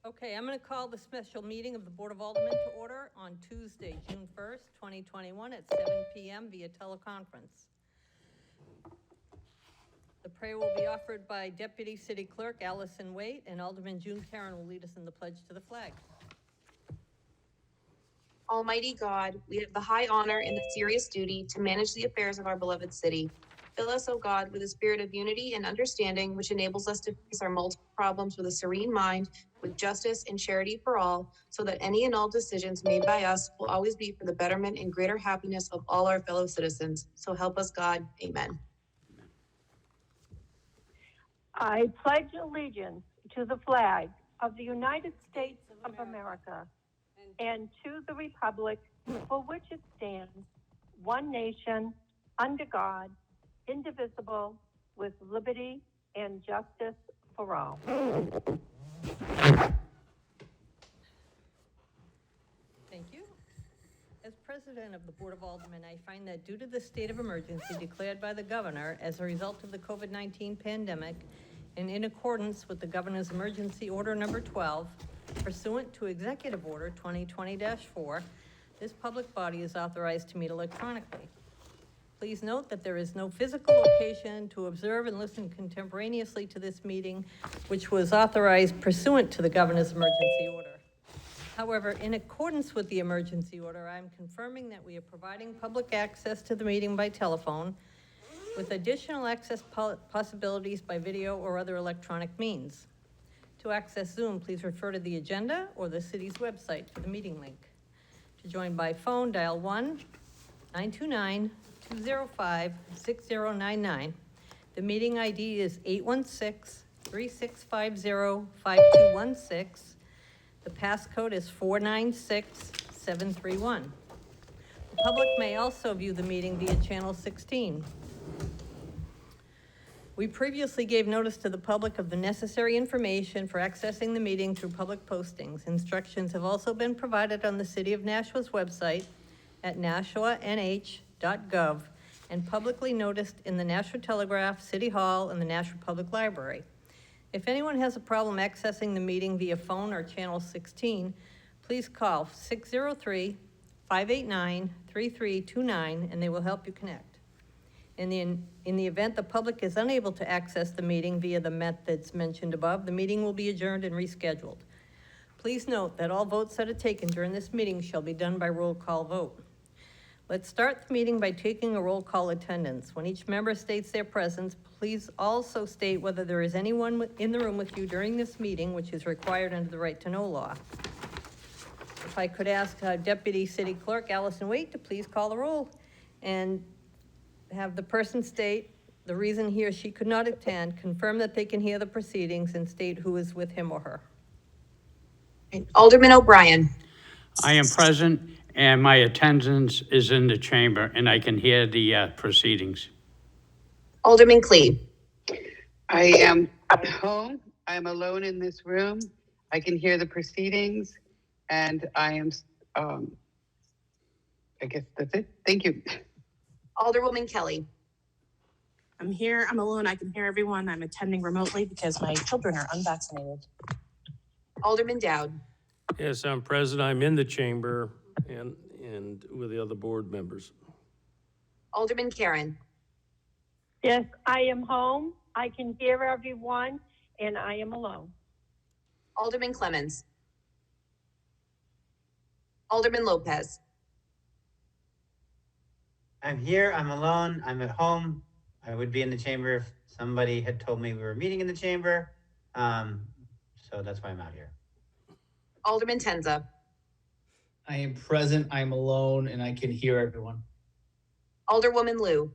Okay, I'm going to call the special meeting of the Board of Aldermen to order on Tuesday, June 1st, 2021 at 7 p.m. via teleconference. The prayer will be offered by Deputy City Clerk Allison Waite, and Alderman June Karen will lead us in the pledge to the flag. Almighty God, we have the high honor and the serious duty to manage the affairs of our beloved city. Fill us, O God, with a spirit of unity and understanding, which enables us to face our multiple problems with a serene mind, with justice and charity for all, so that any and all decisions made by us will always be for the betterment and greater happiness of all our fellow citizens. So help us, God. Amen. I pledge allegiance to the flag of the United States of America and to the republic for which it stands, one nation, under God, indivisible, with liberty and justice for all. Thank you. As president of the Board of Aldermen, I find that due to the state of emergency declared by the governor as a result of the COVID-19 pandemic, and in accordance with the governor's emergency order number 12, pursuant to Executive Order 2020-4, this public body is authorized to meet electronically. Please note that there is no physical location to observe and listen contemporaneously to this meeting, which was authorized pursuant to the governor's emergency order. However, in accordance with the emergency order, I'm confirming that we are providing public access to the meeting by telephone, with additional access possibilities by video or other electronic means. To access Zoom, please refer to the agenda or the city's website for the meeting link. To join by phone, dial 1-929-205-6099. The meeting ID is 816-3650-5216. The passcode is 496731. The public may also view the meeting via channel 16. We previously gave notice to the public of the necessary information for accessing the meeting through public postings. Instructions have also been provided on the City of Nashua's website at nashuanh.gov and publicly noticed in the Nashua Telegraph, City Hall, and the Nashua Public Library. If anyone has a problem accessing the meeting via phone or channel 16, please call 603-589-3329 and they will help you connect. In the event the public is unable to access the meeting via the methods mentioned above, the meeting will be adjourned and rescheduled. Please note that all votes that are taken during this meeting shall be done by roll call vote. Let's start the meeting by taking a roll call attendance. When each member states their presence, please also state whether there is anyone in the room with you during this meeting, which is required under the right to know law. If I could ask Deputy City Clerk Allison Waite to please call the roll and have the person state the reason he or she could not attend, confirm that they can hear the proceedings, and state who is with him or her. Alderman O'Brien. I am present and my attendance is in the chamber and I can hear the proceedings. Alderman Cleve. I am at home. I am alone in this room. I can hear the proceedings and I am, I guess that's it. Thank you. Alderwoman Kelly. I'm here, I'm alone, I can hear everyone. I'm attending remotely because my children are unvaccinated. Alderman Dowd. Yes, I'm present. I'm in the chamber and with the other board members. Alderman Karen. Yes, I am home. I can hear everyone, and I am alone. Alderman Clemens. Alderman Lopez. I'm here, I'm alone, I'm at home. I would be in the chamber if somebody had told me we were meeting in the chamber. So that's why I'm out here. Alderman Tenza. I am present, I'm alone, and I can hear everyone. Alderwoman Liu.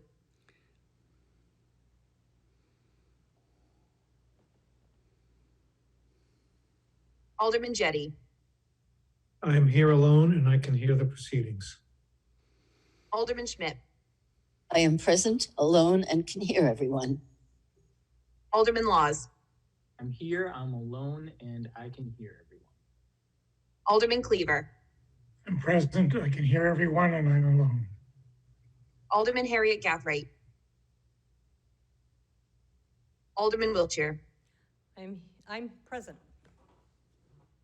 Alderman Jettie. I am here alone and I can hear the proceedings. Alderman Schmidt. I am present, alone, and can hear everyone. Alderman Laws. I'm here, I'm alone, and I can hear everyone. Alderman Cleaver. I'm present, I can hear everyone, and I'm alone. Alderman Harriet Gathright. Alderman Wiltshire. I'm present.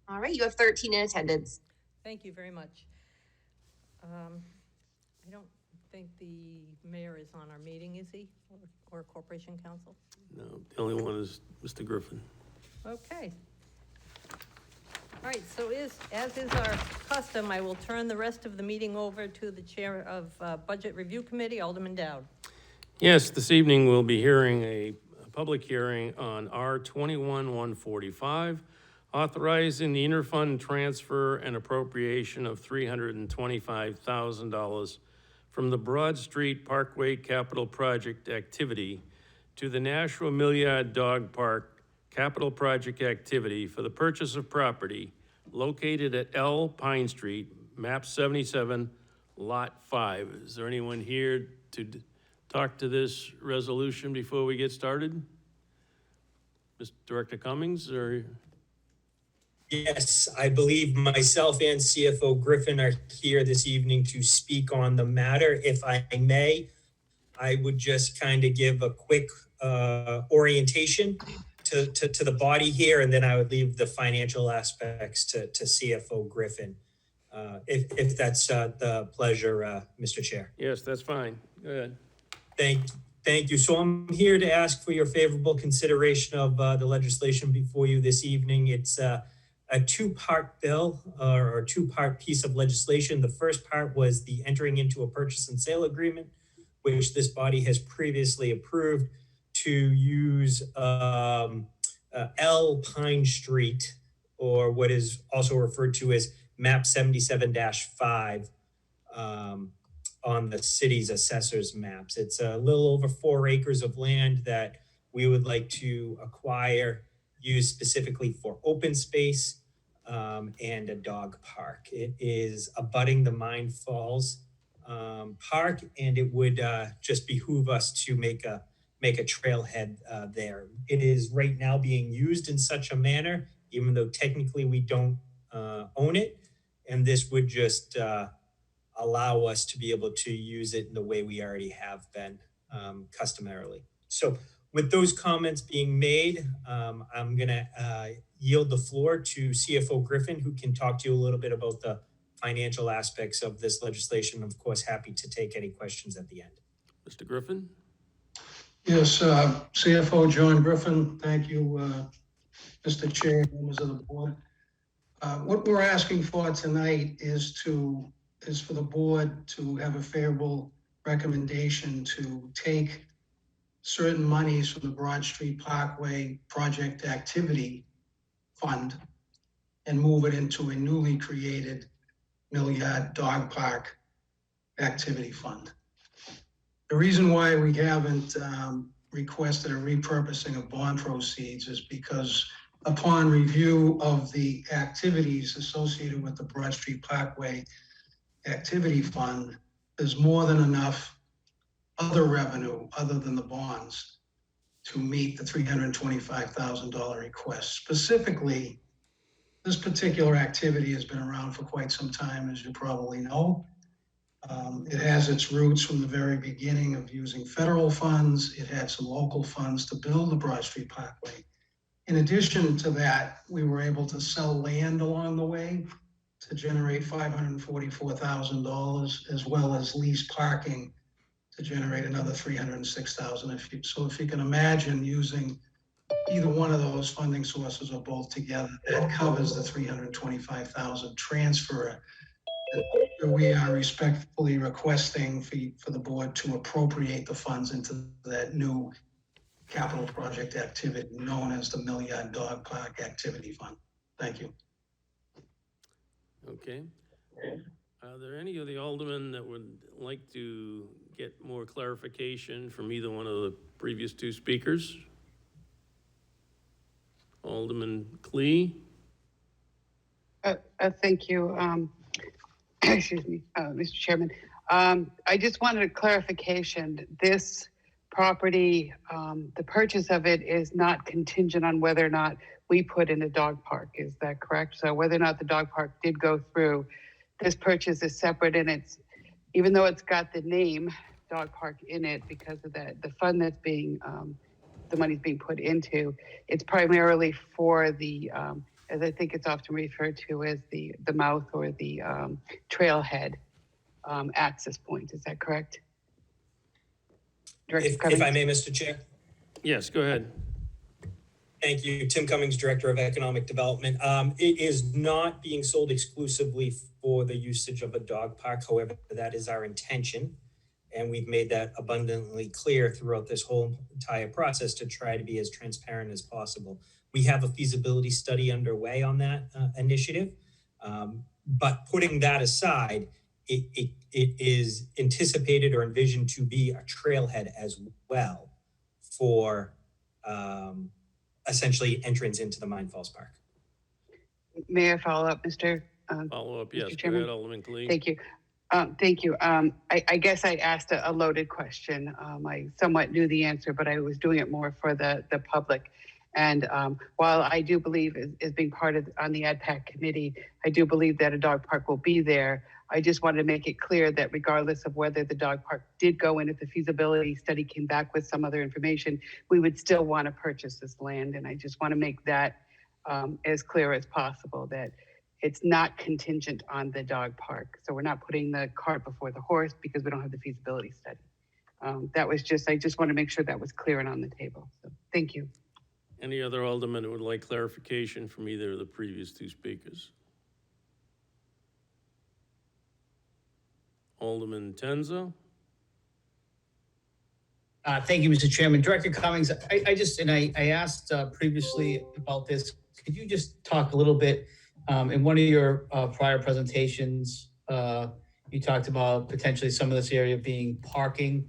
All right, you have 13 in attendance. Thank you very much. I don't think the mayor is on our meeting, is he? Or Corporation Council? No, the only one is Mr. Griffin. Okay. All right, so as is our custom, I will turn the rest of the meeting over to the Chair of Budget Review Committee, Alderman Dowd. Yes, this evening we'll be hearing a public hearing on R 21-145, authorizing the interfund transfer and appropriation of $325,000 from the Broad Street Parkway Capital Project activity to the Nashua Milliard Dog Park Capital Project activity for the purchase of property located at L Pine Street, map 77, lot 5. Is there anyone here to talk to this resolution before we get started? Mr. Director Cummings, or? Yes, I believe myself and CFO Griffin are here this evening to speak on the matter. If I may, I would just kind of give a quick orientation to the body here, and then I would leave the financial aspects to CFO Griffin, if that's the pleasure, Mr. Chair. Yes, that's fine. Go ahead. Thank you. So I'm here to ask for your favorable consideration of the legislation before you this evening. It's a two-part bill or two-part piece of legislation. The first part was the entering into a purchase and sale agreement, which this body has previously approved to use L Pine Street, or what is also referred to as map 77-5 on the city's assessor's maps. It's a little over 4 acres of land that we would like to acquire, use specifically for open space and a dog park. It is abutting the Mine Falls Park, and it would just behoove us to make a trailhead there. It is right now being used in such a manner, even though technically we don't own it, and this would just allow us to be able to use it in the way we already have been customarily. So with those comments being made, I'm gonna yield the floor to CFO Griffin, who can talk to you a little bit about the financial aspects of this legislation. Of course, happy to take any questions at the end. Mr. Griffin? Yes, CFO John Griffin, thank you, Mr. Chair, members of the board. What we're asking for tonight is for the board to have a favorable recommendation to take certain monies from the Broad Street Parkway Project Activity Fund and move it into a newly created Milliard Dog Park Activity Fund. The reason why we haven't requested a repurposing of bond proceeds is because upon review of the activities associated with the Broad Street Parkway Activity Fund, there's more than enough other revenue other than the bonds to meet the $325,000 request. Specifically, this particular activity has been around for quite some time, as you probably know. It has its roots from the very beginning of using federal funds. It had some local funds to build the Broad Street Parkway. In addition to that, we were able to sell land along the way to generate $544,000, as well as lease parking to generate another $306,000. So if you can imagine using either one of those funding sources or both together, that covers the $325,000 transfer. We are respectfully requesting for the board to appropriate the funds into that new capital project activity known as the Milliard Dog Park Activity Fund. Thank you. Okay. Are there any of the aldermen that would like to get more clarification from either one of the previous two speakers? Alderman Clee? Thank you. Excuse me, Mr. Chairman. I just wanted a clarification. This property, the purchase of it is not contingent on whether or not we put in a dog park. Is that correct? So whether or not the dog park did go through, this purchase is separate, and it's, even though it's got the name dog park in it, because of that, the fund that's being, the money's being put into, it's primarily for the as I think it's often referred to as the mouth or the trailhead access point. Is that correct? Director If Cummings? I may, Mr. Chair. Yes, go ahead. Thank you. Tim Cummings, Director of Economic Development. It is not being sold exclusively for the usage of a dog park. However, that is our intention. And we've made that abundantly clear throughout this whole entire process to try to be as transparent as possible. We have a feasibility study underway on that initiative. But putting that aside, it is anticipated or envisioned to be a trailhead as well for essentially entrance into the Mine Falls Park. May I follow up, Mr. Follow up, yes. Go Chairman? ahead, Alderman Khalid. Thank you. Thank you. I guess I asked a loaded question. I somewhat knew the answer, but I was doing it more for the public. And while I do believe as being part of on the AdPAC committee, I do believe that a dog park will be there. I just wanted to make it clear that regardless of whether the dog park did go in, if the feasibility study came back with some other information, we would still want to purchase this land. And I just want to make that as clear as possible, that it's not contingent on the dog park. So we're not putting the cart before the horse because we don't have the feasibility study. I just want to make sure that was clear and on the table. So thank you. Any other alderman who would like clarification from either of the previous two speakers? Alderman Tenza? Thank you, Mr. Chairman. Director Cummings, I asked previously about this. Could you just talk a little bit, in one of your prior presentations, you talked about potentially some of this area being parking.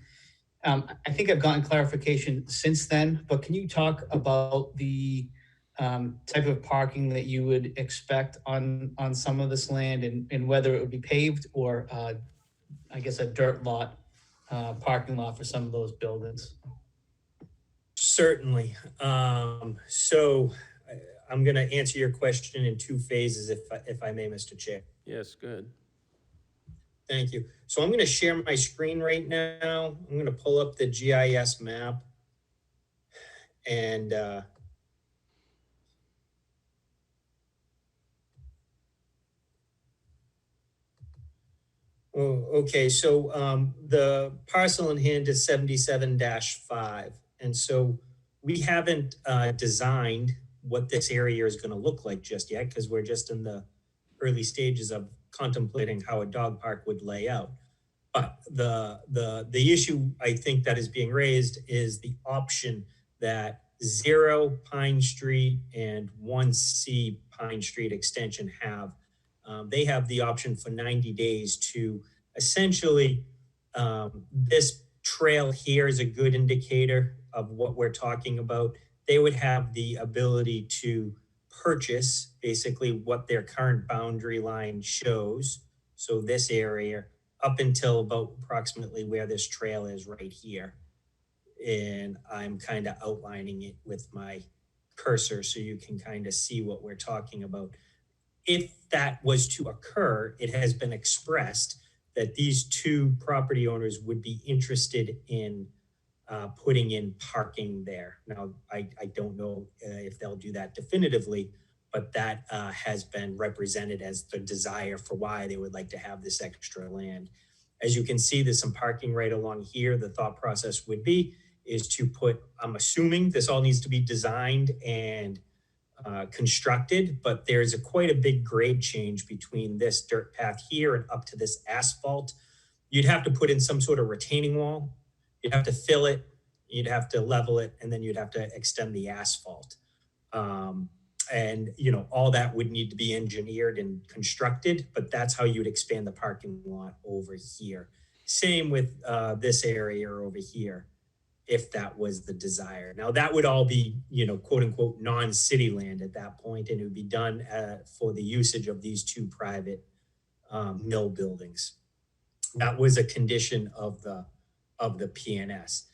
I think I've gotten clarification since then, but can you talk about the type of parking that you would expect on some of this land and whether it would be paved or I guess a dirt lot, parking lot for some of those buildings? Certainly. So I'm going to answer your question in two phases, if I may, Mr. Chair. Yes, go ahead. Thank you. So I'm going to share my screen right now. I'm going to pull up the GIS map. And okay, so the parcel in hand is 77-5. And so we haven't designed what this area is going to look like just yet, because we're just in the early stages of contemplating how a dog park would lay out. But the issue I think that is being raised is the option that 0 Pine Street and 1C Pine Street extension have. They have the option for 90 days to essentially, this trail here is a good indicator of what we're talking about. They would have the ability to purchase basically what their current boundary line shows. So this area up until about approximately where this trail is right here. And I'm kind of outlining it with my cursor so you can kind of see what we're talking about. If that was to occur, it has been expressed that these two property owners would be interested in putting in parking there. Now, I don't know if they'll do that definitively, but that has been represented as the desire for why they would like to have this extra land. As you can see, there's some parking right along here. The thought process would be is to put, I'm assuming this all needs to be designed and constructed, but there's quite a big grade change between this dirt path here and up to this asphalt. You'd have to put in some sort of retaining wall. You'd have to fill it, you'd have to level it, and then you'd have to extend the asphalt. And all that would need to be engineered and constructed, but that's how you'd expand the parking lot over here. Same with this area over here, if that was the desire. Now that would all be, quote unquote, non-city land at that point, and it would be done for the usage of these two private mill buildings. That was a condition of the PNS.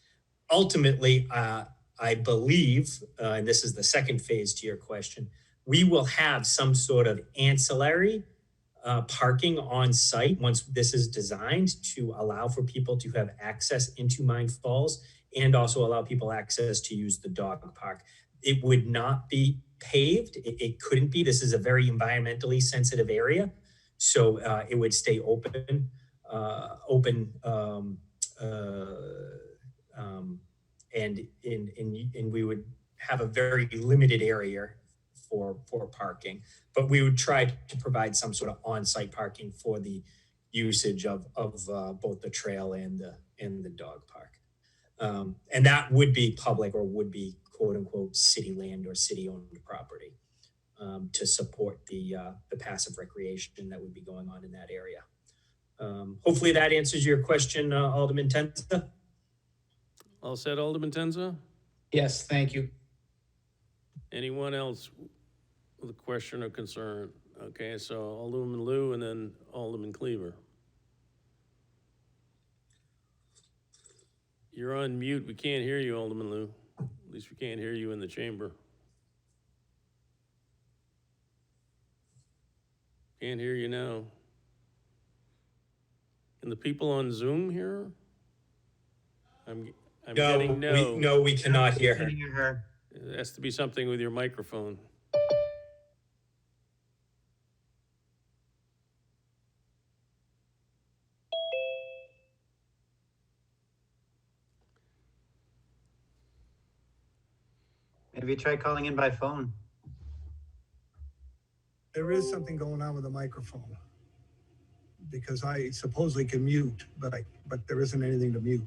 Ultimately, I believe, and this is the second phase to your question, we will have some sort of ancillary parking on site once this is designed to allow for people to have access into Mine Falls and also allow people access to use the dog park. It would not be paved. It couldn't be. This is a very environmentally sensitive area. So it would stay open, and we would have a very limited area for parking. But we would try to provide some sort of on-site parking for the usage of both the trail and the dog park. And that would be public, or would be quote unquote city land or city owned property, to support the passive recreation that would be going on in that area. Hopefully that answers your question, Alderman Tenza. All set, Alderman Tenza? Yes, thank you. Anyone else with a question or concern? Okay, so Alderman Lou and then Alderman Cleaver. You're on mute. We can't hear you, Alderman Lou. At least we can't hear you in the chamber. Can't hear you now. And the people on Zoom here? I'm getting no. No, we cannot hear her. Can't hear her. It has to be something with your microphone. Maybe try calling in by phone. There is something going on with the microphone, because I supposedly can mute, but there isn't anything to mute.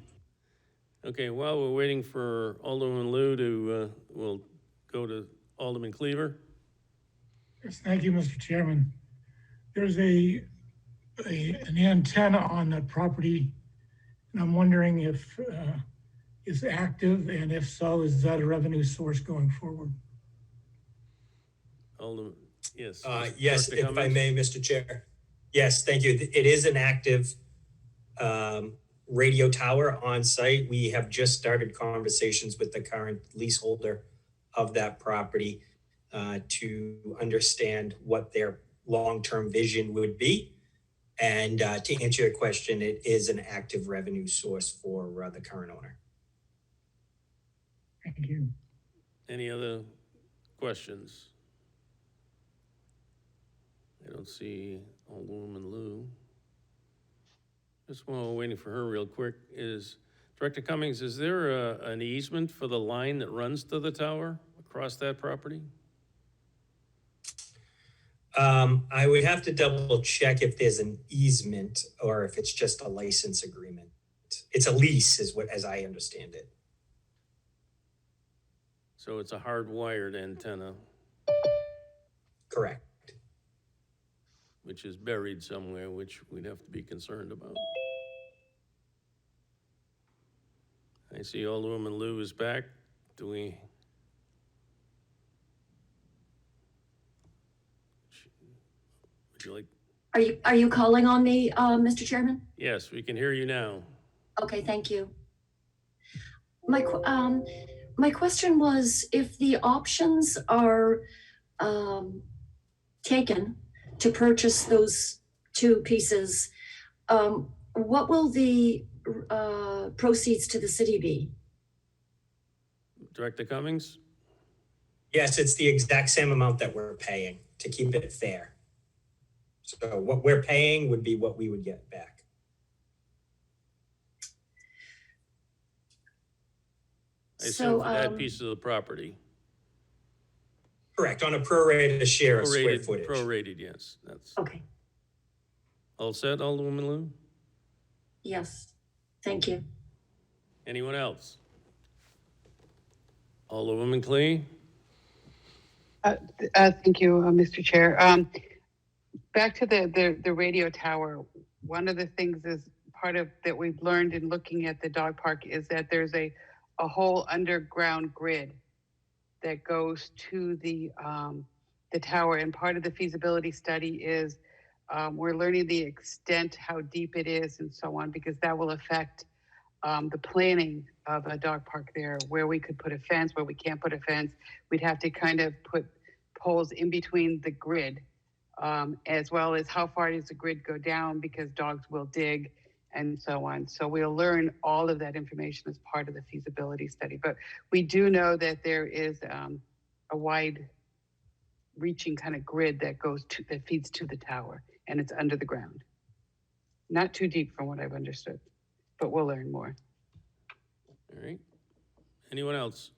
Okay, while we're waiting for Alderman Lou to, we'll go to Alderman Cleaver. Yes, thank you, Mr. Chairman. There's an antenna on that property, and I'm wondering if it's active, and if so, is that a revenue source going forward? Alderman, yes. Yes, Director if I Cummings? may, Mr. Chair. Yes, thank you. It is an active radio tower on site. We have just started conversations with the current leaseholder of that property to understand what their long-term vision would be. And to answer your question, it is an active revenue source for the current owner. Thank you. Any other questions? I don't see Alderwoman Lou. Just while we're waiting for her real quick, is Director Cummings, is there an easement for the line that runs to the tower across that property? I would have to double check if there's an easement or if it's just a license agreement. It's a lease as I understand it. So it's a hardwired antenna, Correct. which is buried somewhere, which we'd have to be concerned about. I see Alderwoman Lou is back. Do we? Would you like? Are you calling on me, Mr. Chairman? Yes, we can hear you now. Okay, thank you. My question was, if the options are taken to purchase those two pieces, what will the proceeds to the city be? Director Cummings? Yes, it's the exact same amount that we're paying to keep it fair. So what we're paying would be what we would get back. I assume for that piece of the property. Correct, on a prorated share of square footage. Prorated, yes. That's Okay, all set, Alderwoman Lou? yes, thank you. Anyone else? Alderwoman Clee? Thank you, Mr. Chair. Back to the radio tower. One of the things is part of that we've learned in looking at the dog park is that there's a whole underground grid that goes to the tower. And part of the feasibility study is we're learning the extent, how deep it is and so on, because that will affect the planning of a dog park there, where we could put a fence, where we can't put a fence. We'd have to kind of put poles in between the grid, as well as how far does the grid go down, because dogs will dig and so on. So we'll learn all of that information as part of the feasibility study. But we do know that there is a wide reaching kind of grid that feeds to the tower, and it's under the ground. Not too deep from what I've understood, but we'll learn more. All right. Anyone else?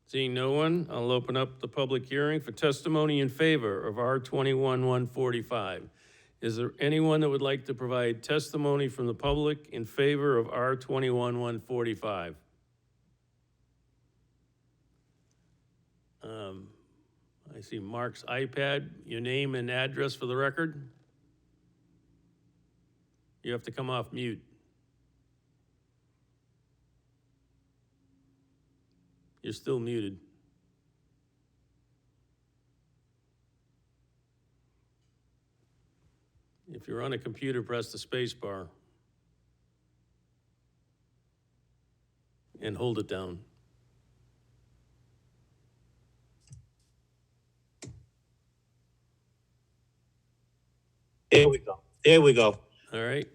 Seeing no one, I'll open up the public hearing for testimony in favor of R21-145. Is there anyone that would like to provide testimony from the public in favor of R21-145? I see Mark's iPad. Your name and address for the record. You have to come off mute. You're still muted. If you're on a computer, press the space bar and hold it down. There we go. There we go. All right.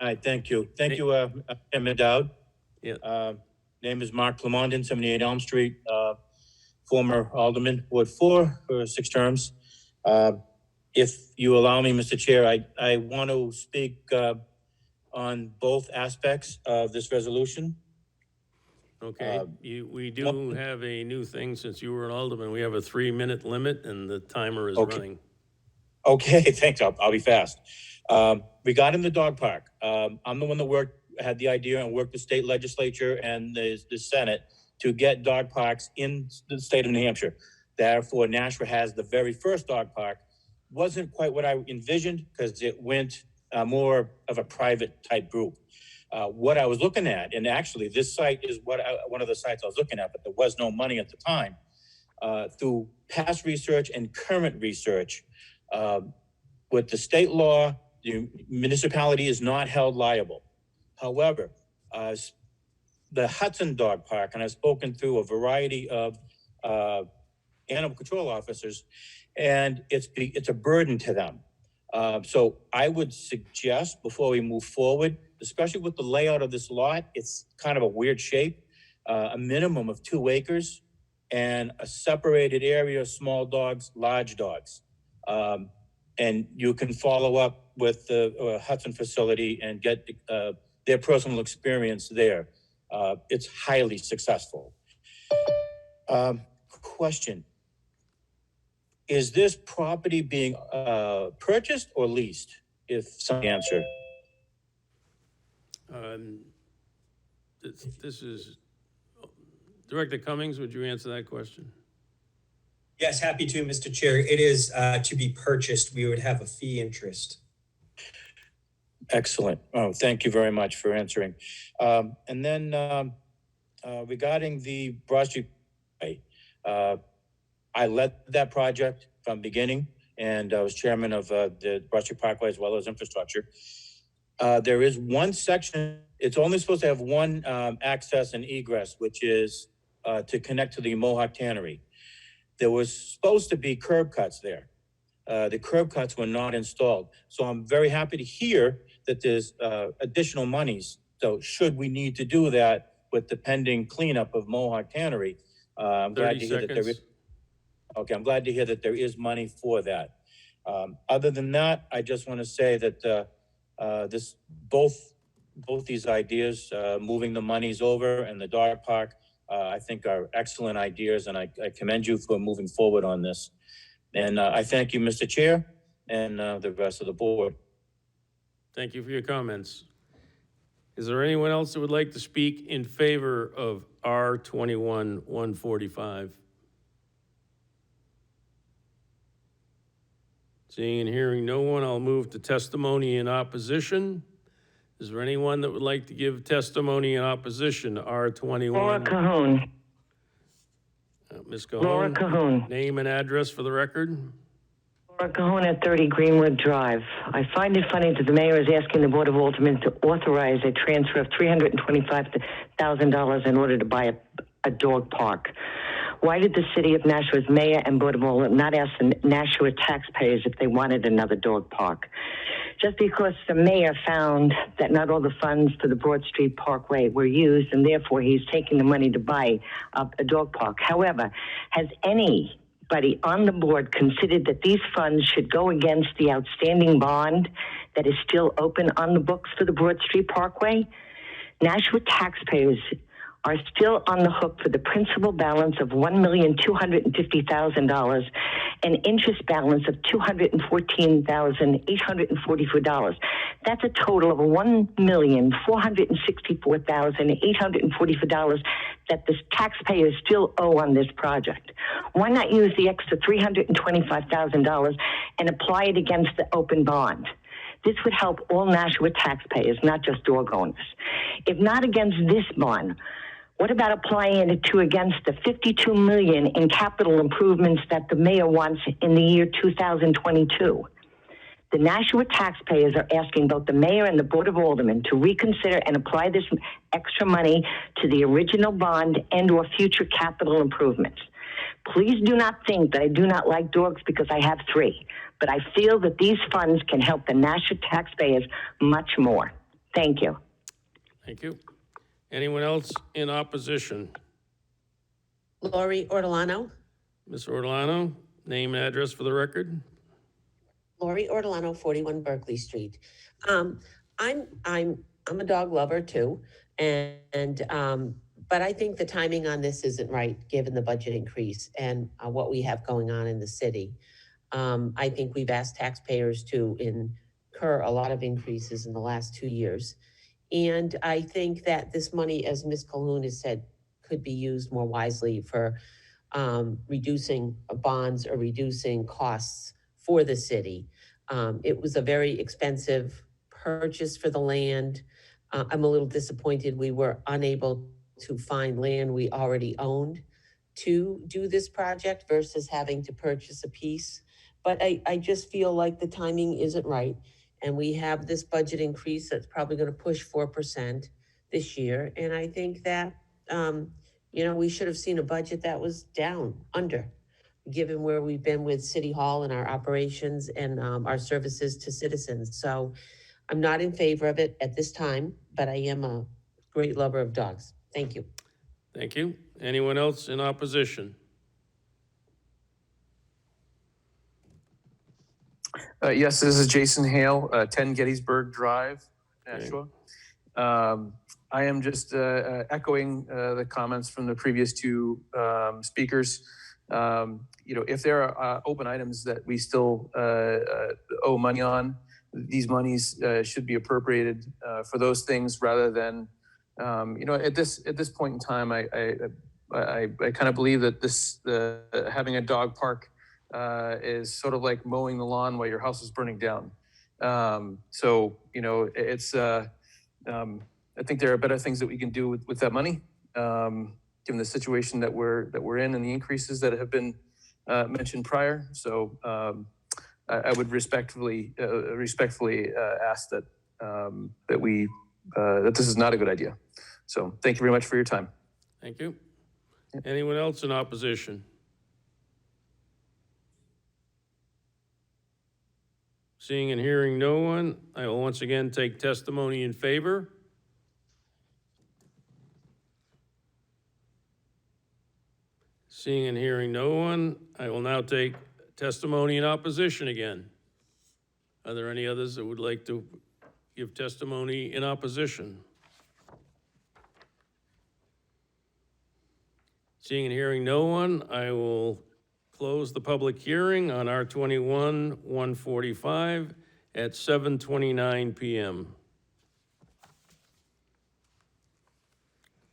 All right, thank you. Thank you, Chairman Dowd. Yeah. Name is Mark Clemondon, 78 Elm Street, former Alderman, Ward 4 for 6 terms. If you allow me, Mr. Chair, I want to speak on both aspects of this resolution. Okay, we do have a new thing since you were an alderman. We have a 3-minute limit and the timer is running. Okay, thanks. I'll be fast. Regarding the dog park, I'm the one that had the idea and worked the state legislature and the Senate to get dog parks in the state of New Hampshire. Therefore, Nashua has the very first dog park. Wasn't quite what I envisioned because it went more of a private type group. What I was looking at, and actually this site is one of the sites I was looking at, but there was no money at the time. Through past research and current research, with the state law, the municipality is not held liable. However, the Hudson Dog Park, and I've spoken through a variety of animal control officers, and it's a burden to them. So I would suggest before we move forward, especially with the layout of this lot, it's kind of a weird shape, a minimum of 2 acres and a separated area of small dogs, large dogs. And you can follow up with the Hudson facility and get their personal experience there. It's highly successful. Question. Is this property being purchased or leased? If some answer. This is, Director Cummings, would you answer that question? Yes, happy to, Mr. Chair. It is to be purchased. We would have a fee interest. Excellent. Oh, thank you very much for answering. And then regarding the Broad Street, I led that project from beginning, and I was chairman of the Broad Street Parkway as well as infrastructure. There is one section, it's only supposed to have one access and egress, which is to connect to the Mohawk Tannery. There was supposed to be curb cuts there. The curb cuts were not installed. So I'm very happy to hear that there's additional monies. So should we need to do that with the pending cleanup of Mohawk Tannery, I'm glad to hear that there is. Okay, I'm glad to hear that there is money for that. Other than that, I just want to say that both these ideas, moving the monies over and the dog park, I think are excellent ideas, and I commend you for moving forward on this. And I thank you, Mr. Chair, and the rest of the board. Thank you for your comments. Is there anyone else that would like to speak in favor of R21-145? Seeing and hearing no one, I'll move to testimony in opposition. Is there anyone that would like to give testimony in opposition to R21? Laura Cahoon. Ms. Cahoon. Laura Cahoon. Name and address for the record. Laura Cahoon at 30 Greenwood Drive. I find it funny that the mayor is asking the Board of Aldermen to authorize a transfer of $325,000 in order to buy a dog park. Why did the city of Nashua's mayor and Board of Aldermen not ask the Nashua taxpayers if they wanted another dog park? just because the mayor found that not all the funds for the Broad Street Parkway were used, and therefore he's taking the money to buy a dog park. However, has anybody on the board considered that these funds should go against the outstanding bond that is still open on the books for the Broad Street Parkway? Nashua taxpayers are still on the hook for the principal balance of $1,250,000 and interest balance of $214,844. That's a total of $1,464,844 that the taxpayers still owe on this project. Why not use the extra $325,000 and apply it against the open bond? This would help all Nashua taxpayers, not just dog owners. If not against this bond, what about applying it against the $52 million in capital improvements that the mayor wants in the year 2022? The Nashua taxpayers are asking both the mayor and the Board of Aldermen to reconsider and apply this extra money to the original bond and or future capital improvements. Please do not think that I do not like dogs because I have 3, but I feel that these funds can help the Nashua taxpayers much more. Thank you. Thank you. Anyone else in opposition? Lori Ortolano. Ms. Ortolano, name and address for the record. Lori Ortolano, 41 Berkeley Street. I'm a dog lover too, but I think the timing on this isn't right, given the budget increase and what we have going on in the city. I think we've asked taxpayers to incur a lot of increases in the last 2 years. And I think that this money, as Ms. Calhoun has said, could be used more wisely for reducing bonds or reducing costs for the city. It was a very expensive purchase for the land. I'm a little disappointed we were unable to find land we already owned to do this project versus having to purchase a piece. But I just feel like the timing isn't right. And we have this budget increase that's probably going to push 4% this year. And I think that, we should have seen a budget that was down, under, given where we've been with City Hall and our operations and our services to citizens. So I'm not in favor of it at this time, but I am a great lover of dogs. Thank you. Thank you. Anyone else in opposition? Yes, this is Jason Hale, 10 Gettysburg Drive, Nashua. I am just echoing the comments from the previous 2 speakers. If there are open items that we still owe money on, these monies should be appropriated for those things rather than, at this point in time, I kind of believe that having a dog park is sort of like mowing the lawn while your house is burning down. It's I think there are better things that we can do with that money, given the situation that we're in and the increases that have been mentioned prior. So I would respectfully ask that that this is not a good idea. So thank you very much for your time. Thank you. Anyone else in opposition? Seeing and hearing no one, I will once again take testimony in favor. Seeing and hearing no one, I will now take testimony in opposition again. Are there any others that would like to give testimony in opposition? Seeing and hearing no one, I will close the public hearing on R21-145 at 7:29 p.m.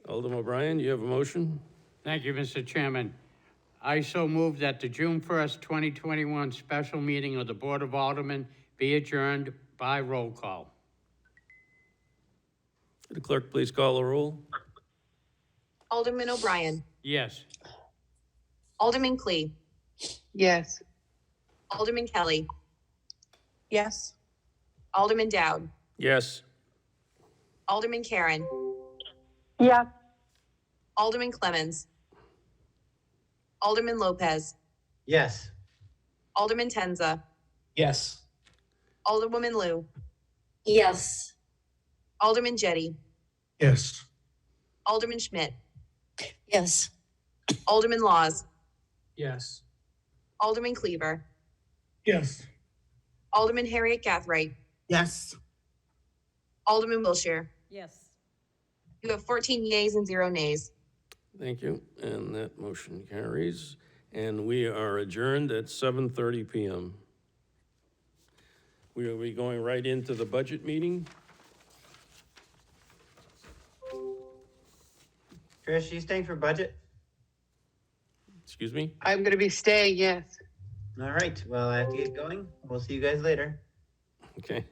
Alderman O'Brien, you have a motion? Thank you, Mr. Chairman. I so move that the June 1st, 2021 special meeting of the Board of Aldermen be adjourned by roll call. Could the clerk please call the roll? Alderman O'Brien. Yes. Alderman Clee. Yes. Alderman Kelly. Yes. Alderman Dowd. Yes. Alderman Karen. Yes. Alderman Clemmons. Alderman Lopez. Yes. Alderman Tenza. Yes. Alderwoman Lou, Yes. Alderman Jettie, Yes. Alderman Schmidt, Yes. Alderman Laws, Yes. Alderman Cleaver, Yes. Alderman Harriet Gathright, Yes. Alderman Wilshire. Yes. You have 14 yeas and 0 nays. Thank you, and that motion carries. And we are adjourned at 7:30 PM. We will be going right into the budget meeting. Trish, you staying for budget? Excuse me? I'm going to be staying, yes. All right, well, I have to get going. We'll see you guys later. Okay.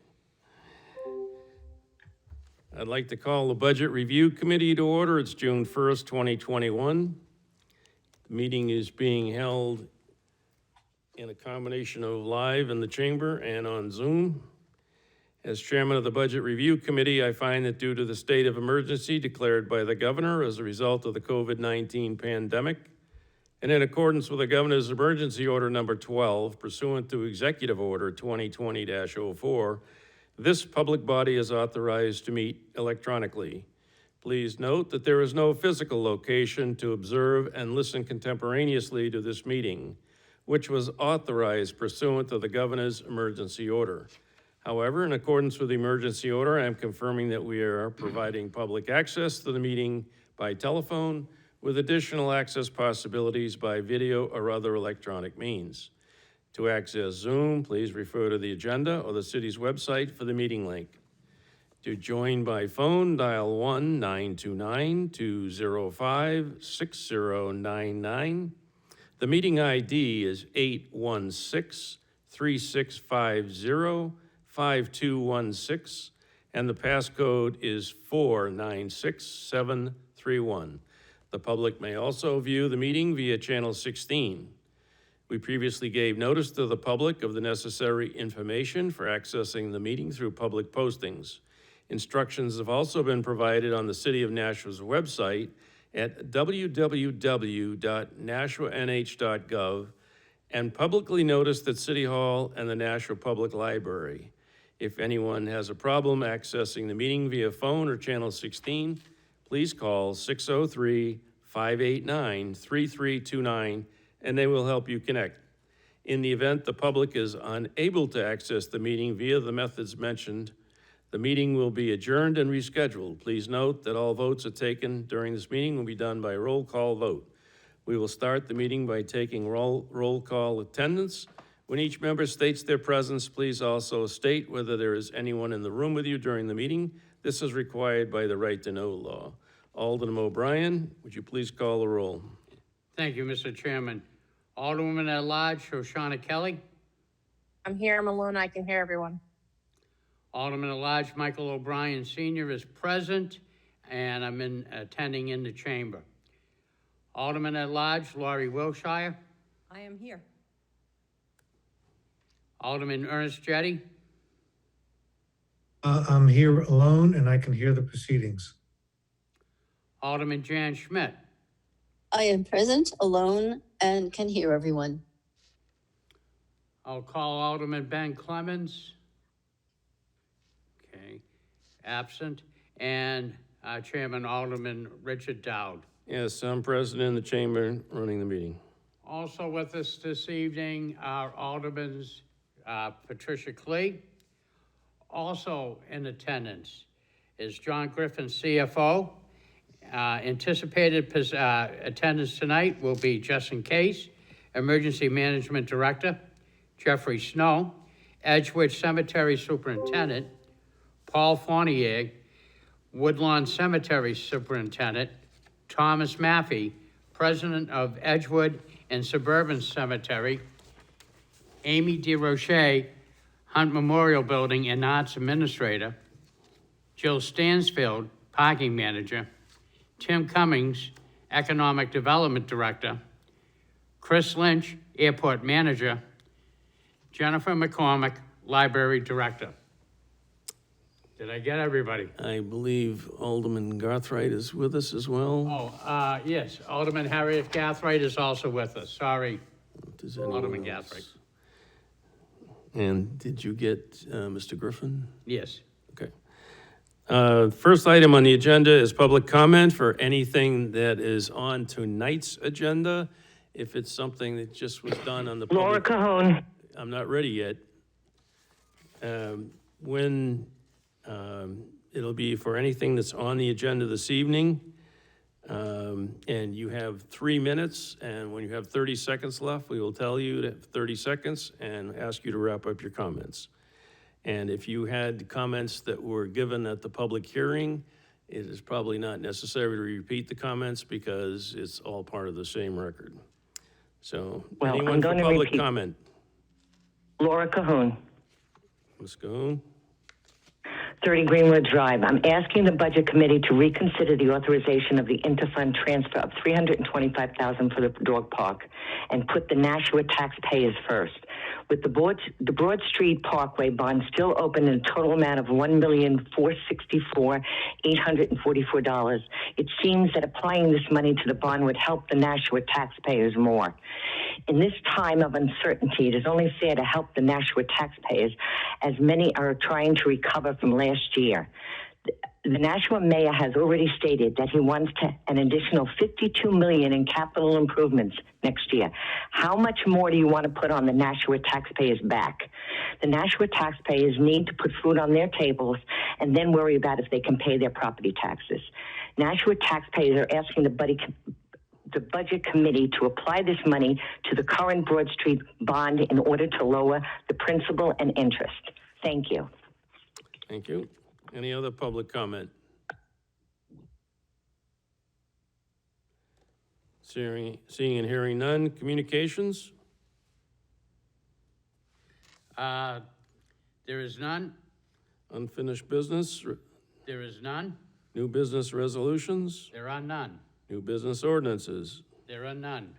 I'd like to call the Budget Review Committee to order. It's June 1st, 2021. The meeting is being held in a combination of live in the chamber and on Zoom. As chairman of the Budget Review Committee, I find that due to the state of emergency declared by the governor as a result of the COVID-19 pandemic, and in accordance with the governor's emergency order number 12, pursuant to Executive Order 2020-04, this public body is authorized to meet electronically. Please note that there is no physical location to observe and listen contemporaneously to this meeting, which was authorized pursuant to the governor's emergency order. However, in accordance with the emergency order, I am confirming that we are providing public access to the meeting by telephone with additional access possibilities by video or other electronic means. To access Zoom, please refer to the agenda or the city's website for the meeting link. To join by phone, dial 1-929-205-6099. The meeting ID is 816-3650-5216, and the passcode is 496731. The public may also view the meeting via Channel 16. We previously gave notice to the public of the necessary information for accessing the meeting through public postings. Instructions have also been provided on the City of Nashua's website at www.nashuanh.gov and publicly noticed at City Hall and the Nashua Public Library. If anyone has a problem accessing the meeting via phone or Channel 16, please call 603-589-3329 and they will help you connect. In the event the public is unable to access the meeting via the methods mentioned, the meeting will be adjourned and rescheduled. Please note that all votes are taken during this meeting will be done by roll call vote. We will start the meeting by taking roll call attendance. When each member states their presence, please also state whether there is anyone in the room with you during the meeting. This is required by the right to know law. Alderman O'Brien, would you please call the roll? Thank you, Mr. Chairman. Alderwoman at Large, Shoshana Kelly. I'm here. I'm alone. I can hear everyone. Alderman at Large Michael O'Brien Sr. is present, and I'm attending in the chamber. Alderman at Large Laurie Wilshire. I am here. Alderman Ernest Jettie. I'm here alone and I can hear the proceedings. Alderman Jan Schmidt. I am present, alone, and can hear everyone. I'll call Alderman Ben Clemens. Okay, absent. And Chairman Alderman Richard Dowd. Yes, I'm present in the chamber running the meeting. Also with us this evening are Aldermans Patricia Klee. Also in attendance is John Griffin, CFO. Anticipated attendance tonight will be Justin Case, Emergency Management Director, Jeffrey Snow, Edgewood Cemetery Superintendent, Paul Fournier, Woodlawn Cemetery Superintendent, Thomas Maffey, President of Edgewood and Suburban Cemetery, Amy DeRoche, Hunt Memorial Building and Arts Administrator, Jill Stansfield, Parking Manager, Tim Cummings, Economic Development Director, Chris Lynch, Airport Manager, Jennifer McCormick, Library Director. Did I get everybody? I believe Alderman Garthright is with us as well. Oh, yes, Alderman Harriet Gathright is also with us. Sorry, Does anyone Alderman else? Gathright. And did you get Mr. Griffin? Yes. Okay. First item on the agenda is public comment for anything that is on tonight's agenda. If it's something that just was done on the Laura public, Cahoon. I'm not ready yet. When it'll be for anything that's on the agenda this evening. And you have 3 minutes, and when you have 30 seconds left, we will tell you to have 30 seconds and ask you to wrap up your comments. And if you had comments that were given at the public hearing, it is probably not necessary to repeat the comments because it's all part of the same record. So, Well, I'm anyone for going to public repeat. comment? Laura Cahoon, Ms. Cahoon? 30 Greenwood Drive. I'm asking the Budget Committee to reconsider the authorization of the interfund transfer of $325,000 for the dog park and put the Nashua taxpayers first. With the Broad Street Parkway bond still open in a total amount of $1,464,844, it seems that applying this money to the bond would help the Nashua taxpayers more. In this time of uncertainty, it is only fair to help the Nashua taxpayers, as many are trying to recover from last year. The Nashua mayor has already stated that he wants an additional $52 million in capital improvements next year. How much more do you want to put on the Nashua taxpayers' back? The Nashua taxpayers need to put food on their tables and then worry about if they can pay their property taxes. Nashua taxpayers are asking the Budget Committee to apply this money to the current Broad Street bond in order to lower the principal and interest. Thank you. Thank you. Any other public comment? Seeing and hearing none. Communications? There is none. Unfinished business? There is none. New business resolutions? There are none. New business ordinances? There are none.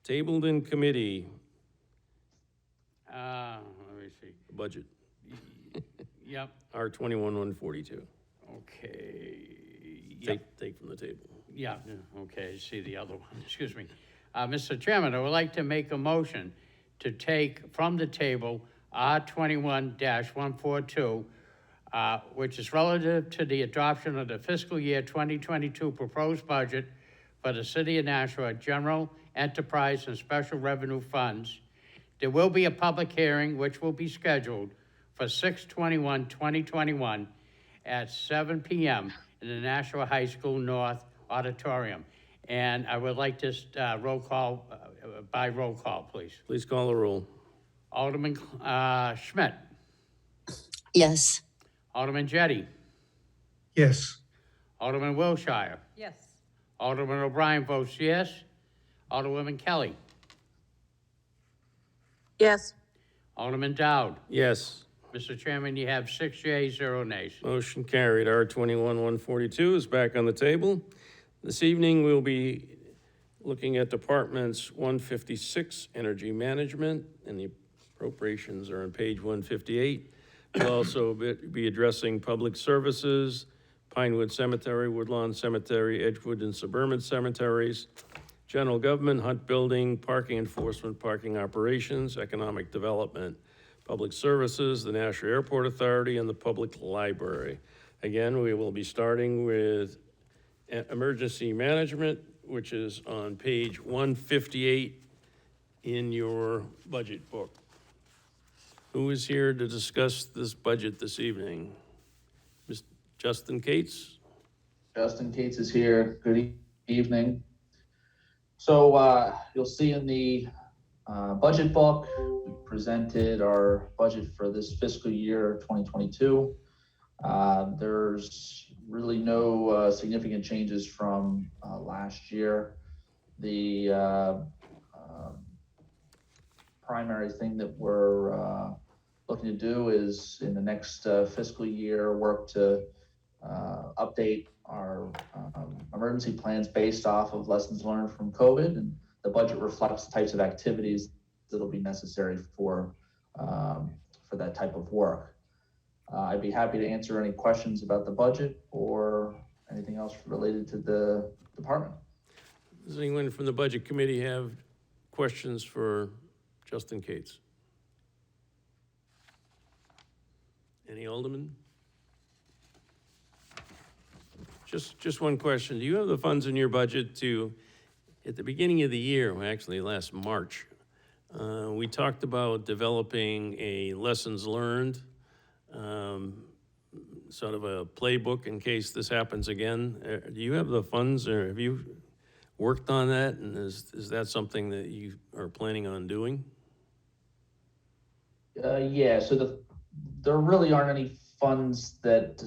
Tabled in committee? Let me see. Budget. Yep. R21-142. Okay. Yep. Take from the table. Yeah, okay, I see the other one, excuse me. Mr. Chairman, I would like to make a motion to take from the table R21-142, which is relative to the adoption of the fiscal year 2022 proposed budget for the City of Nashua General Enterprise and Special Revenue Funds. There will be a public hearing which will be scheduled for 6/21/2021 at 7 p.m. in the Nashua High School North Auditorium. And I would like this roll call, by roll call, please. Please call the roll. Alderman Schmidt. Yes. Alderman Jettie. Yes. Alderman Wilshire. Yes. Alderman O'Brien votes yes. Alderwoman Kelly. Yes. Alderman Dowd. Yes. Mr. Chairman, you have 6 yeas, 0 nays. Motion carried. R21-142 is back on the table. This evening, we'll be looking at Departments 156, Energy Management, and the appropriations are on page 158. We'll also be addressing Public Services, Pinewood Cemetery, Woodlawn Cemetery, Edgewood and Suburban Cemeteries, General Government, Hunt Building, Parking Enforcement, Parking Operations, Economic Development, Public Services, the Nashua Airport Authority, and the Public Library. Again, we will be starting with Emergency Management, which is on page 158 in your budget book. Who is here to discuss this budget this evening? Mr. Justin Cates? Justin Cates is here. Good evening. So you'll see in the budget book, we presented our budget for this fiscal year 2022. There's really no significant changes from last year. The primary thing that we're looking to do is in the next fiscal year work to update our emergency plans based off of lessons learned from COVID, and the budget reflects the types of activities that'll be necessary for that type of work. I'd be happy to answer any questions about the budget or anything else related to the department. Does anyone from the Budget Committee have questions for Justin Cates? Any alderman? Just one question. Do you have the funds in your budget to, at the beginning of the year, well, actually last March, we talked about developing a lessons learned, sort of a playbook in case this happens again. Do you have the funds, or have you worked on that? And is that something that you are planning on doing? Yeah, so there really aren't any funds that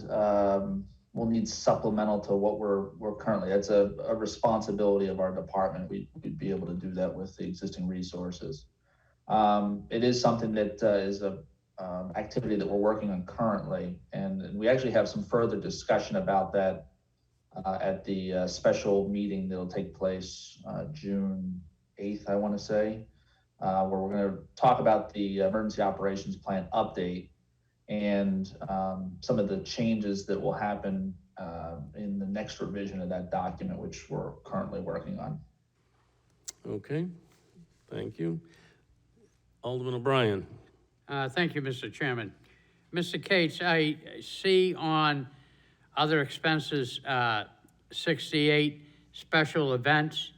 will need supplemental to what we're currently. That's a responsibility of our department. We'd be able to do that with the existing resources. It is something that is a activity that we're working on currently, and we actually have some further discussion about that at the special meeting that'll take place June 8th, I want to say, where we're going to talk about the emergency operations plan update and some of the changes that will happen in the next revision of that document, which we're currently working on. Okay, thank you. Alderman O'Brien. Thank you, Mr. Chairman. Mr. Cates, I see on other expenses, 68 special events.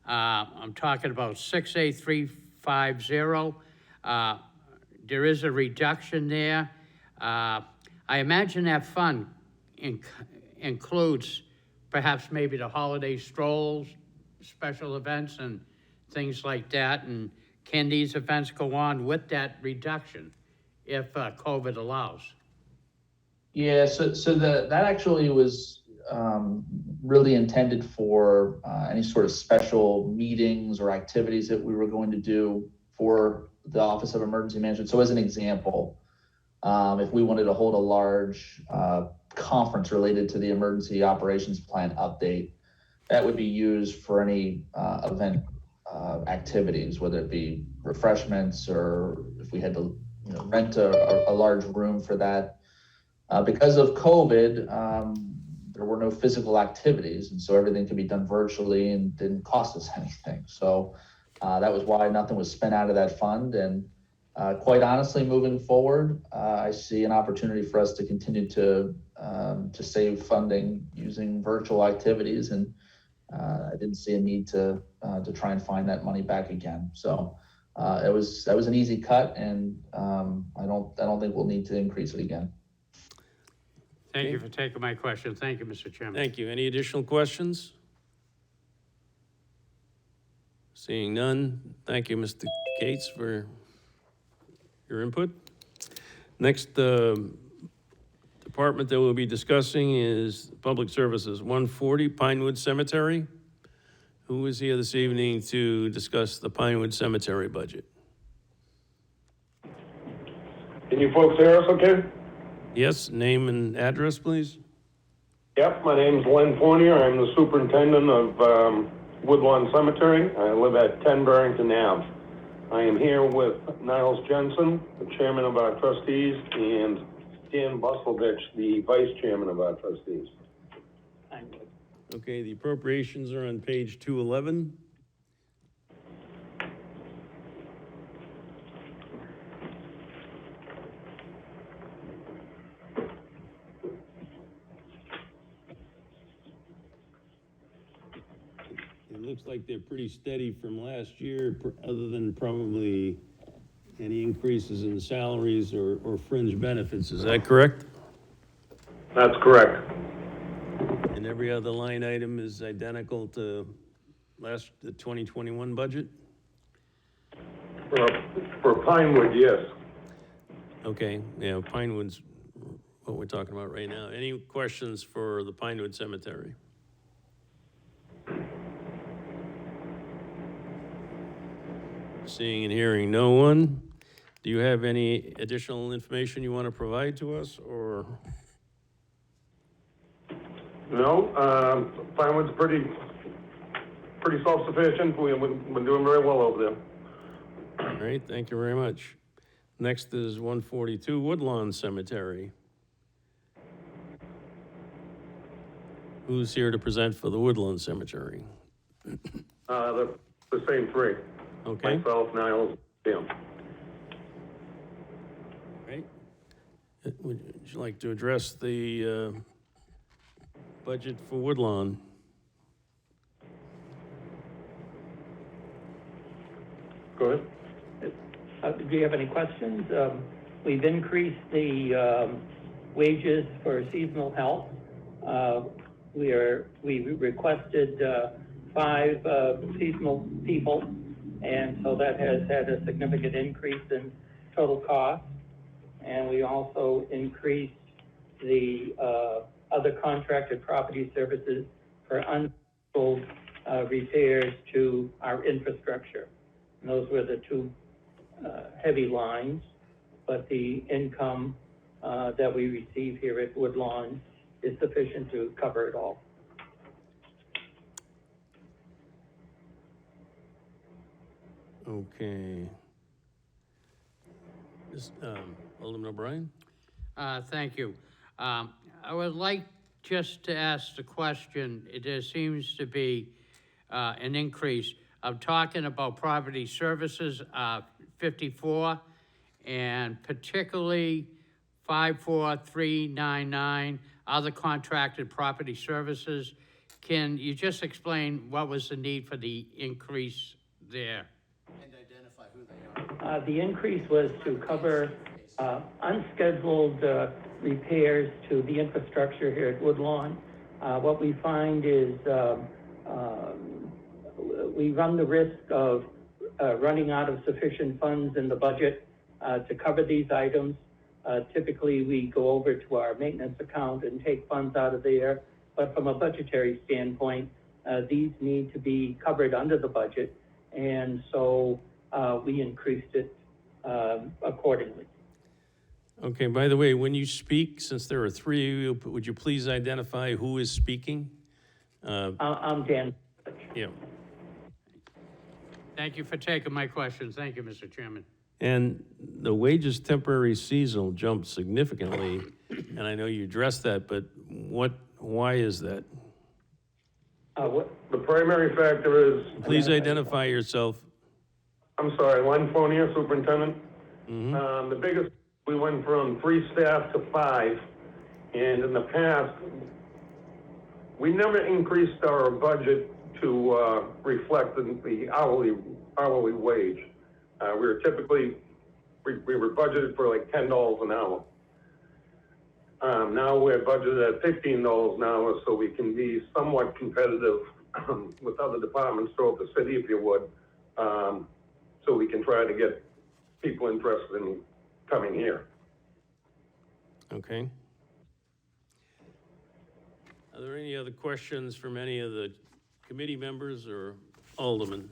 I'm talking about 68350. There is a reduction there. I imagine that fund includes perhaps maybe the holiday strolls, special events and things like that. And can these events go on with that reduction if COVID allows? Yeah, so that actually was really intended for any sort of special meetings or activities that we were going to do for the Office of Emergency Management. So as an example, if we wanted to hold a large conference related to the emergency operations plan update, that would be used for any event activities, whether it be refreshments or if we had to rent a large room for that. Because of COVID, there were no physical activities, and so everything could be done virtually and didn't cost us anything. So that was why nothing was spent out of that fund. And quite honestly, moving forward, I see an opportunity for us to continue to save funding using virtual activities, and I didn't see a need to try and find that money back again. So that was an easy cut, and I don't think we'll need to increase it again. Thank you for taking my question. Thank you, Mr. Chairman. Thank you. Any additional questions? Seeing none, thank you, Mr. Cates, for your input. Next department that we'll be discussing is Public Services, 140 Pinewood Cemetery. Who is here this evening to discuss the Pinewood Cemetery budget? Can you folks hear us okay? Yes, name and address, please. Yep, my name's Len Fournier. I'm the superintendent of Woodlawn Cemetery. I live at 10 Barrington Ave. I am here with Niles Jensen, the chairman of our trustees, and Dan Busselvich, the vice chairman of our trustees. Okay, the appropriations are on page 211. It looks like they're pretty steady from last year, other than probably any increases in salaries or fringe benefits. Is that correct? That's correct. And every other line item is identical to the 2021 budget? For Pinewood, yes. Okay, yeah, Pinewood's what we're talking about right now. Any questions for the Pinewood Cemetery? Seeing and hearing no one. Do you have any additional information you want to provide to us, or? No, Pinewood's pretty self-sufficient. We've been doing very well over there. All right, thank you very much. Next is 142 Woodlawn Cemetery. Who's here to present for the Woodlawn Cemetery? The same three. Okay. Myself, Niles, Tim. Right. Would you like to address the budget for Woodlawn? Go ahead. Do you have any questions? We've increased the wages for seasonal help. We requested 5 seasonal people, and so that has had a significant increase in total cost. And we also increased the other contracted property services for unscheduled repairs to our infrastructure. And those were the 2 heavy lines, but the income that we receive here at Woodlawn is sufficient to cover it all. Okay. Alderman O'Brien? Thank you. I would like just to ask the question, there seems to be an increase. I'm talking about property services, 54, and particularly 54399, other contracted property services. Can you just explain what was the need for the increase there? And identify who they are. The increase was to cover unscheduled repairs to the infrastructure here at Woodlawn. What we find is we run the risk of running out of sufficient funds in the budget to cover these items. Typically, we go over to our maintenance account and take funds out of there. But from a budgetary standpoint, these need to be covered under the budget. And so we increased it accordingly. Okay, by the way, when you speak, since there are 3 of you, would you please identify who is speaking? I'm Dan. Yeah. Thank you for taking my questions. Thank you, Mr. Chairman. And the wages temporary seasonal jumped significantly, and I know you addressed that, but why is that? The primary factor is. Please identify yourself. I'm sorry, Len Fournier, Superintendent. Mm-hmm. The biggest, we went from 3 staff to 5, and in the past, we never increased our budget to reflect the hourly wage. We were typically, we were budgeted for like $10 an hour. Now we're budgeted at $15 an hour, so we can be somewhat competitive with other departments throughout the city, if you would, so we can try to get people interested in coming here. Okay. Are there any other questions from any of the committee members or aldermen?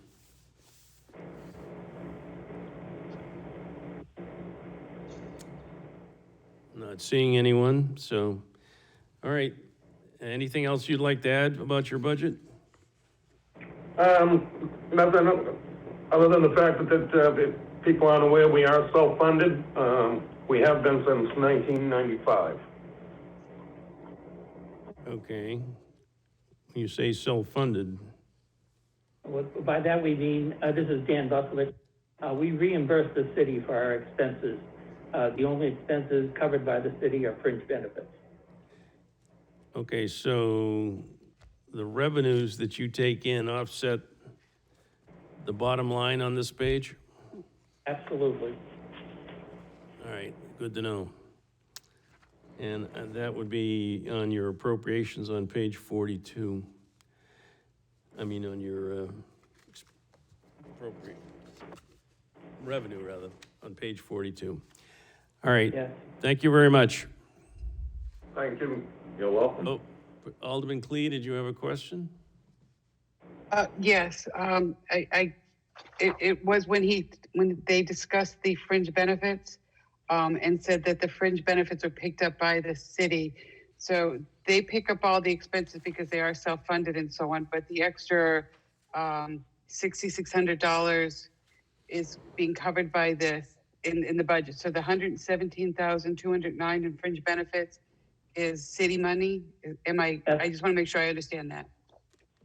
Not seeing anyone, so, all right. Anything else you'd like to add about your budget? Nothing other than the fact that if people aren't aware, we are self-funded. We have been since 1995. Okay. When you say self-funded, By that we mean, this is Dan Busowitz, we reimburse the city for our expenses. The only expenses covered by the city are fringe benefits. okay, so the revenues that you take in offset the bottom line on this page? Absolutely. All right, good to know. And that would be on your appropriations on page 42. I mean, on your appropriate revenue, rather, on page 42. All right, Yes. Thank you very much. Thank you. You're welcome. Oh, Alderman Clee, did you have a question? Yes, it was when they discussed the fringe benefits, and said that the fringe benefits are picked up by the city. So they pick up all the expenses because they are self-funded and so on, but the extra $6,600 is being covered by this in the budget. So the $117,209 in fringe benefits is city money. I just want to make sure I understand that.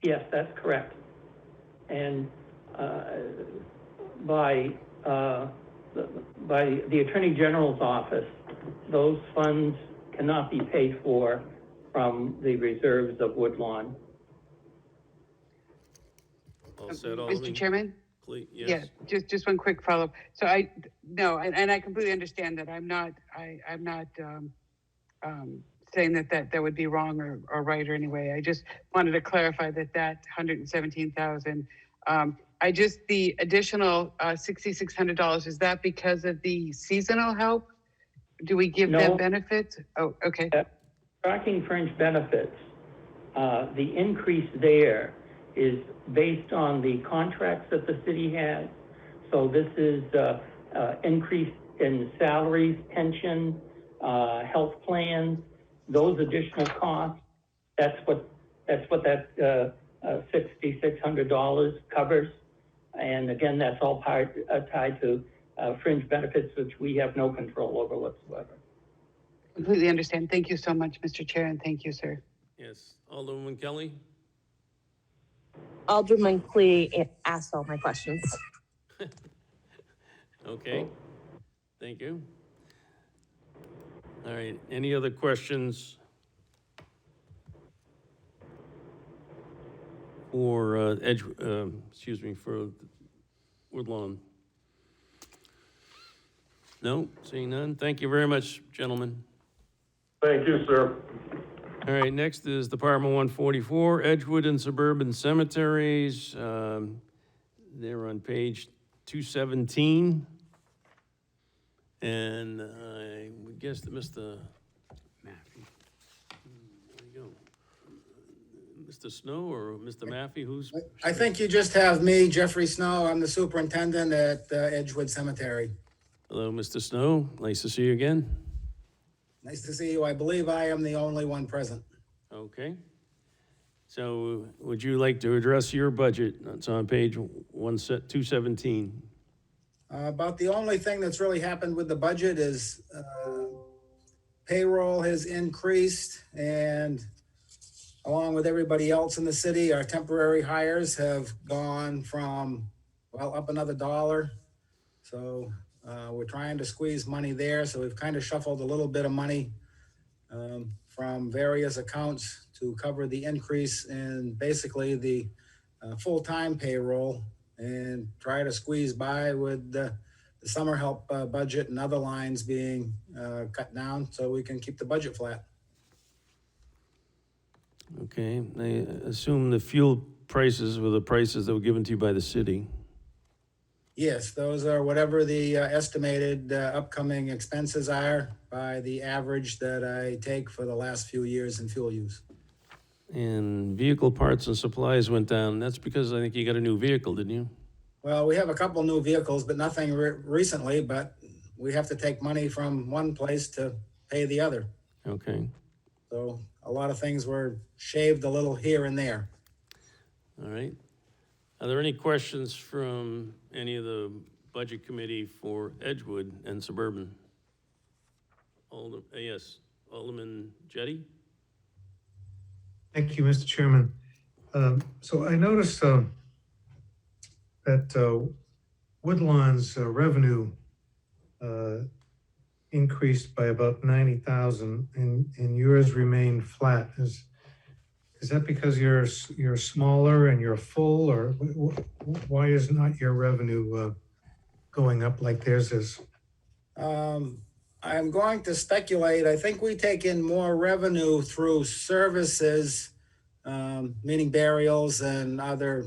Yes, that's correct. And by the Attorney General's office, those funds cannot be paid for from the reserves of Woodlawn. All set, Mr. Alderman? Chairman? Please, Yeah, yes. just one quick follow-up. So and I completely understand that. I'm not saying that would be wrong or right or anyway. I just wanted to clarify that 117,000, the additional $6,600, is that because of the seasonal help? Do we give them No. benefits? Oh, okay. Tracking fringe benefits, the increase there is based on the contracts that the city has. So this is increase in salaries, pension, health plans, those additional costs. That's what that $6,600 covers. And again, that's all tied to fringe benefits, which we have no control over whatsoever. Completely understand. Thank you so much, Mr. Chair, and thank you, sir. Yes, Alderman Kelly? Alderman Clee asked all my questions. Okay, thank you. All right, any other questions for for Woodlawn? No, seeing none. Thank you very much, gentlemen. Thank you, sir. All right, next is Department 144, Edgewood and Suburban Cemeteries. They're on page 217. And I would guess that Mr. Maffey, there you go. Mr. Snow or Mr. Maffey, who's? I think you just have me, Jeffrey Snow. I'm the superintendent at Edgewood Cemetery. Hello, Mr. Snow. Nice to see you again. Nice to see you. I believe I am the only one present. Okay. So would you like to address your budget? It's on page 217. About the only thing that's really happened with the budget is payroll has increased, and along with everybody else in the city, our temporary hires have gone from, well, up another $1. So we're trying to squeeze money there. So we've kind of shuffled a little bit of money from various accounts to cover the increase in basically the full-time payroll, and try to squeeze by with the summer help budget and other lines being cut down so we can keep the budget flat. Okay, I assume the fuel prices were the prices that were given to you by the city. Yes, those are whatever the estimated upcoming expenses are by the average that I take for the last few years in fuel use. And vehicle parts and supplies went down. That's because I think you got a new vehicle, didn't you? Well, we have a couple new vehicles, but nothing recently, but we have to take money from one place to pay the other. Okay. So a lot of things were shaved a little here and there. All right. Are there any questions from any of the budget committee for Edgewood and Suburban? Yes, Alderman Jettie? Thank you, Mr. Chairman. So I noticed that Woodlawn's revenue increased by about 90,000, and yours remained flat. Is that because you're smaller and you're full, or why is not your revenue going up like theirs is? I'm going to speculate. I think we take in more revenue through services, meaning burials and other,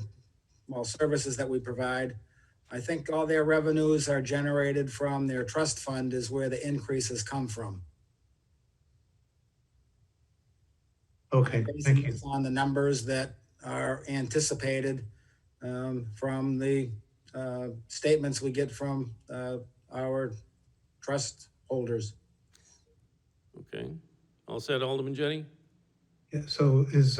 services that we provide. I think all their revenues are generated from their trust fund is where the increases come from. Okay, thank you. On the numbers that are anticipated from the statements we get from our trust holders. Okay. All set, Alderman Jettie? Yeah, so is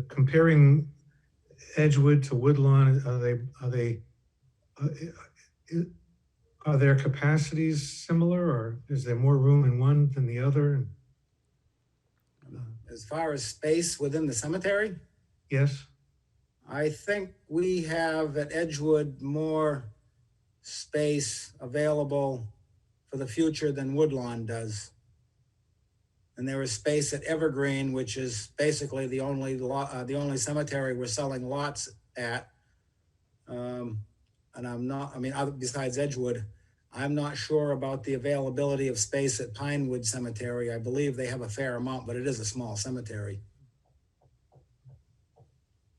comparing Edgewood to Woodlawn, are their capacities similar, or is there more room in one than the other? As far as space within the cemetery, Yes. I think we have at Edgewood more space available for the future than Woodlawn does. And there is space at Evergreen, which is basically the only cemetery we're selling lots at. And I'm not, I mean, besides Edgewood, I'm not sure about the availability of space at Pinewood Cemetery. I believe they have a fair amount, but it is a small cemetery.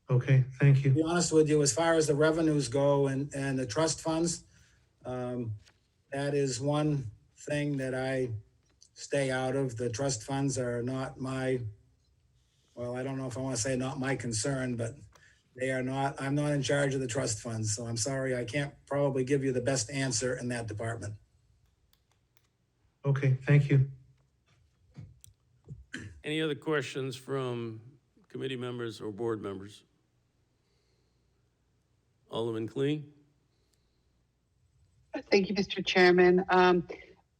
Okay, thank To you. be honest with you, as far as the revenues go and the trust funds, that is one thing that I stay out of. The trust funds are not my, well, I don't know if I want to say not my concern, but they are not, I'm not in charge of the trust funds. So I'm sorry, I can't probably give you the best answer in that department. Okay, thank you. Any other questions from committee members or board members? Alderman Cleen? Thank you, Mr. Chairman.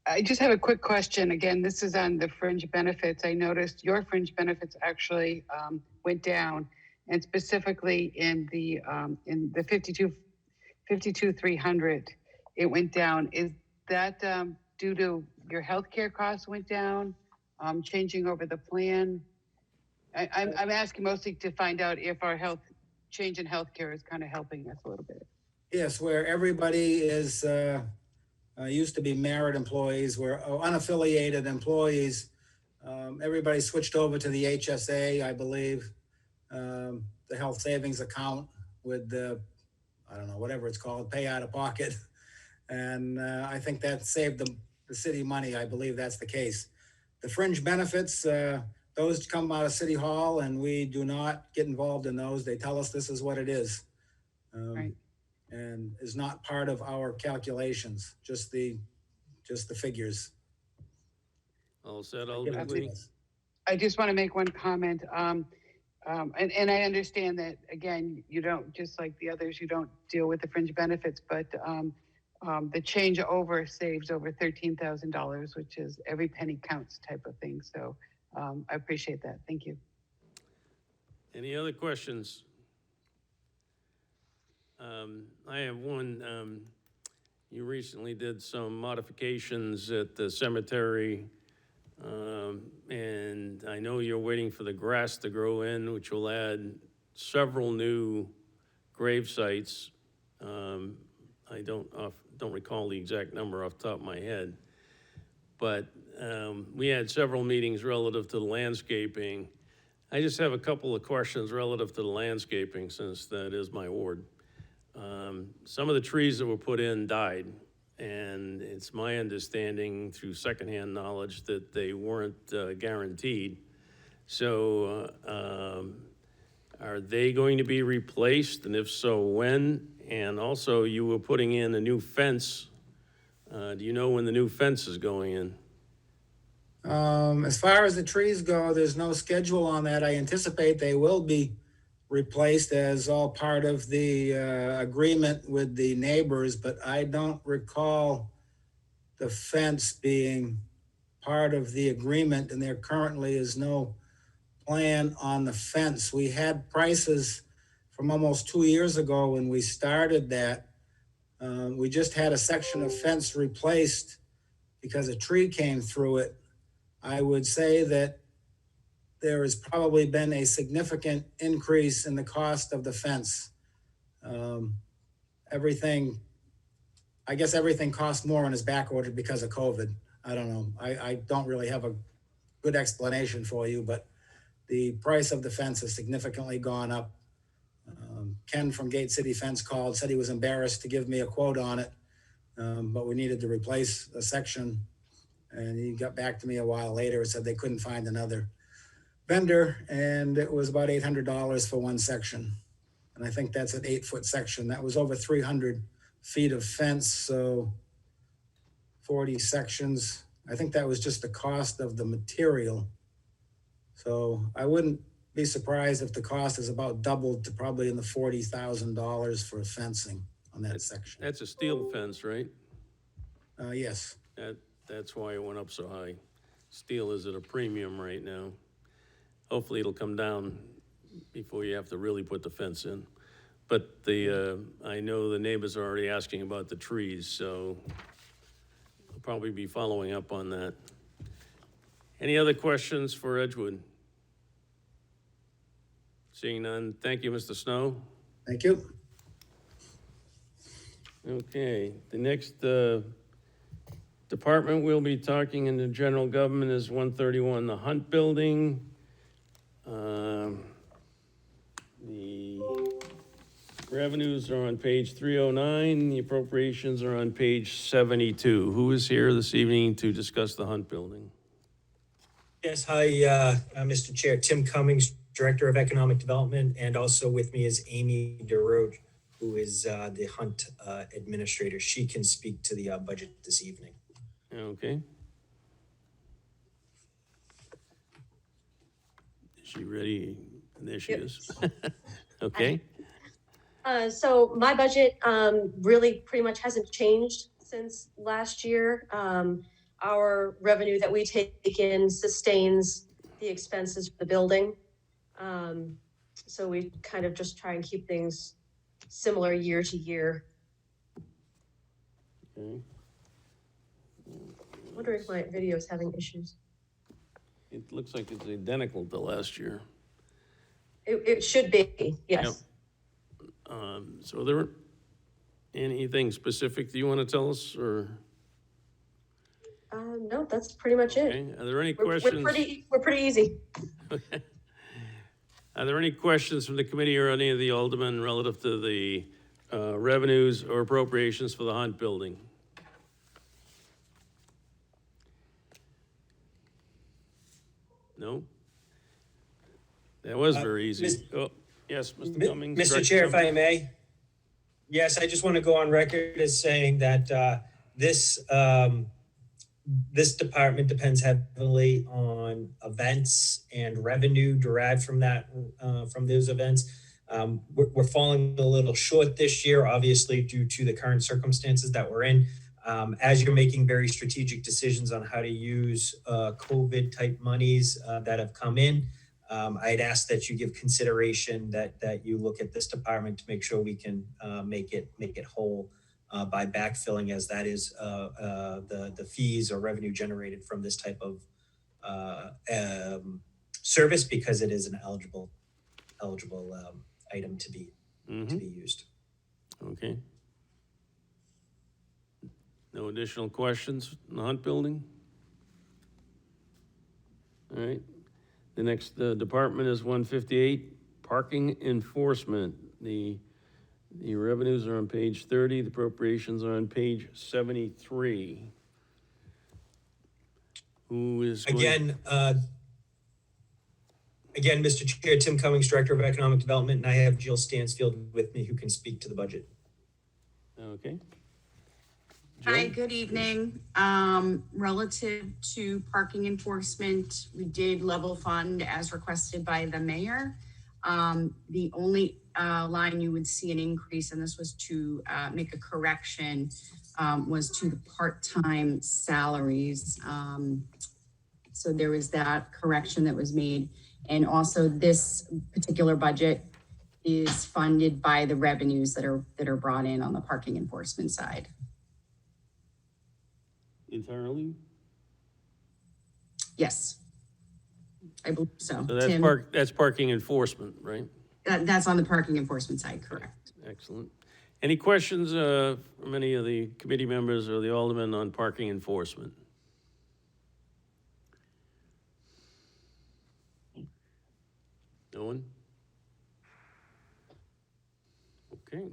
I just have a quick question. Again, this is on the fringe benefits. I noticed your fringe benefits actually went down, and specifically in the 52,300, it went down. Is that due to your healthcare costs went down, changing over the plan? I'm asking mostly to find out if our change in healthcare is kind of helping us a little bit. Yes, where everybody is, used to be merit employees, where unaffiliated employees, everybody switched over to the HSA, I believe, the health savings account with the, I don't know, whatever it's called, pay out of pocket. And I think that saved the city money. I believe that's the case. The fringe benefits, those come out of City Hall, and we do not get involved in those. They tell us this is what it is. Right. And is not part of our calculations, just the figures. All set, Alderman Cleen? I just want to make one comment. And I understand that, again, you don't, just like the others, you don't deal with the fringe benefits, but the change over saves over $13,000, which is every penny counts type of thing. So I appreciate that. Thank you. Any other questions? I have one. You recently did some modifications at the cemetery, and I know you're waiting for the grass to grow in, which will add several new grave sites. I don't recall the exact number off the top of my head, but we had several meetings relative to the landscaping. I just have a couple of questions relative to the landscaping, since that is my ward. Some of the trees that were put in died, and it's my understanding through secondhand knowledge that they weren't guaranteed. So are they going to be replaced, and if so, when? And also, you were putting in a new fence. Do you know when the new fence is going in? As far as the trees go, there's no schedule on that. I anticipate they will be replaced as all part of the agreement with the neighbors, but I don't recall the fence being part of the agreement, and there currently is no plan on the fence. We had prices from almost 2 years ago when we started that. We just had a section of fence replaced because a tree came through it. I would say that there has probably been a significant increase in the cost of the fence. I guess everything costs more and is backordered because of COVID. I don't know. I don't really have a good explanation for you, but the price of the fence has significantly gone up. Ken from Gate City Fence called, said he was embarrassed to give me a quote on it, but we needed to replace a section. And he got back to me a while later and said they couldn't find another vendor, and it was about $800 for one section. And I think that's an 8-foot section. That was over 300 feet of fence, so 40 sections. I think that was just the cost of the material. So I wouldn't be surprised if the cost is about doubled to probably in the $40,000 for fencing on that section. That's a steel fence, right? Yes. That's why it went up so high. Steel is at a premium right now. Hopefully it'll come down before you have to really put the fence in. But I know the neighbors are already asking about the trees, so I'll probably be following up on that. Any other questions for Edgewood? Seeing none, thank you, Mr. Snow. Thank you. Okay, the next department we'll be talking in the general government is 131, the Hunt Building. The revenues are on page 309, the appropriations are on page 72. Who is here this evening to discuss the Hunt Building? Yes, hi, Mr. Chair, Tim Cummings, Director of Economic Development, and also with me is Amy DeRoche, who is the Hunt Administrator. She can speak to the budget this evening. Okay. Is she ready? There she is. Okay. So my budget really pretty much hasn't changed since last year. Our revenue that we take in sustains the expenses for the building. So we kind of just try and keep things similar year to year. Okay. I'm wondering if my video is having issues. It looks like it's identical to last year. It should be, yes. Yep. So there anything specific that you want to tell us, or? No, that's pretty much Okay. it. Are there any questions? We're pretty easy. Okay. Are there any questions from the committee or any of the aldermen relative to the revenues or appropriations for the Hunt Building? No? That was very easy. Oh, yes, Mr. Cummings. Mr. Chair, if I may. Yes, I just want to go on record as saying that this department depends heavily on events and revenue derived from that, from those events. We're falling a little short this year, obviously, due to the current circumstances that we're in. As you're making very strategic decisions on how to use COVID type monies that have come in, I'd ask that you give consideration that you look at this department to make sure we can make it whole by backfilling, as that is the fees or revenue generated from this type of service, because it is an eligible item to be used. Okay. No additional questions on the Hunt Building? All right. The next department is 158, Parking Enforcement. The revenues are on page 30, the appropriations are on page 73. Who is Again, Mr. Chair, Tim Cummings, Director of Economic Development, and I have Jill Stansfield with me who can speak to the budget. Okay. Hi, good evening. Relative to parking enforcement, we did level fund as requested by the mayor. The only line you would see an increase, and this was to make a correction, was to the part-time salaries. So there was that correction that was made. And also this particular budget is funded by the revenues that are brought in on the parking enforcement side. Entirely? Yes, I believe so. So that's Tim, that's parking enforcement, right? that's on the parking enforcement side, correct. Excellent. Any questions from any of the committee members or the aldermen on parking enforcement? No one? Okay.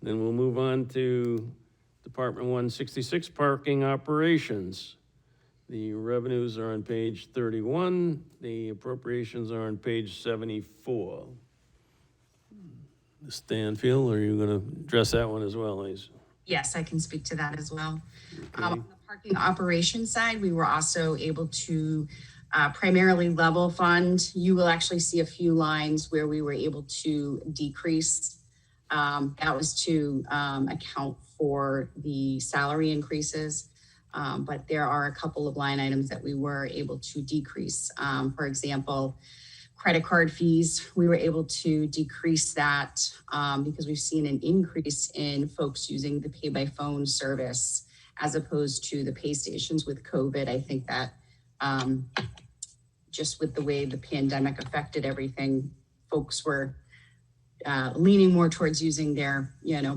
Then we'll move on to Department 166, Parking Operations. The revenues are on page 31. The appropriations are on page 74. Ms. Stanfield, are you going to address that one as well, Lisa? Yes, I can speak to that as well. Okay. On the parking operations side, we were also able to primarily level fund. You will actually see a few lines where we were able to decrease. That was to account for the salary increases. But there are a couple of line items that we were able to decrease. For example, credit card fees, we were able to decrease that because we've seen an increase in folks using the pay by phone service as opposed to the pay stations with COVID. I think that just with the way the pandemic affected everything, folks were leaning more towards using their,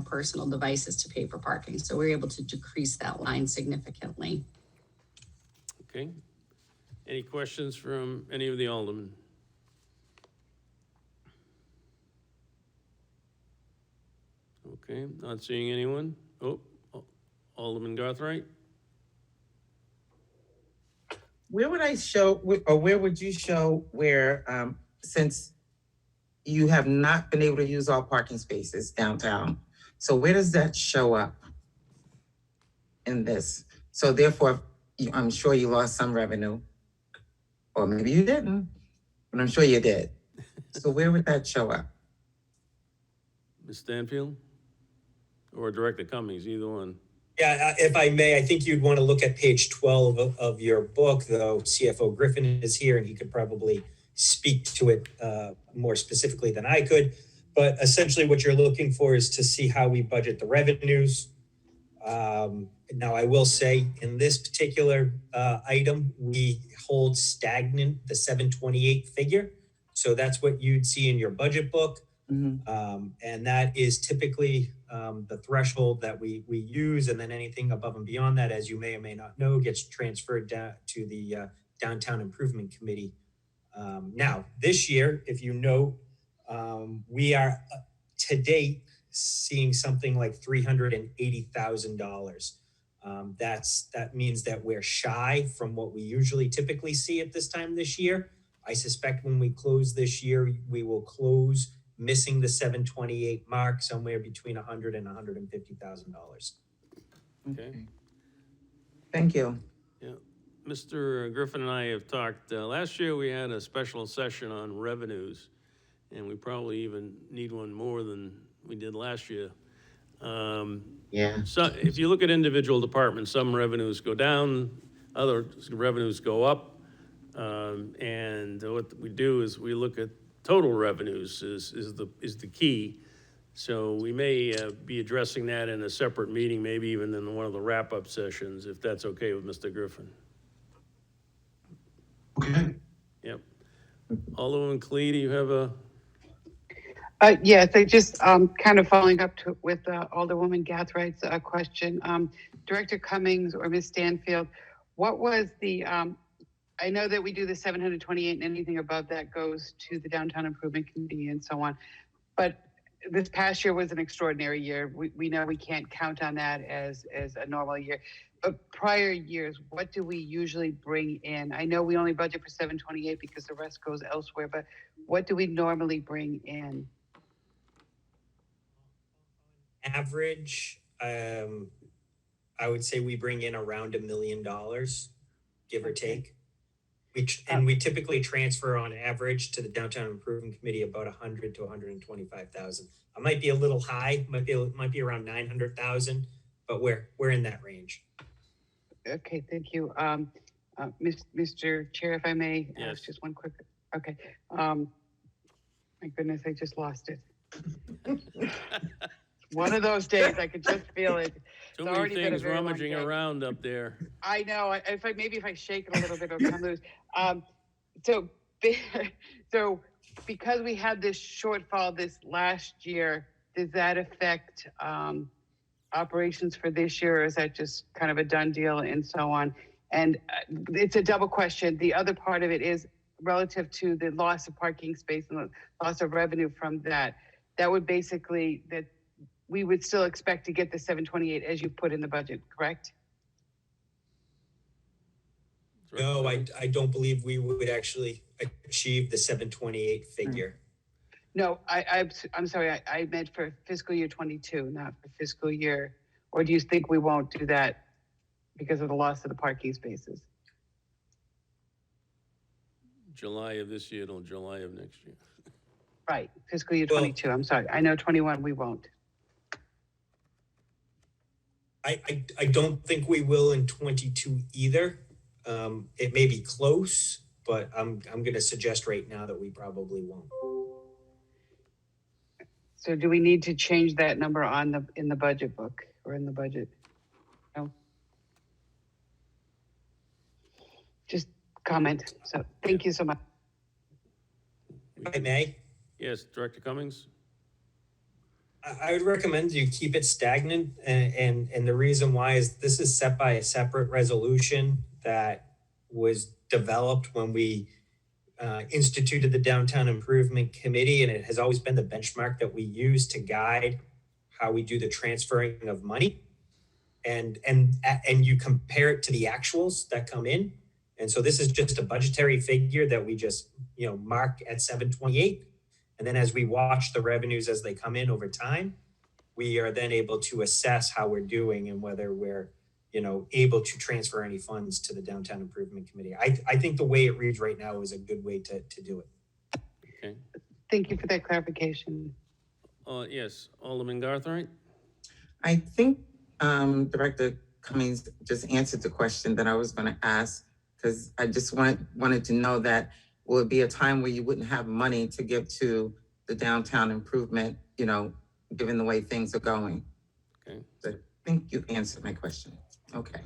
personal devices to pay for parking. So we're able to decrease that line significantly. Okay. Any questions from any of the aldermen? Okay, not seeing anyone. Oh, Alderman Garthright? Where would I show, or where would you show where, since you have not been able to use all parking spaces downtown, so where does that show up in this? So therefore, I'm sure you lost some revenue, or maybe you didn't, but I'm sure you did. So where would that show up? Ms. Stanfield? Or Director Cummings, either one. Yeah, if I may, I think you'd want to look at page 12 of your book, though. CFO Griffin is here and he could probably speak to it more specifically than I could. But essentially what you're looking for is to see how we budget the revenues. Now, I will say in this particular item, we hold stagnant the 728 figure. So that's what you'd see in your budget book. And that is typically the threshold that we use, and then anything above and beyond that, as you may or may not know, gets transferred down to the Downtown Improvement Committee. Now, this year, if you know, we are to date seeing something like $380,000. That means that we're shy from what we usually typically see at this time this year. I suspect when we close this year, we will close missing the 728 mark, somewhere between $100,000 and $150,000. Okay. Thank you. Yeah. Mr. Griffin and I have talked, last year we had a special session on revenues, and we probably even need one more than we did last year. Yeah. So if you look at individual departments, some revenues go down, other revenues go up. And what we do is we look at total revenues is the key. So we may be addressing that in a separate meeting, maybe even in one of the wrap-up sessions, if that's okay with Mr. Griffin. Okay. Yep. Alderman Clee, do you have a? Yes, I just kind of following up with Alderwoman Gathwright's question. Director Cummings or Ms. Stanfield, what was the, I know that we do the 728 and anything above that goes to the Downtown Improvement Committee and so on. But this past year was an extraordinary year. We know we can't count on that as a normal year. But prior years, what do we usually bring in? I know we only budget for 728 because the rest goes elsewhere, but what do we normally bring in? Average, I would say we bring in around $1 million, give or take. We typically transfer on average to the Downtown Improvement Committee about 100 to 125,000. I might be a little high, might be around 900,000, but we're in that range. Okay, thank you. Mr. Chair, if I may, Yes. just one quick. Okay. My goodness, I just lost it. One of those days, I could just feel it. Too It's many already been a things very long rummaging day. around up there. I know. Maybe if I shake it a little bit, it'll come loose. So because we had this shortfall this last year, does that affect operations for this year, or is that just kind of a done deal and so on? And it's a double question. The other part of it is relative to the loss of parking space and the loss of revenue from that. That would basically that we would still expect to get the 728 as you put in the budget, correct? No, I don't believe we would actually achieve the 728 figure. No, I'm sorry. I meant for fiscal year 22, not for fiscal year. Or do you think we won't do that because of the loss of the parking spaces? July of this year till July of next year. Right, fiscal year 22. I'm sorry. I know 21 we won't. I don't think we will in 22 either. It may be close, but I'm going to suggest right now that we probably won't. So do we need to change that number in the budget book or in the budget? No. comment. So thank you so much. If I may, Yes, Director Cummings? I would recommend you keep it stagnant, and the reason why is this is set by a separate resolution that was developed when we instituted the Downtown Improvement Committee, and it has always been the benchmark that we use to guide how we do the transferring of money. And you compare it to the actuals that come in. And so this is just a budgetary figure that we just, mark at 728. And then as we watch the revenues as they come in over time, we are then able to assess how we're doing and whether we're, able to transfer any funds to the Downtown Improvement Committee. I think the way it reads right now is a good way to do it. Okay. Thank you for that clarification. Yes, Alderman Garthwaite? I think Director Cummings just answered the question that I was going to ask, because I just wanted to know that will it be a time where you wouldn't have money to give to the downtown improvement, given the way things are going. Okay. So I think you answered my question. Okay.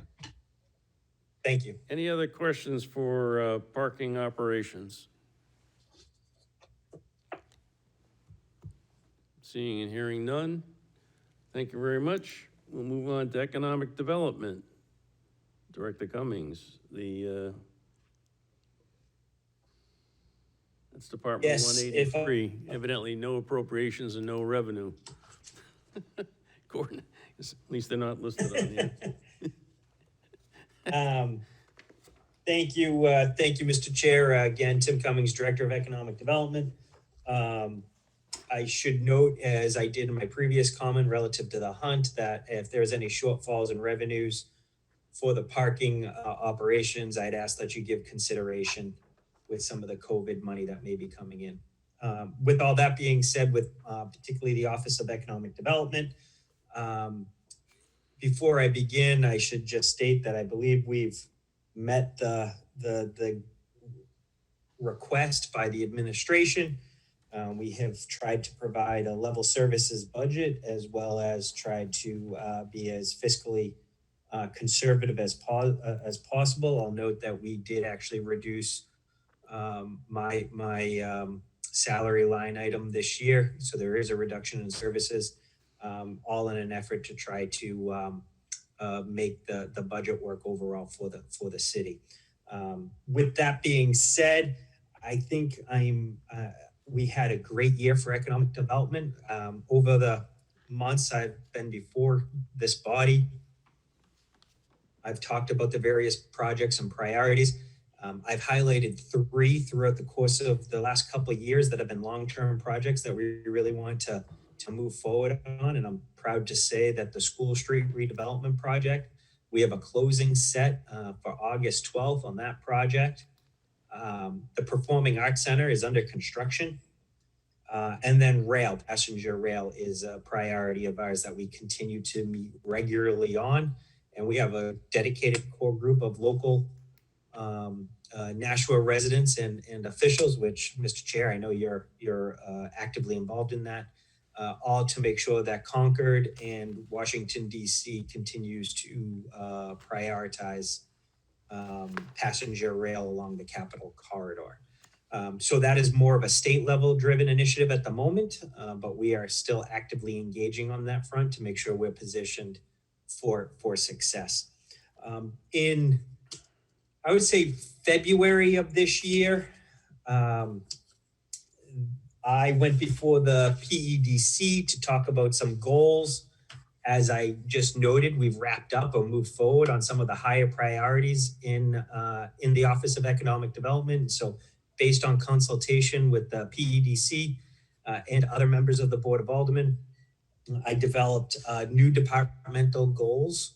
Thank you. Any other questions for parking operations? Seeing and hearing none. Thank you very much. We'll move on to economic development. Director Cummings, that's Department Yes, 183. Evidently no appropriations and no revenue. Gordon, at least they're not listed on here. Thank you, Mr. Chair. Again, Tim Cummings, Director of Economic Development. I should note, as I did in my previous comment relative to the hunt, that if there's any shortfalls in revenues for the parking operations, I'd ask that you give consideration with some of the COVID money that may be coming in. With all that being said, with particularly the Office of Economic Development, before I begin, I should just state that I believe we've met the request by the administration. We have tried to provide a level services budget as well as tried to be as fiscally conservative as possible. I'll note that we did actually reduce my salary line item this year, so there is a reduction in services, all in an effort to try to make the budget work overall for the city. With that being said, I think we had a great year for economic development. Over the months I've been before this body, I've talked about the various projects and priorities. I've highlighted 3 throughout the course of the last couple of years that have been long-term projects that we really want to move forward on. And I'm proud to say that the School Street redevelopment project, we have a closing set for August 12th on that project. The Performing Arts Center is under construction. And then passenger rail is a priority of ours that we continue to meet regularly on. And we have a dedicated core group of local Nashua residents and officials, which, Mr. Chair, I know you're actively involved in that, all to make sure that Concord and Washington, D.C. continues to prioritize passenger rail along the Capitol Corridor. So that is more of a state level driven initiative at the moment, but we are still actively engaging on that front to make sure we're positioned for success. In, I would say, February of this year, I went before the PEDC to talk about some goals. As I just noted, we've wrapped up or moved forward on some of the higher priorities in the Office of Economic Development. So based on consultation with the PEDC and other members of the Board of Aldermen, I developed new departmental goals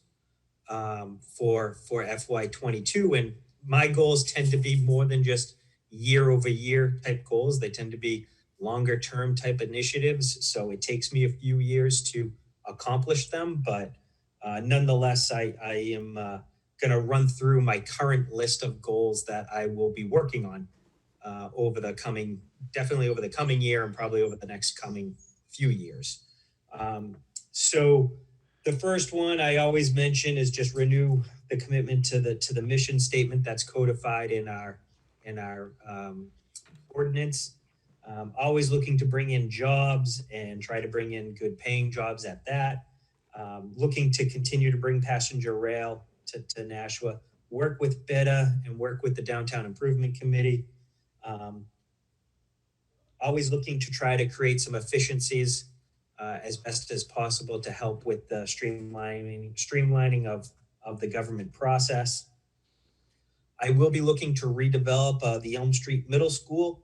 for FY22. And my goals tend to be more than just year over year type goals. They tend to be longer term type initiatives. So it takes me a few years to accomplish them, but nonetheless, I am going to run through my current list of goals that I will be working on definitely over the coming year and probably over the next coming few years. So The first one I always mention is just renew the commitment to the mission statement that's codified in our ordinance. Always looking to bring in jobs and try to bring in good paying jobs at that. Looking to continue to bring passenger rail to Nashua, work with BETA and work with the Downtown Improvement Committee. Always looking to try to create some efficiencies as best as possible to help with the streamlining of the government process. I will be looking to redevelop the Elm Street Middle School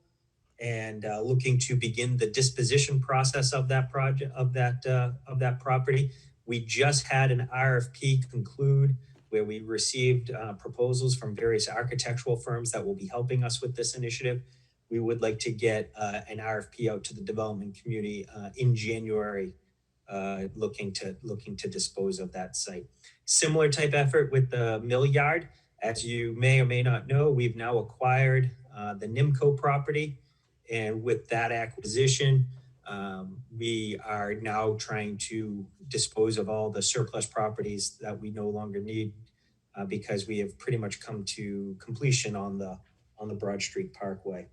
and looking to begin the disposition process of that project, of that property. We just had an RFP conclude where we received proposals from various architectural firms that will be helping us with this initiative. We would like to get an RFP out to the development community in January, looking to dispose of that site. Similar type effort with the mill yard. As you may or may not know, we've now acquired the NIMCO property. And with that acquisition, we are now trying to dispose of all the surplus properties that we no longer need because we have pretty much come to completion on the Broad Street Parkway.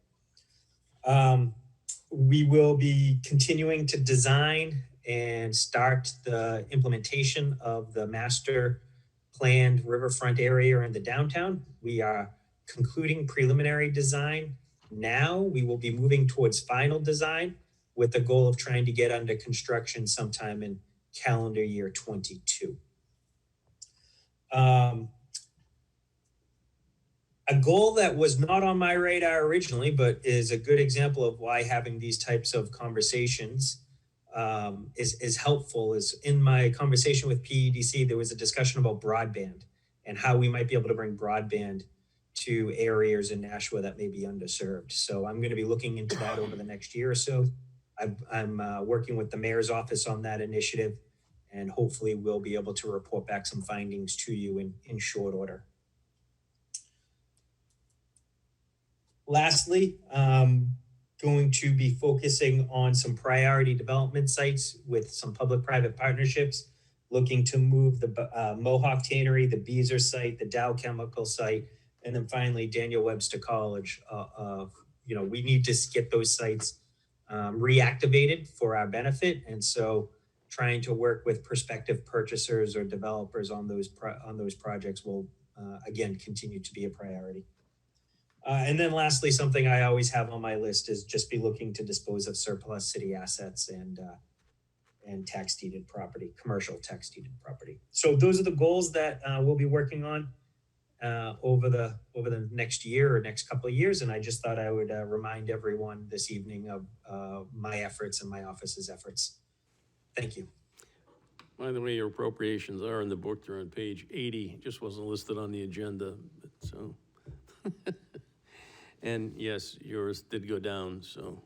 We will be continuing to design and start the implementation of the master planned riverfront area in the downtown. We are concluding preliminary design. Now we will be moving towards final design with the goal of trying to get under construction sometime in calendar year 22. A goal that was not on my radar originally, but is a good example of why having these types of conversations is helpful, is in my conversation with PEDC, there was a discussion about broadband and how we might be able to bring broadband to areas in Nashua that may be underserved. So I'm going to be looking into that over the next year or so. I'm working with the mayor's office on that initiative, and hopefully we'll be able to report back some findings to you in short order. Lastly, going to be focusing on some priority development sites with some public-private partnerships, looking to move the Mohawk Tannery, the Beezer site, the Dow Chemical site, and then finally Daniel Webster College. We need to get those sites reactivated for our benefit, and so trying to work with prospective purchasers or developers on those projects will again continue to be a priority. And then lastly, something I always have on my list is just be looking to dispose of surplus city assets and tax deeded property, commercial tax deeded property. So those are the goals that we'll be working on over the next year or next couple of years. And I just thought I would remind everyone this evening of my efforts and my office's efforts. Thank you. By the way, your appropriations are in the book. They're on page 80. It just wasn't listed on the agenda. So. And yes, yours did go down, so,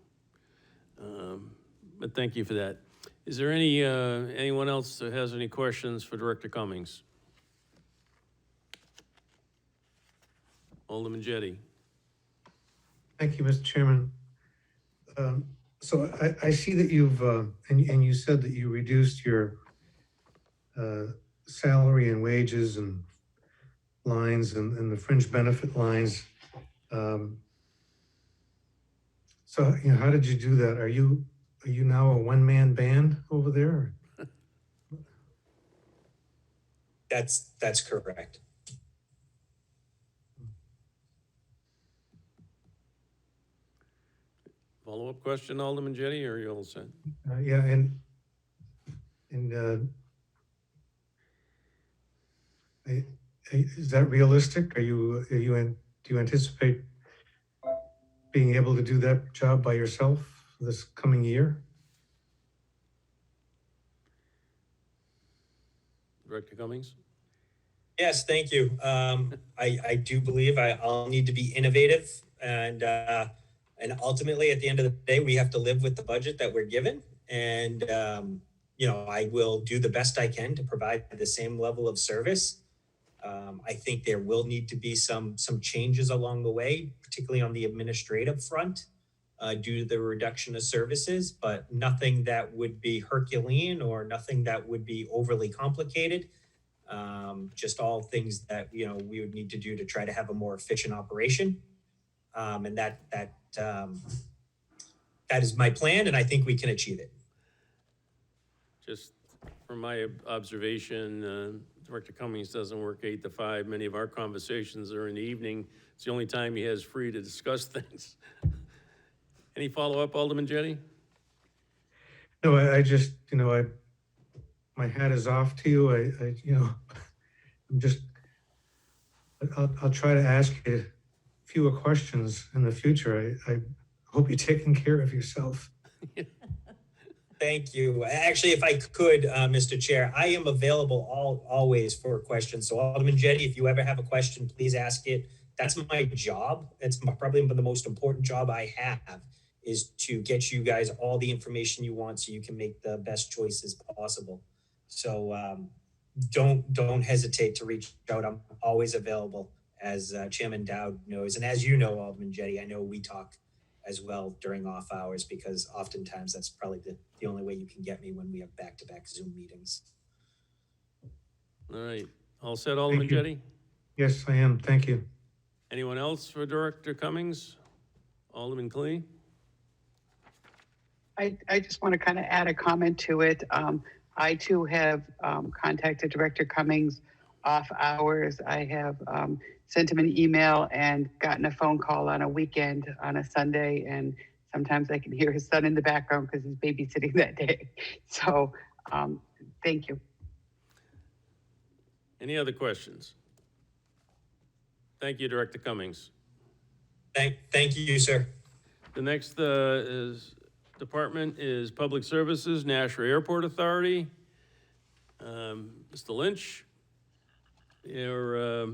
but thank you for that. Is there anyone else that has any questions for Director Cummings? Alderman Jettie. Thank you, Mr. Chairman. So I see that you've, and you said that you reduced your salary and wages and lines and the fringe benefit lines. So, how did you do that? Are you now a one-man band over there? That's correct. Follow-up question, Alderman Jettie, or are you all set? Yeah, and is that realistic? Do you anticipate being able to do that job by yourself this coming year? Director Cummings? Yes, thank you. I do believe I'll need to be innovative, and ultimately at the end of the day, we have to live with the budget that we're given. And, I will do the best I can to provide the same level of service. I think there will need to be some changes along the way, particularly on the administrative front. due to the reduction of services, but nothing that would be Herculean or nothing that would be overly complicated. Just all things that, we would need to do to try to have a more efficient operation. And that is my plan, and I think we can achieve it. Just from my observation, Director Cummings doesn't work 8 to 5. Many of our conversations are in the evening. It's the only time he has free to discuss things. Any follow-up, Alderman Jettie? No, I just, my hat is off to you. I'll try to ask you fewer questions in the future. I hope you're taking care of yourself. Thank you. Actually, if I could, Mr. Chair, I am available always for questions. So Alderman Jettie, if you ever have a question, please ask it. That's my job. It's probably the most important job I have, is to get you guys all the information you want so you can make the best choices possible. So don't hesitate to reach out. I'm always available, as Chairman Dowd knows. And as you know, Alderman Jettie, I know we talk as well during off hours, because oftentimes that's probably the only way you can get me when we have back-to-back Zoom meetings. All right. All set, Alderman Jettie? Yes, I am. Thank you. Anyone else for Director Cummings? Alderman Clee? I just want to kind of add a comment to it. I too have contacted Director Cummings off hours. I have sent him an email and gotten a phone call on a weekend on a Sunday, and sometimes I can hear his son in the background because he's babysitting that day. So thank you. Any other questions? Thank you, Director Cummings. Thank you, sir. The next department is Public Services, Nashua Airport Authority. Mr. Lynch, your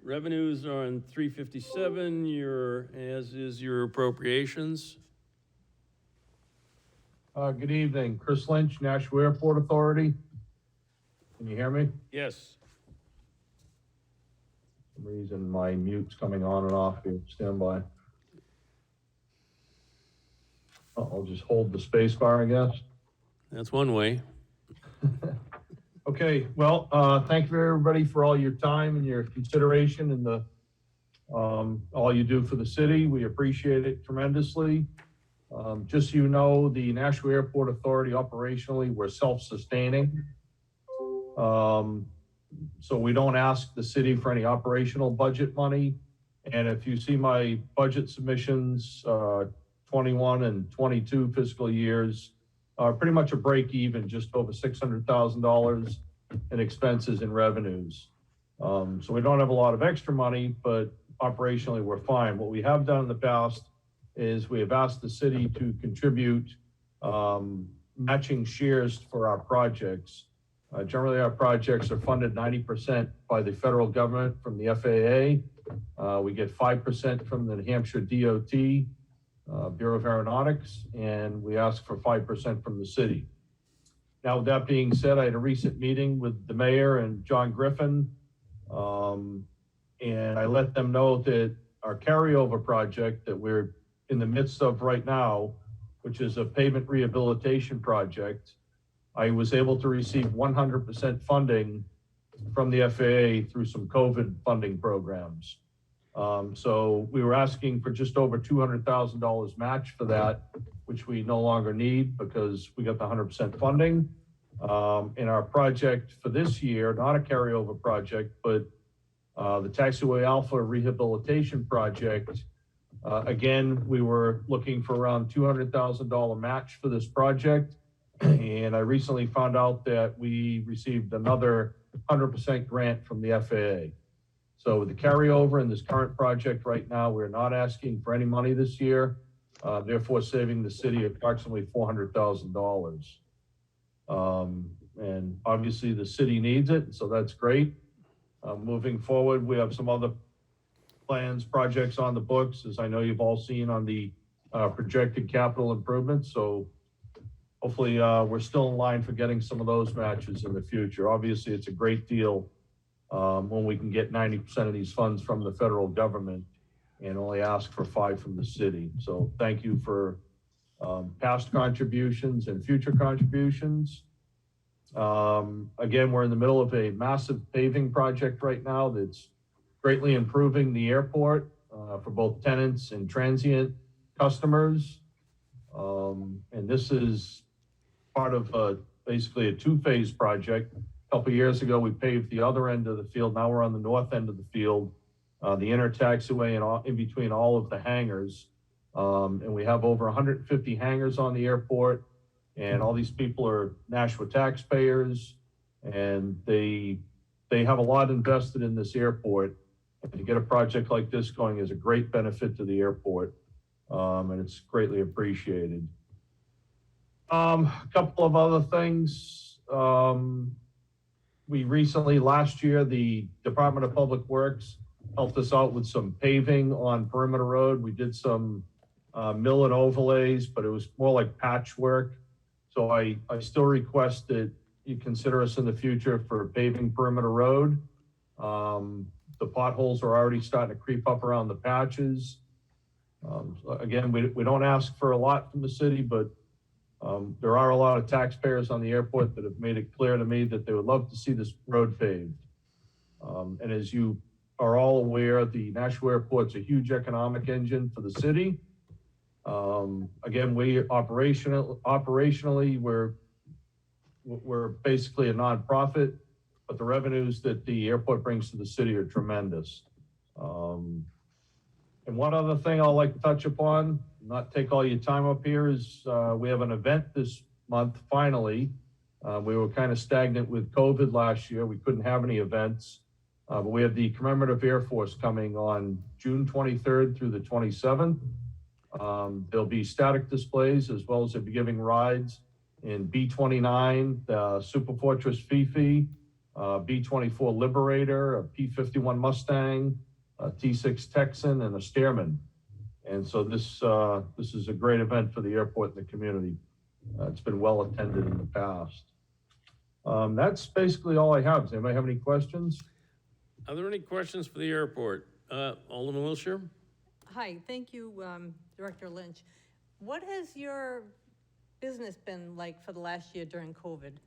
revenues are on 357, as is your appropriations. Good evening, Chris Lynch, Nashua Airport Authority. Can you hear me? Yes. For some reason my mute's coming on and off here. Stand by. I'll just hold the space bar, I guess. That's one way. Okay, well, thank you everybody for all your time and your consideration and the all you do for the city. We appreciate it tremendously. Just so you know, the Nashua Airport Authority operationally, we're self-sustaining. So we don't ask the city for any operational budget money. And if you see my budget submissions, 21 and 22 fiscal years, pretty much a break even, just over $600,000 in expenses and revenues. So we don't have a lot of extra money, but operationally we're fine. What we have done in the past is we have asked the city to contribute matching shares for our projects. Generally, our projects are funded 90% by the federal government from the FAA. We get 5% from the New Hampshire DOT, Bureau of Aeronautics, and we ask for 5% from the city. Now, with that being said, I had a recent meeting with the mayor and John Griffin, and I let them know that our carryover project that we're in the midst of right now, which is a pavement rehabilitation project, I was able to receive 100% funding from the FAA through some COVID funding programs. So we were asking for just over $200,000 match for that, which we no longer need because we got the 100% funding. In our project for this year, not a carryover project, but the Taxiway Alpha rehabilitation project, again, we were looking for around $200,000 match for this project. And I recently found out that we received another 100% grant from the FAA. So with the carryover in this current project right now, we're not asking for any money this year, therefore saving the city approximately $400,000. And obviously the city needs it, so that's great. Moving forward, we have some other plans, projects on the books, as I know you've all seen on the projected capital improvements. So hopefully we're still in line for getting some of those matches in the future. Obviously, it's a great deal when we can get 90% of these funds from the federal government. and only ask for 5 from the city. So thank you for past contributions and future contributions. Again, we're in the middle of a massive paving project right now that's greatly improving the airport for both tenants and transient customers. And this is part of basically a 2-phase project. A couple of years ago, we paved the other end of the field. Now we're on the north end of the field, the inner taxiway and in between all of the hangars. And we have over 150 hangars on the airport, and all these people are Nashua taxpayers, and they have a lot invested in this airport. And to get a project like this going is a great benefit to the airport, and it's greatly appreciated. A couple of other things. We recently, last year, the Department of Public Works helped us out with some paving on Perimeter Road. We did some mill and overlays, but it was more like patchwork. So I still request that you consider us in the future for paving Perimeter Road. The potholes are already starting to creep up around the patches. Again, we don't ask for a lot from the city, but there are a lot of taxpayers on the airport that have made it clear to me that they would love to see this road paved. And as you are all aware, the Nashua Airport's a huge economic engine for the city. Again, we operationally, we're basically a nonprofit, but the revenues that the airport brings to the city are tremendous. And one other thing I'd like to touch upon, not take all your time up here, is we have an event this month, finally. We were kind of stagnant with COVID last year. We couldn't have any events, but we have the Commemorative Air Force coming on June 23rd through the 27th. There'll be static displays, as well as they'll be giving rides in B-29, the Super Fortress Fifi, B-24 Liberator, a P-51 Mustang, a T-6 Texan, and a Stearman. And so this is a great event for the airport and the community. It's been well attended in the past. That's basically all I have. Does anybody have any questions? Are there any questions for the airport? Alderman Wilshire? Hi, thank you, Director Lynch. What has your business been like for the last year during COVID?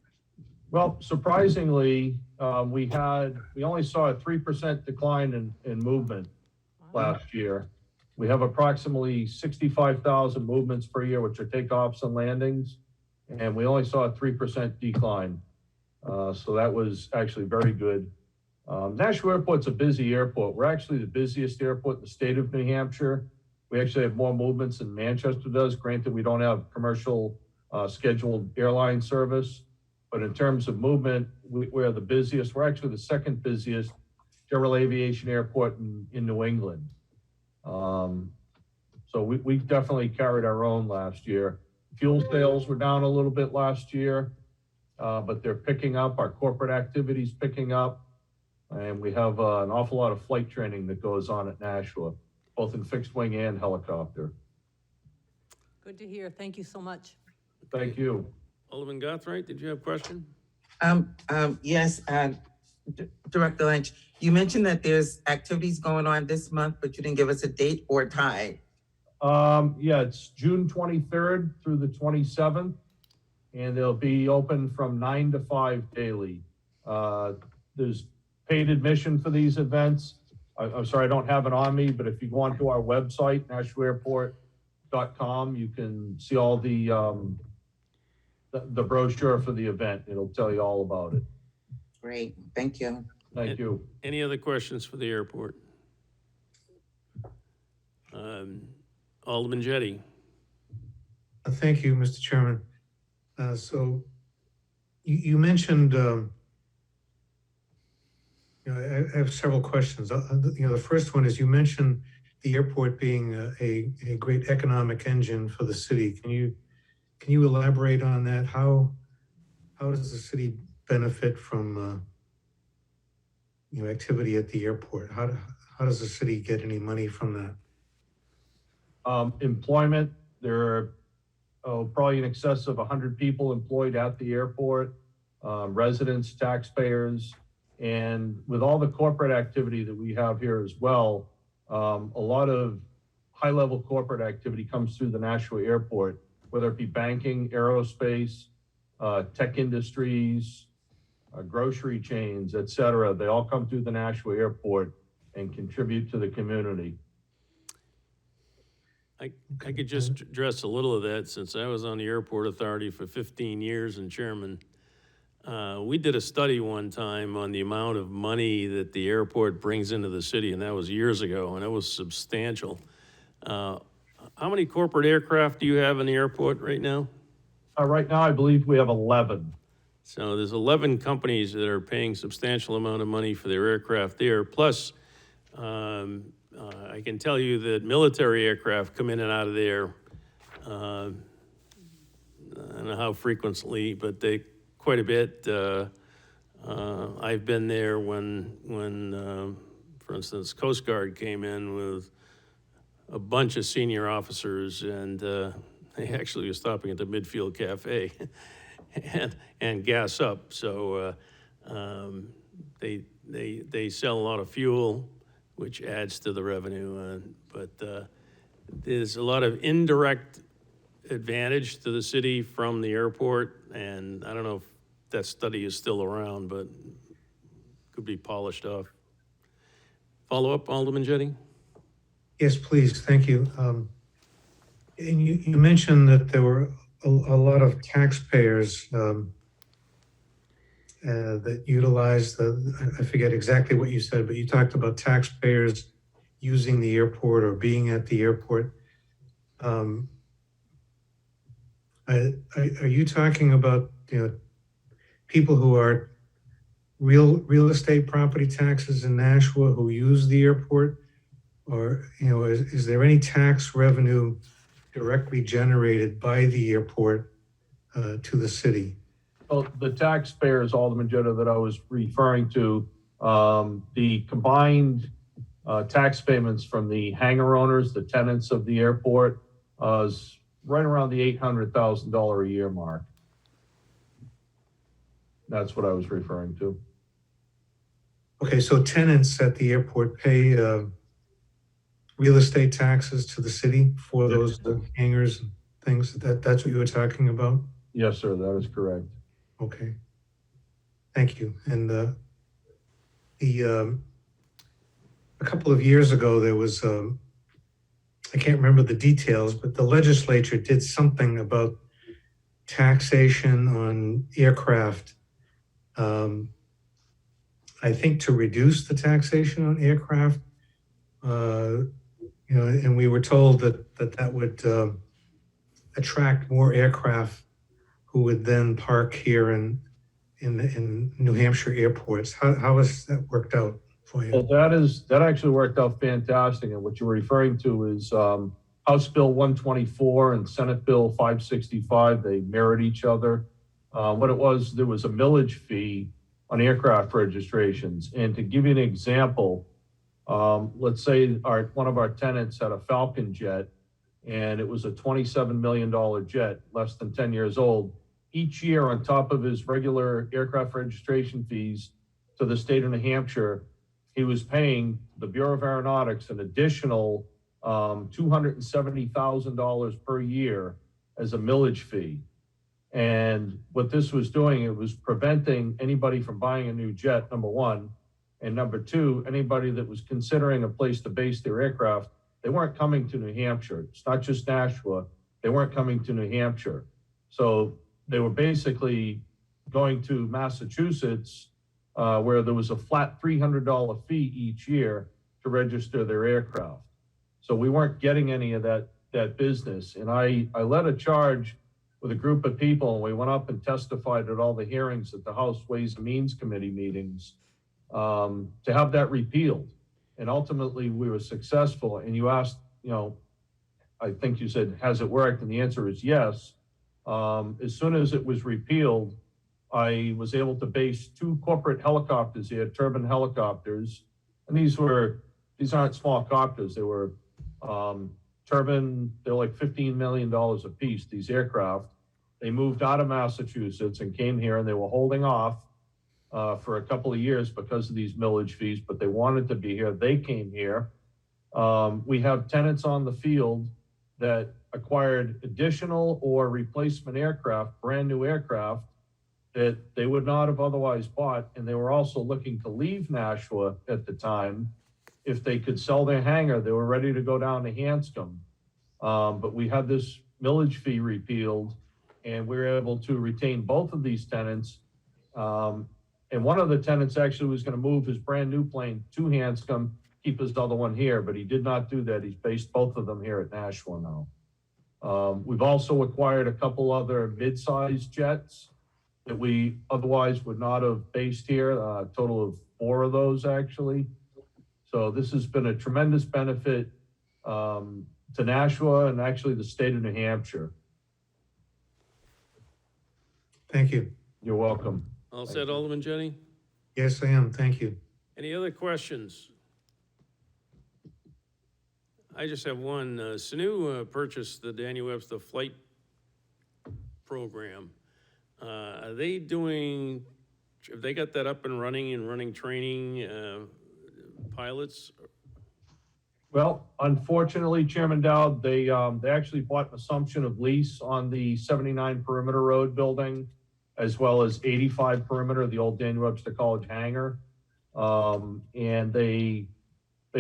Well, surprisingly, we only saw a 3% decline in movement last year. We have approximately 65,000 movements per year, which are takeoffs and landings, and we only saw a 3% decline. So that was actually very good. Nashua Airport's a busy airport. We're actually the busiest airport in the state of New Hampshire. We actually have more movements than Manchester does. Granted, we don't have commercial scheduled airline service, but in terms of movement, we're the busiest. We're actually the second busiest general aviation airport in New England. So we definitely carried our own last year. Fuel sales were down a little bit last year, but they're picking up. Our corporate activity's picking up. And we have an awful lot of flight training that goes on at Nashua, both in fixed wing and helicopter. Good to hear. Thank you so much. Thank you. Alderman Gottfried, did you have a question? Yes, Director Lynch, you mentioned that there's activities going on this month, but you didn't give us a date or time. Yeah, it's June 23rd through the 27th, and they'll be open from 9 to 5 daily. There's paid admission for these events. I'm sorry, I don't have it on me, but if you go onto our website, nashuaairport.com, you can see all the brochure for the event. It'll tell you all about it. Great, thank you. Thank you. Any other questions for the airport? Alderman Jettie. Thank you, Mr. Chairman. So you mentioned, I have several questions. The first one is you mentioned the airport being a great economic engine for the city. Can you elaborate on that? How does the city benefit from activity at the airport? How does the city get any money from that? Employment. There are probably in excess of 100 people employed at the airport, residents, taxpayers, and with all the corporate activity that we have here as well, a lot of high-level corporate activity comes through the Nashua Airport, whether it be banking, aerospace, tech industries, grocery chains, et cetera. They all come through the Nashua Airport and contribute to the community. I could just address a little of that since I was on the airport authority for 15 years and chairman. We did a study one time on the amount of money that the airport brings into the city, and that was years ago, and it was substantial. How many corporate aircraft do you have in the airport right now? Right now, I believe we have 11. So there's 11 companies that are paying substantial amount of money for their aircraft there. Plus, I can tell you that military aircraft come in and out of there. I don't know how frequently, but they quite a bit. I've been there when for instance, Coast Guard came in with a bunch of senior officers, and they actually were stopping at the Midfield Cafe and gas up. So they sell a lot of fuel, which adds to the revenue. But there's a lot of indirect advantage to the city from the airport, and I don't know if that study is still around, but could be polished off. Follow up, Alderman Jettie? Yes, please. Thank you. And you mentioned that there were a lot of taxpayers that utilized I forget exactly what you said, but you talked about taxpayers using the airport or being at the airport. Are you talking about, people who are real estate property taxes in Nashua who use the airport? Or, is there any tax revenue directly generated by the airport to the city? Well, the taxpayers, Alderman Jetta, that I was referring to, the combined tax payments from the hangar owners, the tenants of the airport, is right around the $800,000 a year mark. That's what I was referring to. Okay, so tenants at the airport pay real estate taxes to the city for those hangars and things. That's what you were talking about? Yes, sir, that is correct. Okay. Thank you. And a couple of years ago, there was, I can't remember the details, but the legislature did something about taxation on aircraft. I think to reduce the taxation on aircraft, and we were told that would attract more aircraft who would then park here in New Hampshire airports. How has that worked out for you? Well, that actually worked out fantastic. And what you're referring to is House Bill 124 and Senate Bill 565. They mirrored each other. What it was, there was a millage fee on aircraft registrations. And to give you an example, let's say one of our tenants had a Falcon jet, and it was a $27 million jet, less than 10 years old. Each year, on top of his regular aircraft registration fees to the state of New Hampshire, he was paying the Bureau of Aeronautics an additional $270,000 per year as a millage fee. And what this was doing, it was preventing anybody from buying a new jet, number one. And number two, anybody that was considering a place to base their aircraft, they weren't coming to New Hampshire. It's not just Nashua. They weren't coming to New Hampshire. So they were basically going to Massachusetts, where there was a flat $300 fee each year to register their aircraft. So we weren't getting any of that business. And I led a charge with a group of people, and we went up and testified at all the hearings at the House Ways and Means Committee meetings to have that repealed. And ultimately we were successful. And you asked, I think you said, has it worked? And the answer is yes. As soon as it was repealed, I was able to base 2 corporate helicopters here, turbine helicopters. And these aren't small copters. They were turbine, they're like $15 million a piece, these aircraft. They moved out of Massachusetts and came here, and they were holding off for a couple of years because of these millage fees, but they wanted to be here. They came here. We have tenants on the field that acquired additional or replacement aircraft, brand new aircraft, that they would not have otherwise bought, and they were also looking to leave Nashua at the time. If they could sell their hangar, they were ready to go down to Hanscom. But we had this millage fee repealed, and we were able to retain both of these tenants. And one of the tenants actually was gonna move his brand new plane to Hanscom, keep his other one here, but he did not do that. He's based both of them here at Nashua now. We've also acquired a couple other mid-sized jets that we otherwise would not have based here, a total of 4 of those actually. So this has been a tremendous benefit to Nashua and actually the state of New Hampshire. Thank you. You're welcome. All set, Alderman Jenny? Yes, I am. Thank you. Any other questions? I just have one. Sanu purchased the Daniel Webster flight program. Are they doing, have they got that up and running training pilots? Well, unfortunately, Chairman Dowd, they actually bought an assumption of lease on the 79 Perimeter Road building, as well as 85 Perimeter, the old Daniel Webster College hangar. And they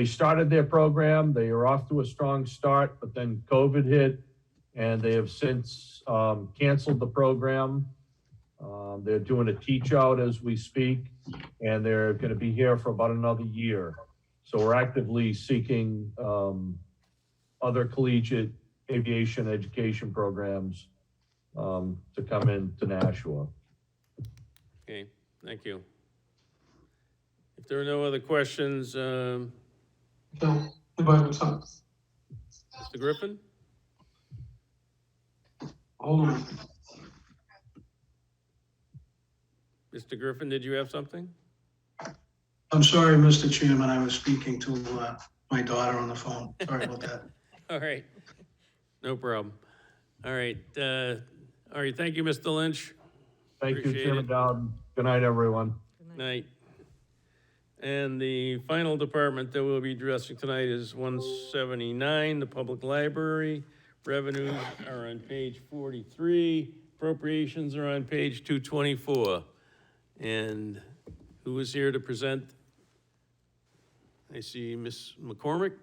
started their program. They are off to a strong start, but then COVID hit, and they have since canceled the program. They're doing a teach out as we speak, and they're going to be here for about another year. So we're actively seeking other collegiate aviation education programs to come into Nashua. Okay, thank you. If there are no other questions, Mr. Griffin? Hold on. Mr. Griffin, did you have something? I'm sorry, Mr. Chairman, I was speaking to my daughter on the phone. Sorry about that. All right, no problem. All right, thank you, Mr. Lynch. Thank Appreciate you, Chairman it. Dowd. Good night, everyone. Night. And the final department that we'll be addressing tonight is 179, the Public Library. Revenues are on page 43. Appropriations are on page 224. And who is here to present? I see Ms. McCormick.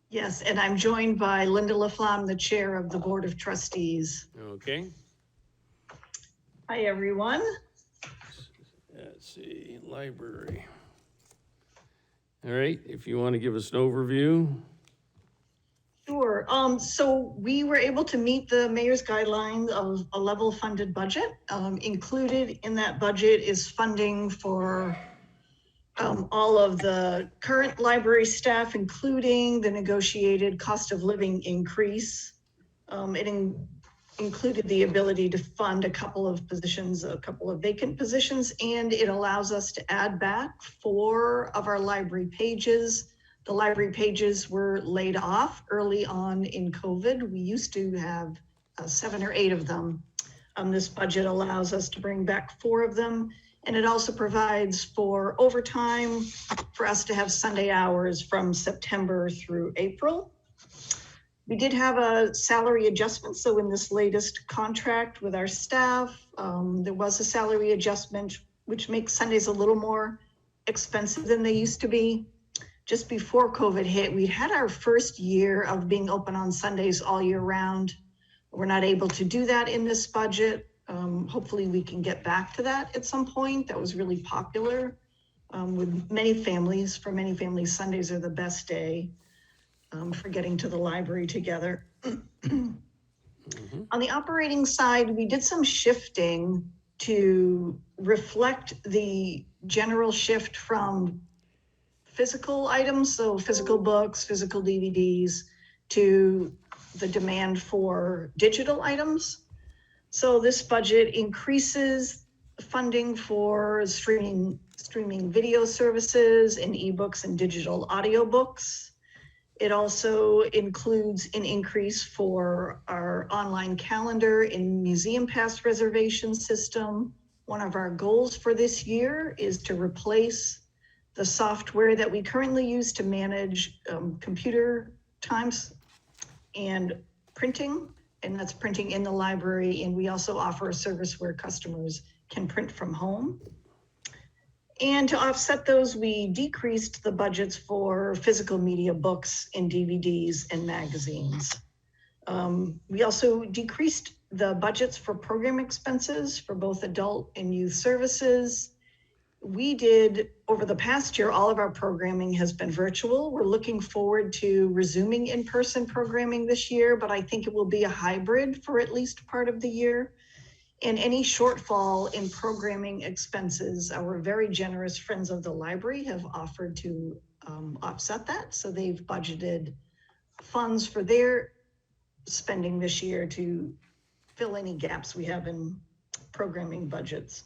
Yes, and I'm joined by Linda Laflamme, the Chair of the Board of Trustees. Okay. Hi, everyone. Let's see, library. All right, if you want to give us an overview. Sure. So we were able to meet the mayor's guidelines of a level funded budget. Included in that budget is funding for all of the current library staff, including the negotiated cost of living increase. It included the ability to fund a couple of positions, a couple of vacant positions, and it allows us to add back 4 of our library pages. The library pages were laid off early on in COVID. We used to have 7 or 8 of them. This budget allows us to bring back 4 of them. And it also provides for overtime for us to have Sunday hours from September through April. We did have a salary adjustment. So in this latest contract with our staff, there was a salary adjustment, which makes Sundays a little more expensive than they used to be. Just before COVID hit, we had our first year of being open on Sundays all year round. We're not able to do that in this budget. Hopefully we can get back to that at some point. That was really popular with many families. For many families, Sundays are the best day for getting to the library together. On the operating side, we did some shifting to reflect the general shift from physical items, so physical books, physical DVDs, to the demand for digital items. So this budget increases funding for streaming video services and ebooks and digital audiobooks. It also includes an increase for our online calendar and museum pass reservation system. One of our goals for this year is to replace the software that we currently use to manage computer times and printing, and that's printing in the library. And we also offer a service where customers can print from home. And to offset those, we decreased the budgets for physical media, books and DVDs and magazines. We also decreased the budgets for program expenses for both adult and youth services. We did, over the past year, all of our programming has been virtual. We're looking forward to resuming in-person programming this year, but I think it will be a hybrid for at least part of the year. And any shortfall in programming expenses, our very generous friends of the library have offered to offset that. So they've budgeted funds for their spending this year to fill any gaps we have in programming budgets.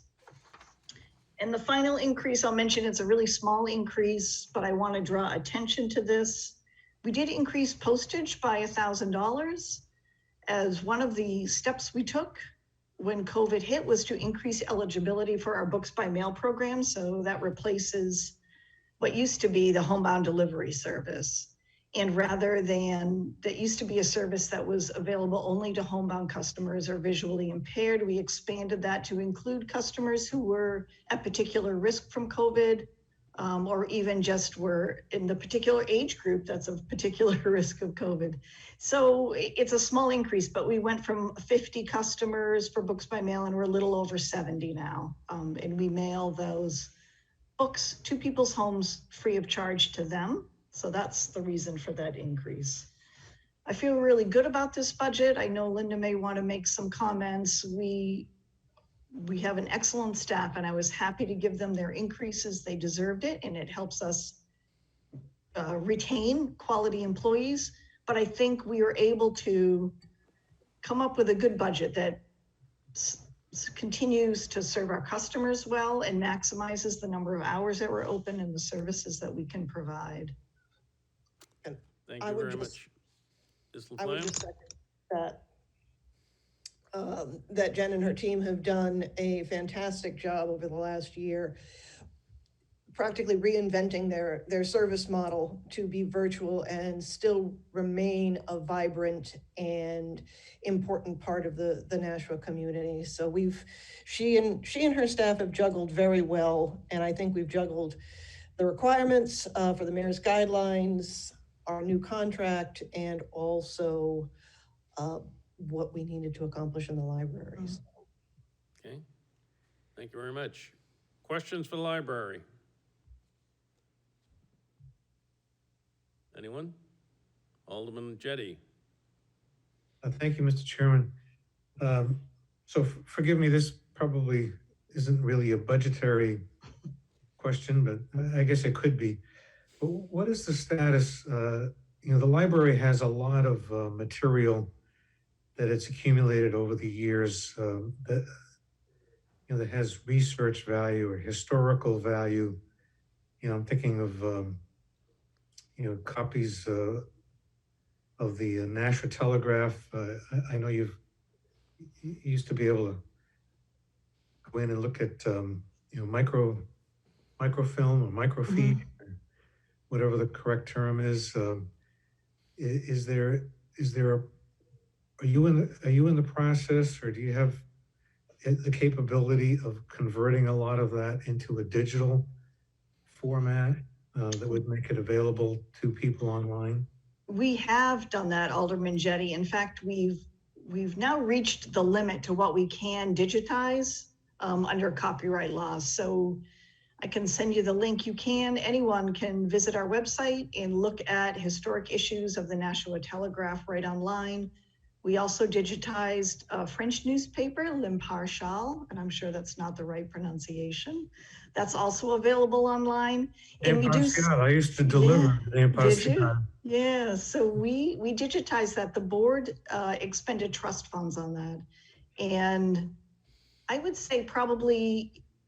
And the final increase I'll mention, it's a really small increase, but I want to draw attention to this. We did increase postage by $1,000 as one of the steps we took when COVID hit was to increase eligibility for our books by mail program. So that replaces what used to be the homebound delivery service. And rather than, that used to be a service that was available only to homebound customers or visually impaired, we expanded that to include customers who were at particular risk from COVID, or even just were in the particular age group that's of particular risk of COVID. So it's a small increase, but we went from 50 customers for books by mail and we're a little over 70 now. And we mail those books to people's homes free of charge to them. So that's the reason for that increase. I feel really good about this budget. I know Linda may want to make some comments. We have an excellent staff and I was happy to give them their increases. They deserved it and it helps us retain quality employees. But I think we were able to come up with a good budget that continues to serve our customers well and maximizes the number of hours that we're open and the services that we can provide. Thank I you would very just- much. Ms. I would Laflamme? just second that Jen and her team have done a fantastic job over the last year, practically reinventing their service model to be virtual and still remain a vibrant and important part of the Nashua community. So she and her staff have juggled very well, and I think we've juggled the requirements for the mayor's guidelines, our new contract, and also what we needed to accomplish in the libraries. Okay, thank you very much. Questions for the library? Anyone? Alderman Jettie. Thank you, Mr. Chairman. So forgive me, this probably isn't really a budgetary question, but I guess it could be. But what is the status? The library has a lot of material that it's accumulated over the years that has research value or historical value. I'm thinking of copies of the Nashua Telegraph. I know you used to be able to go in and look at microfilm or microfiche, whatever the correct term is. Are you in the process, or do you have the capability of converting a lot of that into a digital format that would make it available to people online? We have done that, Alderman Jettie. In fact, we've now reached the limit to what we can digitize under copyright laws. So I can send you the link. Anyone can visit our website and look at historic issues of the Nashua Telegraph right online. We also digitized a French newspaper, L'Impartial, and I'm sure that's not the right pronunciation. That's also available online. And we do. I used to deliver Did you? Yeah, so we digitized that. The board expended trust funds on that. And I would say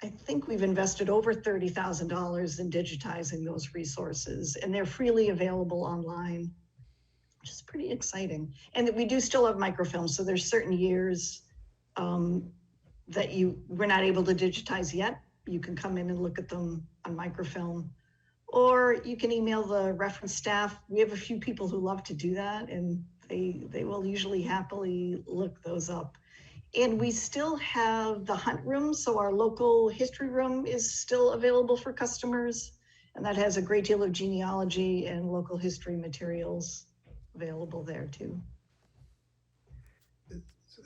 I think we've invested over $30,000 in digitizing those resources, and they're freely available online, which is pretty exciting. And we do still have microfilm, so there's certain years that we're not able to digitize yet. You can come in and look at them on microfilm. or you can email the reference staff. We have a few people who love to do that, and they will usually happily look those up. And we still have the hunt room, so our local history room is still available for customers, and that has a great deal of genealogy and local history materials available there too.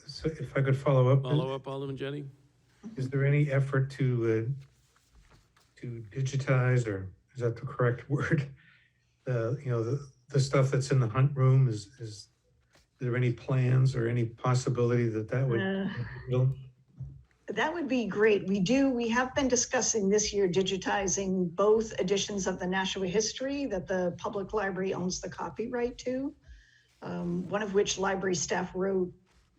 So if I could follow up. Follow up, Alderman Jettie? Is there any effort to digitize, or is that the correct word? The stuff that's in the hunt room, is there any plans or any possibility that would? That would be great. We have been discussing this year digitizing both editions of the Nashua History that the public library owns the copyright to. One of which library staff wrote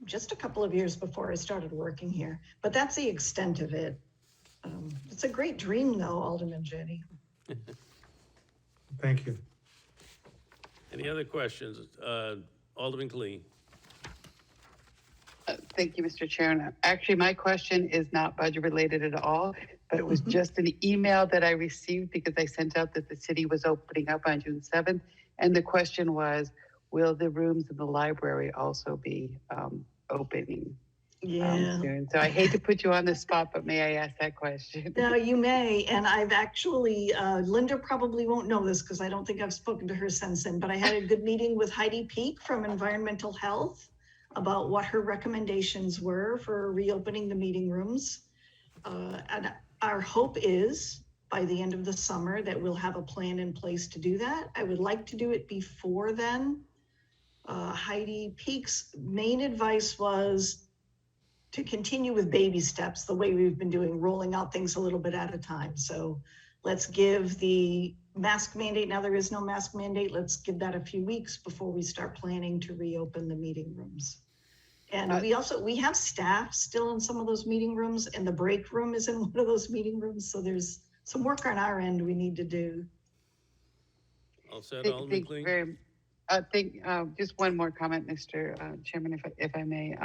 just a couple of years before I started working here, but that's the extent of it. It's a great dream though, Alderman Jettie. Thank you. Any other questions? Alderman Clee. Thank you, Mr. Chair. And actually, my question is not budget related at all, but it was just an email that I received because I sent out that the city was opening up on June 7th. And the question was, will the rooms in the library also be opening soon? So I hate to put you on the spot, but may I ask that question? No, you may. And I've actually, Linda probably won't know this because I don't think I've spoken to her since then, but I had a good meeting with Heidi Peak from Environmental Health about what her recommendations were for reopening the meeting rooms. And our hope is by the end of the summer that we'll have a plan in place to do that. I would like to do it before then. Heidi Peak's main advice was to continue with baby steps, the way we've been doing, rolling out things a little bit at a time. So let's give the mask mandate, now there is no mask mandate, let's give that a few weeks before we start planning to reopen the meeting rooms. And we have staff still in some of those meeting rooms, and the break room is in one of those meeting rooms. So there's some work on our end we need to do. All set, Alderman Clee? Just one more comment, Mr. Chairman, if I may.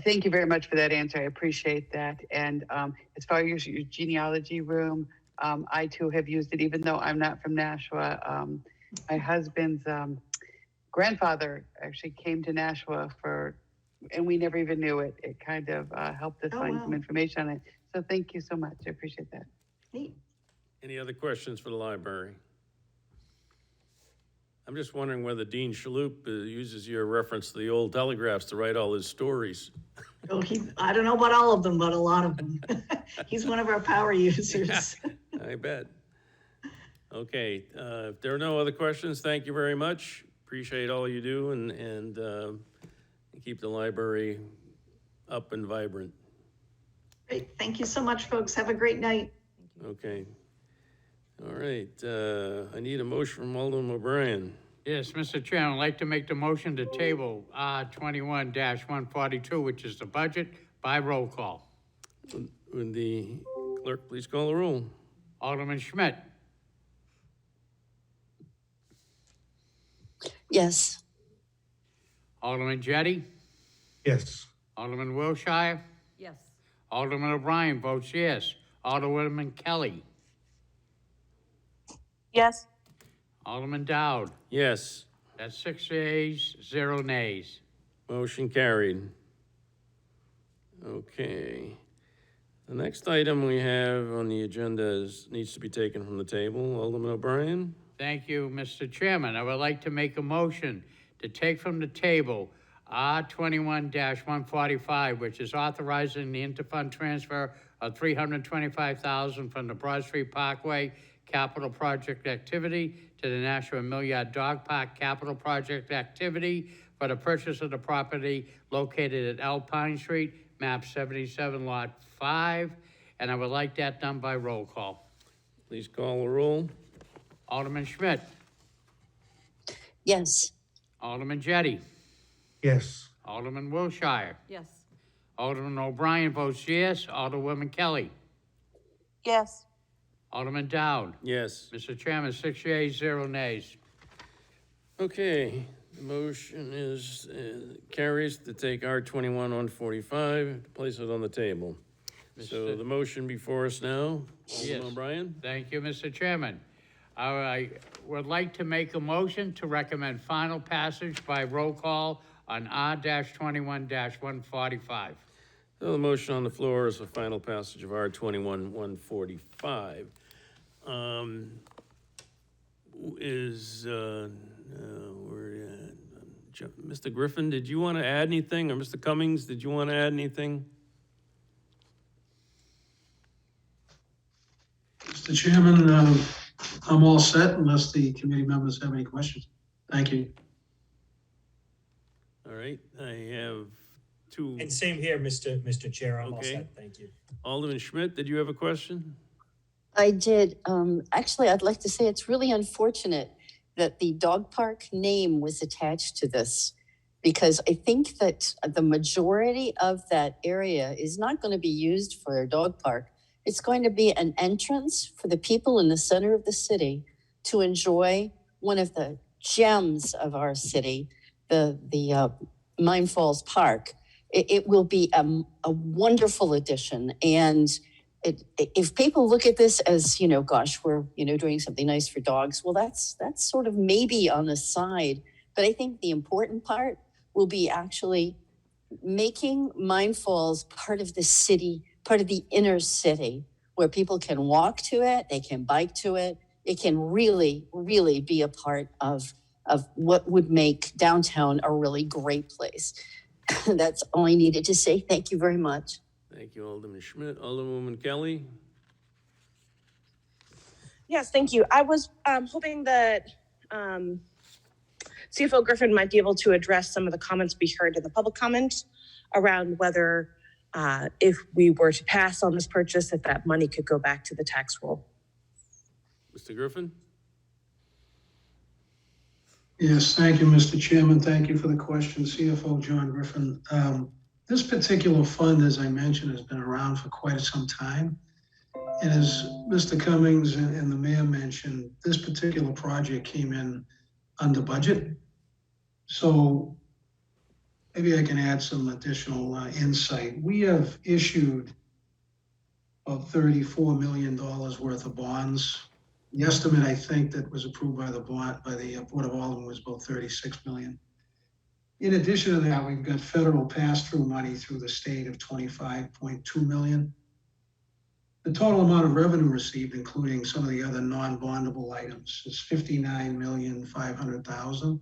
Thank you very much for that answer. I appreciate that. And as far as your genealogy room, I too have used it, even though I'm not from Nashua. My husband's grandfather actually came to Nashua and we never even knew it. It kind of helped us find some information on it. So thank you so much. I appreciate that. Neat. Any other questions for the library? I'm just wondering whether Dean Shalhoub uses your reference to the old telegraphs to write all his stories. Oh, I don't know about all of them, but a lot of them. He's one of our power users. I bet. Okay, if there are no other questions, thank you very much. Appreciate all you do and keep the library up and vibrant. Great. Thank you so much, folks. Have a great night. Okay. All right. I need a motion from Alderman O'Brien. Yes, Mr. Chairman, I'd like to make the motion to table R21-142, which is the budget, by roll call. Would the clerk please call the roll? Alderman Schmidt. Yes. Alderman Jettie. Yes. Alderman Wilshire. Yes. Alderman O'Brien votes yes. Alderwoman Kelly. Yes. Alderman Dowd. Yes. That's 6 yeas, 0 nays. Motion carried. Okay. The next item we have on the agenda needs to be taken from the table. Alderman O'Brien? Thank you, Mr. Chairman. I would like to make a motion to take from the table R21-145, which is authorizing the interfund transfer of $325,000 from the Broad Street Parkway capital project activity to the Nashua Milliard Dog Park capital project activity for the purchase of the property located at Alpine Street, map 77, lot 5. And I would like that done by roll call. Please call the roll. Alderman Schmidt. Yes. Alderman Jettie. Yes. Alderman Wilshire. Yes. Alderman O'Brien votes yes. Alderwoman Kelly. Yes. Alderman Dowd. Yes. Mr. Chairman, 6 yeas, 0 nays. Okay, the motion is carries to take R21-145, place it on the table. So the motion before us now, Yes. Alderman O'Brien? Thank you, Mr. Chairman. I would like to make a motion to recommend final passage by roll call on R-21-145. So the motion on the floor is for final passage of R-21-145. Mr. Griffin, did you want to add anything? Or Mr. Cummings, did you want to add anything? Mr. Chairman, I'm all set unless the committee members have any questions. Thank you. All right, I have two. And same here, Mr. Chair, I'm all Okay. set, thank you. Alderman Schmidt, did you have a question? I did. Actually, I'd like to say it's really unfortunate that the dog park name was attached to this, because I think that the majority of that area is not going to be used for a dog park. It's going to be an entrance for the people in the center of the city to enjoy one of the gems of our city, the Mine Falls Park. It will be a wonderful addition. And if people look at this as, gosh, we're, doing something nice for dogs, well, that's sort of maybe on the side. But I think the important part will be actually making Mine Falls part of the city, part of the inner city, where people can walk to it, they can bike to it. It can really, really be a part of what would make downtown a really great place. That's all I needed to say. Thank you very much. Thank you, Alderman Schmidt. Alderwoman Kelly? Yes, thank you. I was hoping that CFO Griffin might be able to address some of the comments we heard in the public comment around whether if we were to pass on this purchase, if that money could go back to the tax roll. Mr. Griffin? Yes, thank you, Mr. Chairman. Thank you for the question, CFO John Griffin. This particular fund, as I mentioned, has been around for quite some time. And as Mr. Cummings and the mayor mentioned, this particular project came in under budget. So maybe I can add some additional insight. We have issued about $34 million worth of bonds. The estimate, I think, that was approved by the Board of Aldermen was about $36 million. In addition to that, we've got federal pass-through money through the state of $25.2 million. The total amount of revenue received, including some of the other non-bondable items, is $59,500,000.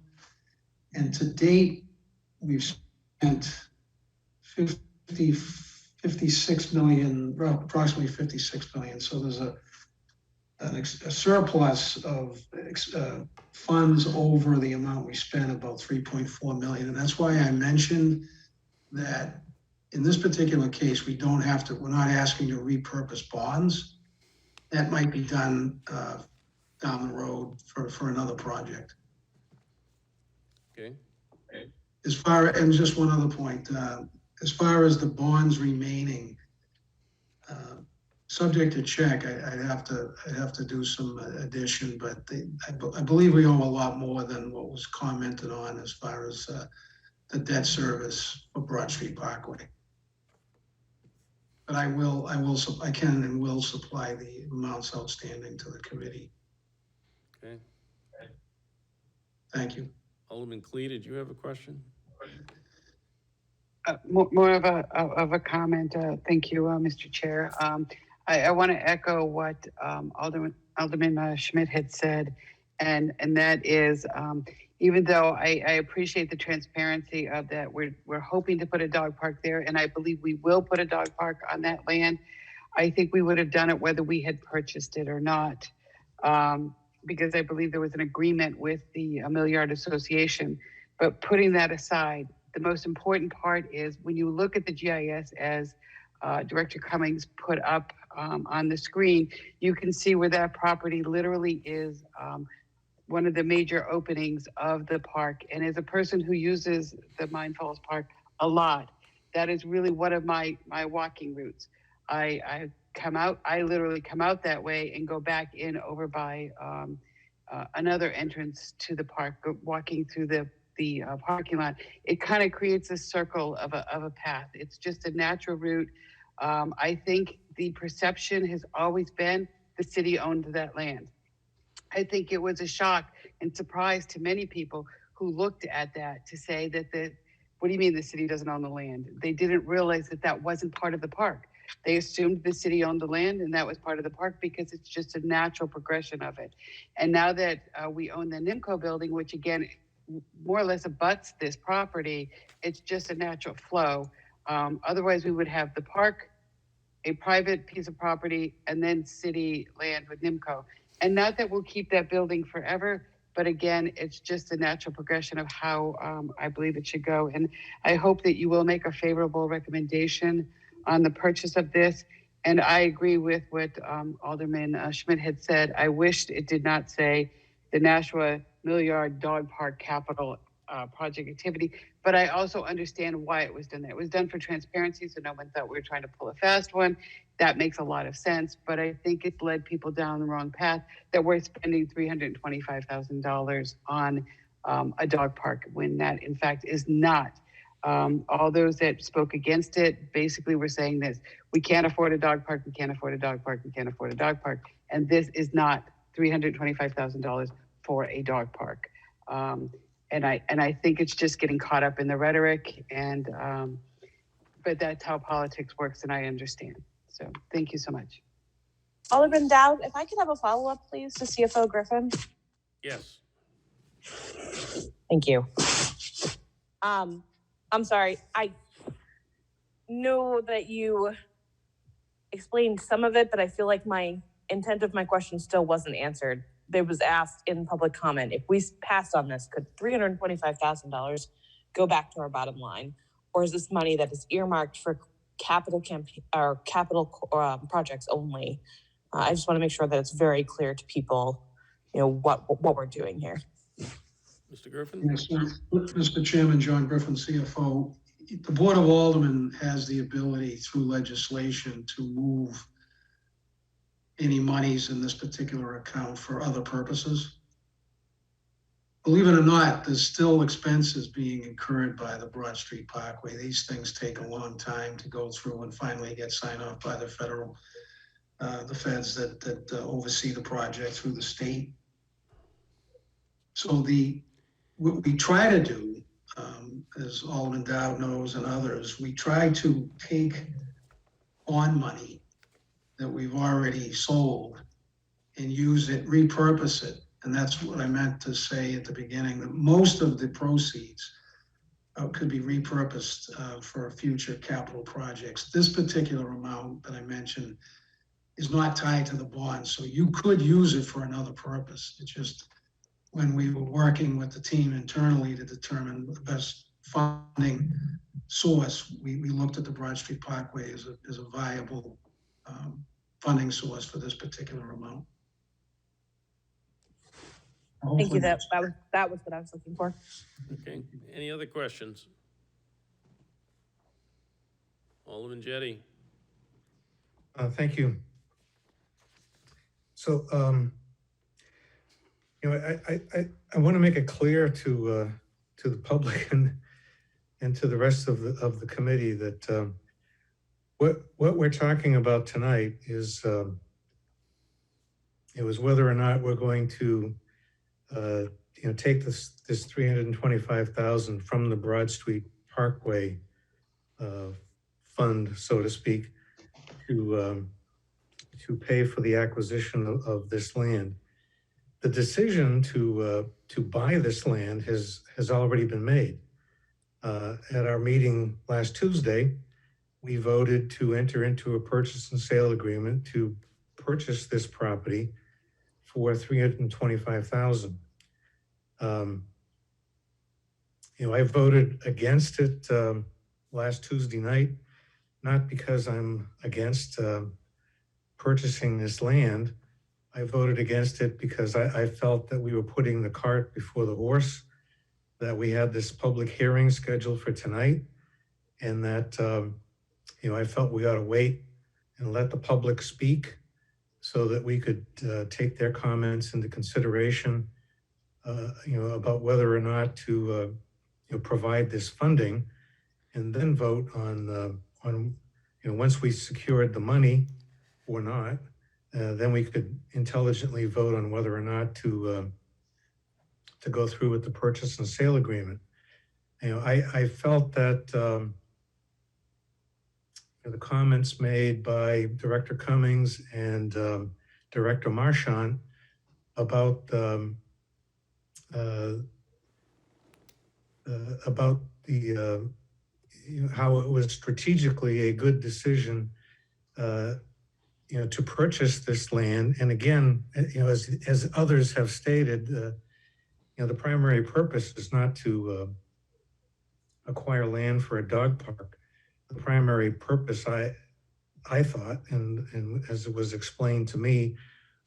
And to date, we've spent $56 million, approximately $56 million. So there's a surplus of funds over the amount we spent, about $3.4 million. And that's why I mentioned that in this particular case, we're not asking to repurpose bonds. That might be done down the road for another project. Okay. And just one other point, as far as the bonds remaining, subject to check, I'd have to do some addition, but I believe we owe a lot more than what was commented on as far as the debt service for Broad Street Parkway. But I can and will supply the amounts outstanding to the committee. Okay. Thank you. Alderman Clee, did you have a question? More of a comment. Thank you, Mr. Chair. I want to echo what Alderman Schmidt had said, and that is, even though I appreciate the transparency of that, we're hoping to put a dog park there, and I believe we will put a dog park on that land. I think we would have done it whether we had purchased it or not, because I believe there was an agreement with the Milliard Association. But putting that aside, the most important part is when you look at the GIS as Director Cummings put up on the screen, you can see where that property literally is one of the major openings of the park. And as a person who uses the Mine Falls Park a lot, that is really one of my walking routes. I literally come out that way and go back in over by another entrance to the park, walking through the parking lot. It kind of creates a circle of a path. It's just a natural route. I think the perception has always been the city owned that land. I think it was a shock and surprise to many people who looked at that to say that what do you mean the city doesn't own the land? They didn't realize that that wasn't part of the park. They assumed the city owned the land and that was part of the park because it's just a natural progression of it. And now that we own the NIMCO building, which again, more or less abuts this property, it's just a natural flow. Otherwise we would have the park, a private piece of property, and then city land with NIMCO. And not that we'll keep that building forever, but again, it's just a natural progression of how I believe it should go. And I hope that you will make a favorable recommendation on the purchase of this. And I agree with what Alderman Schmidt had said. I wished it did not say the Nashua Milliard Dog Park Capital Project Activity, but I also understand why it was done there. It was done for transparency, so no one thought we were trying to pull a fast one. That makes a lot of sense, but I think it's led people down the wrong path that we're spending $325,000 on a dog park when that in fact is not. All those that spoke against it basically were saying this: we can't afford a dog park, we can't afford a dog park, we can't afford a dog park. And this is not $325,000 for a dog park. And I think it's just getting caught up in the rhetoric, and but that's how politics works, and I understand. So thank you so much. Alderman Dowd, if I could have a follow-up, please, to CFO Griffin. Yes. Thank you. I'm sorry. I know that you explained some of it, but I feel like my intent of my question still wasn't answered. There was asked in public comment, if we passed on this, could $325,000 go back to our bottom line? Or is this money that is earmarked for capital projects only? I just want to make sure that it's very clear to people, what we're doing here. Mr. Griffin? Yes, sir. Mr. Chairman, John Griffin, CFO. The Board of Aldermen has the ability through legislation to move any monies in this particular account for other purposes. Believe it or not, there's still expenses being incurred by the Broad Street Parkway. These things take a long time to go through and finally get signed off by the the feds that oversee the project through the state. So what we try to do, as Alderman Dowd knows and others, we try to take on money that we've already sold and use it, repurpose it. And that's what I meant to say at the beginning, that most of the proceeds could be repurposed for future capital projects. This particular amount that I mentioned is not tied to the bond, so you could use it for another purpose. It's just when we were working with the team internally to determine the best funding source, we looked at the Broad Street Parkway as a viable funding source for this particular amount. Thank you. That was what I was looking for. Okay. Any other questions? Alderman Jettie. Thank you. So, I want to make it clear to the public and to the rest of the committee that what we're talking about tonight is whether or not we're going to take this $325,000 from the Broad Street Parkway fund, so to speak, to pay for the acquisition of this land. The decision to buy this land has already been made. At our meeting last Tuesday, we voted to enter into a purchase and sale agreement to purchase this property for $325,000. I voted against it last Tuesday night, not because I'm against purchasing this land. I voted against it because I felt that we were putting the cart before the horse, that we had this public hearing scheduled for tonight, and that I felt we ought to wait and let the public speak so that we could take their comments into consideration, about whether or not to provide this funding, and then vote on once we secured the money or not, then we could intelligently vote on whether or not to go through with the purchase and sale agreement. I felt that the comments made by Director Cummings and Director Marchant about the how it was strategically a good decision to purchase this land. And again, as others have stated, the primary purpose is not to acquire land for a dog park. The primary purpose, I thought, and as it was explained to me,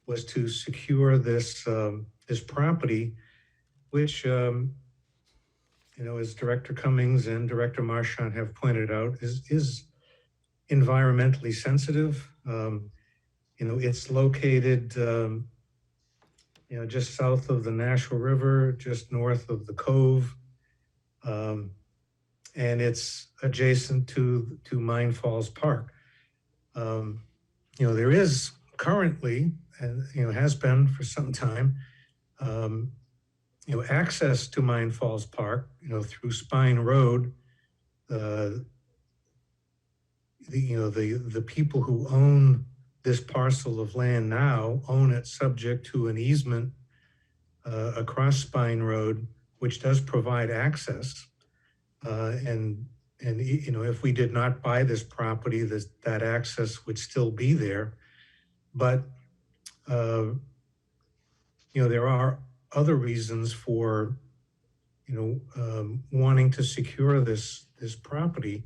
was to secure this this property, which as Director Cummings and Director Marchant have pointed out, is environmentally sensitive. It's located just south of the Nashua River, just north of the Cove, and it's adjacent to Mine Falls Park. There is currently, and has been for some time, access to Mine Falls Park, through Spine Road. The people who own this parcel of land now own it subject to an easement across Spine Road, which does provide access. And if we did not buy this property, that access would still be there. But there are other reasons for wanting to secure this property.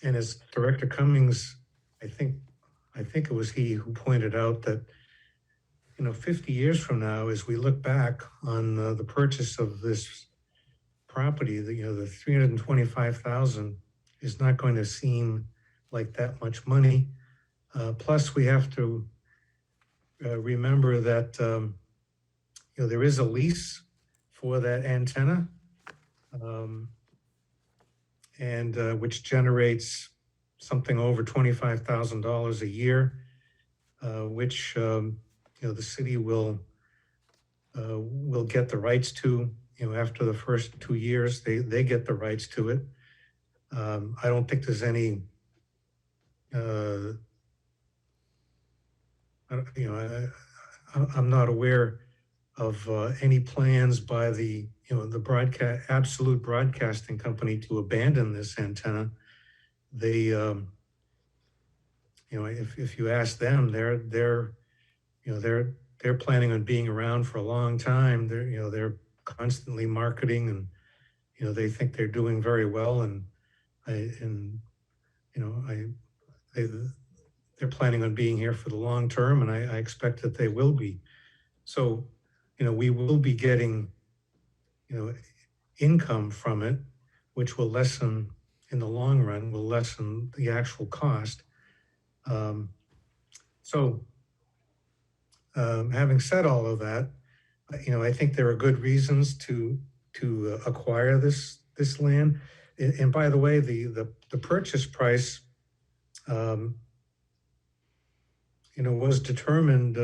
And as Director Cummings, I think it was he who pointed out that 50 years from now, as we look back on the purchase of this property, the $325,000 is not going to seem like that much money. Plus, we have to remember that there is a lease for that antenna, and which generates something over $25,000 a year, which the city will get the rights to. After the first 2 years, they get the rights to it. I don't think there's any, I'm not aware of any plans by the Absolute Broadcasting Company to abandon this antenna. They, if you ask them, they're planning on being around for a long time. They're constantly marketing, and they think they're doing very well, and they're planning on being here for the long term, and I expect that they will be. So, we will be getting, income from it, which will lessen, in the long run, will lessen the actual cost. Having said all of that, I think there are good reasons to acquire this land. And by the way, the purchase price, was determined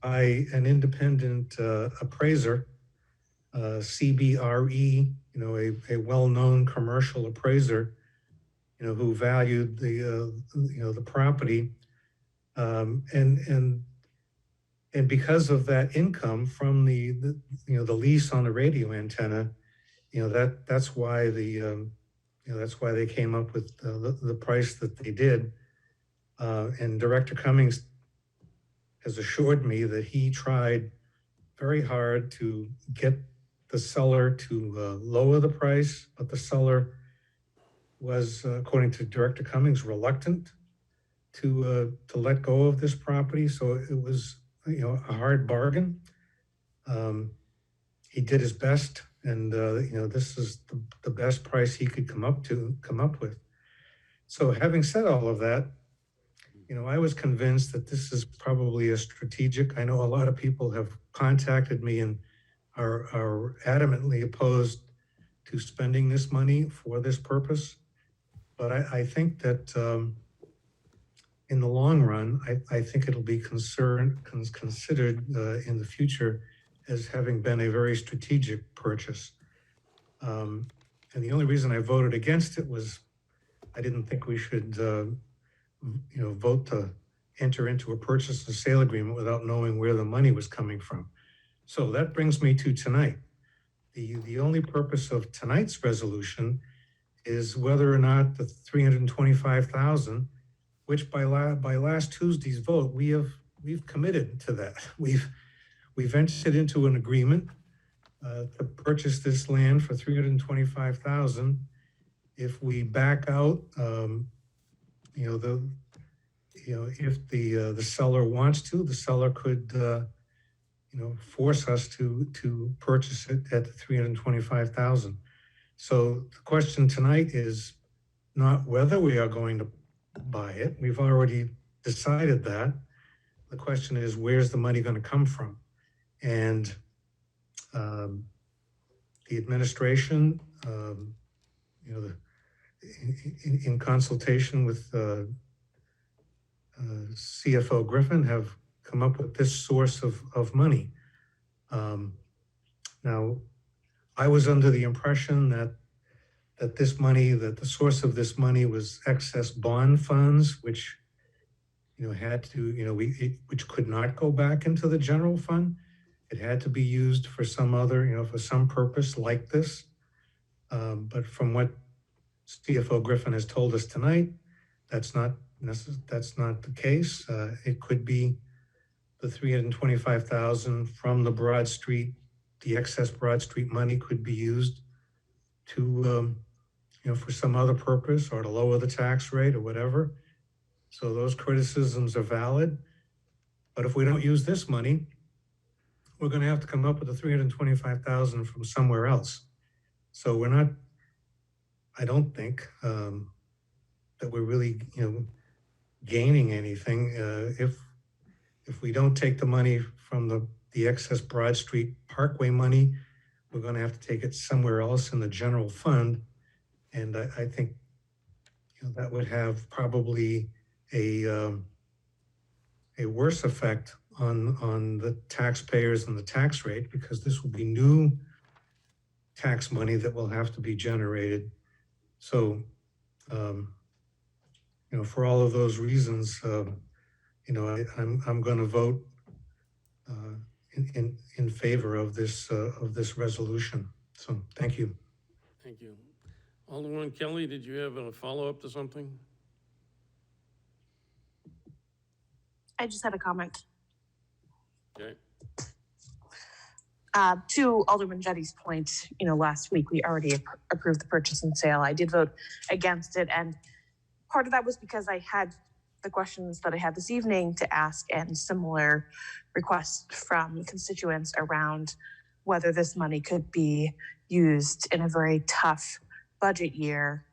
by an independent appraiser, CBRE, a well-known commercial appraiser, who valued the property, and because of that income from the lease on the radio antenna, that's why they came up with the price that they did. And Director Cummings has assured me that he tried very hard to get the seller to lower the price, but the seller was, according to Director Cummings, reluctant to let go of this property. So it was, a hard bargain. He did his best, and this is the best price he could come up with. So having said all of that, I was convinced that this is probably a strategic. I know a lot of people have contacted me and are adamantly opposed to spending this money for this purpose. But I think that in the long run, I think it'll be considered in the future as having been a very strategic purchase. And the only reason I voted against it was I didn't think we should, vote to enter into a purchase and sale agreement without knowing where the money was coming from. So that brings me to tonight. The only purpose of tonight's resolution is whether or not the 325,000, which by last Tuesday's vote, we've committed to that. We've entered into an agreement to purchase this land for 325,000. If we back out, if the seller wants to, the seller could, force us to purchase it at the 325,000. So the question tonight is not whether we are going to buy it. We've already decided that. The question is, where's the money going to come from? And the administration, in consultation with CFO Griffin, have come up with this source of money. Now, I was under the impression that this money, that the source of this money was excess bond funds, which had to, which could not go back into the general fund. It had to be used for some other, for some purpose like this. But from what CFO Griffin has told us tonight, that's not the case. It could be the 325,000 from the Broad Street, the excess Broad Street money could be used to, for some other purpose or to lower the tax rate or whatever. So those criticisms are valid. But if we don't use this money, we're going to have to come up with the 325,000 from somewhere else. So we're not, I don't think that we're really, gaining anything if we don't take the money from the excess Broad Street Parkway money. We're going to have to take it somewhere else in the general fund, and I think that would have probably a worse effect on the taxpayers and the tax rate, because this will be new tax money that will have to be generated. So, for all of those reasons, I'm going to vote in favor of this resolution. So, thank you. Thank you. Alderman Kelly, did you have a follow-up to something? I just had a comment. Okay. To Alderman Jetty's point, last week we already approved the purchase and sale. I did vote against it, and part of that was because I had the questions that I had this evening to ask and similar requests from constituents around whether this money could be used in a very tough budget year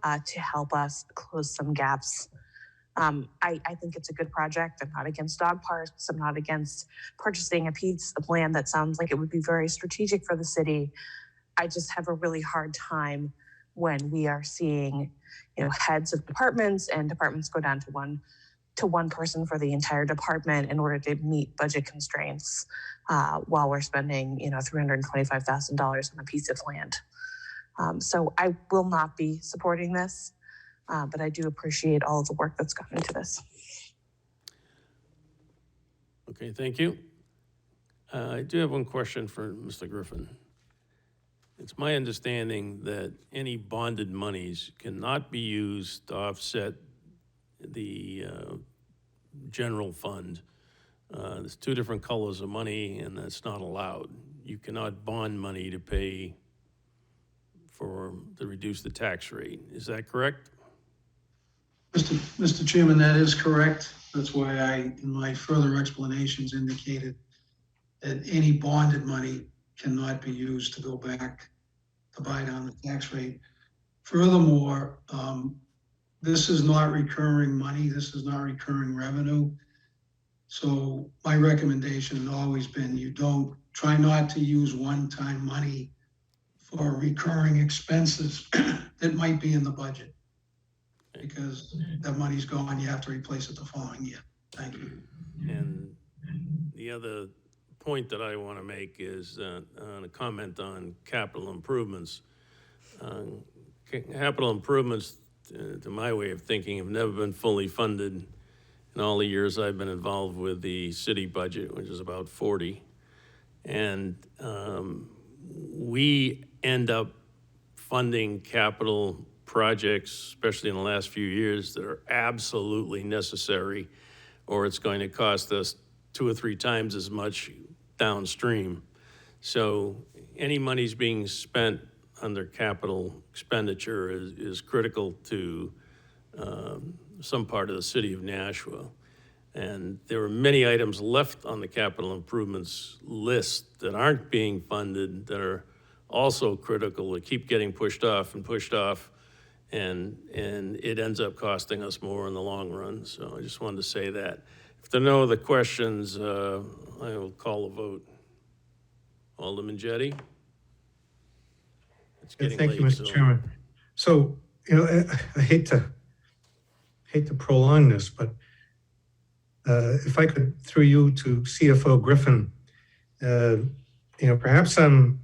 to help us close some gaps. I think it's a good project. I'm not against dog parks. I'm not against purchasing a piece of land that sounds like it would be very strategic for the city. I just have a really hard time when we are seeing, heads of departments and departments go down to one person for the entire department in order to meet budget constraints while we're spending, $325,000 on a piece of land. So I will not be supporting this. But I do appreciate all of the work that's gone into this. Okay, thank you. I do have one question for Mr. Griffin. It's my understanding that any bonded monies cannot be used to offset the general fund. There's two different colors of money, and that's not allowed. You cannot bond money to pay to reduce the tax rate. Is that correct? Mr. Chairman, that is correct. That's why I, in my further explanations, indicated that any bonded money cannot be used to go back to buy down the tax rate. Furthermore, this is not recurring money. This is not recurring revenue. So my recommendation has always been try not to use one-time money for recurring expenses that might be in the budget. because that money's gone, you have to replace it the following year. Thank you. And the other point that I want to make is on a comment on capital improvements. Capital improvements, to my way of thinking, have never been fully funded in all the years I've been involved with the city budget, which is about 40. And we end up funding capital projects, especially in the last few years, that are absolutely necessary, or it's going to cost us 2 or 3 times as much downstream. So any money's being spent under capital expenditure is critical to some part of the city of Nashua. And there are many items left on the capital improvements list that aren't being funded that are also critical, that keep getting pushed off, and it ends up costing us more in the long run. So I just wanted to say that. If there are no other questions, I will call a vote. Alderman Jettie? It's getting Thank late, you, Mr. Chairman. So, I hate to prolong this, but if I could, through you to CFO Griffin, perhaps I'm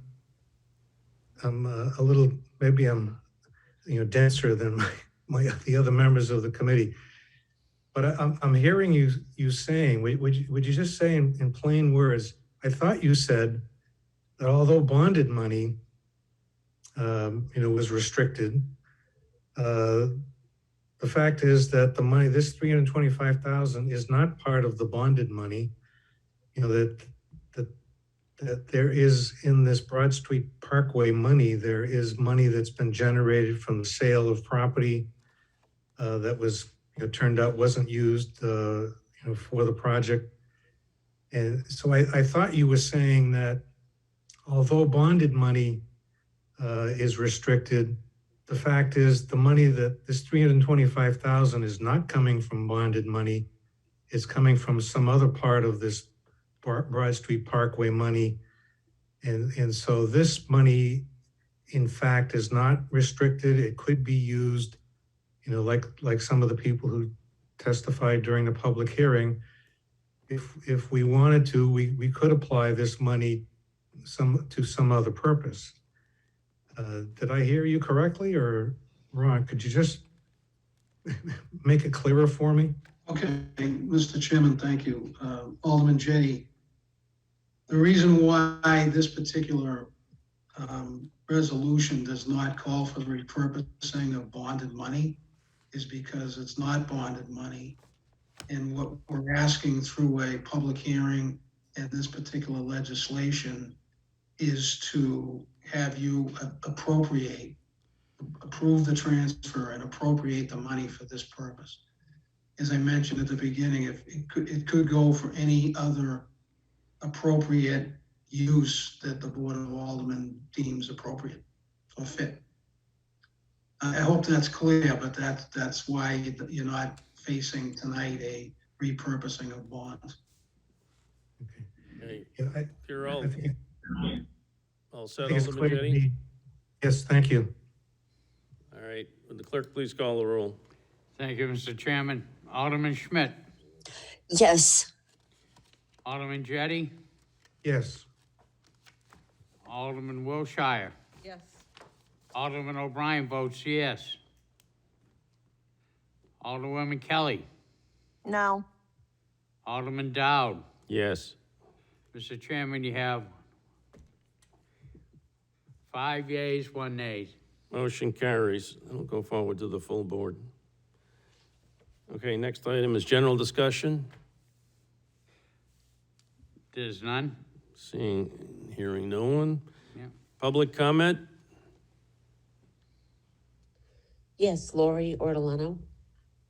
a little, maybe I'm, denser than the other members of the committee. But I'm hearing you saying, would you just say in plain words, I thought you said that although bonded money, was restricted, the fact is that the money, this $325,000 is not part of the bonded money, that there is in this Broad Street Parkway money, there is money that's been generated from the sale of property that was, turned out wasn't used, for the project. And so I thought you were saying that although bonded money is restricted, the fact is the money that this $325,000 is not coming from bonded money, it's coming from some other part of this Broad Street Parkway money. And so this money, in fact, is not restricted. It could be used, like some of the people who testified during the public hearing. If we wanted to, we could apply this money to some other purpose. Did I hear you correctly, or Ron, could you just make it clearer for me? Okay, Mr. Chairman, thank you. Alderman Jettie, the reason why this particular resolution does not call for the repurposing of bonded money is because it's not bonded money. And what we're asking through a public hearing and this particular legislation is to have you approve the transfer and appropriate the money for this purpose. As I mentioned at the beginning, it could go for any other appropriate use that the Board of Aldermen deems appropriate or fit. I hope that's clear, but that's why you're not facing tonight a repurposing of bonds. Okay. Yeah, If you're all set, I think it's Alderman clear to Jettie? me. Yes, thank you. All right, would the clerk please call the roll? Thank you, Mr. Chairman. Alderman Schmidt, Yes. Alderman Jettie, Yes. Alderman Wilshire, Yes. Alderman O'Brien votes yes. Alderwoman Kelly, No. Alderman Dowd. Yes. Mr. Chairman, you have 5 yeas, 1 nay. Motion carries. It'll go forward to the full board. Okay, next item is general discussion. There's none. Hearing no one. Yeah. Public comment? Yes, Lori Ortolano.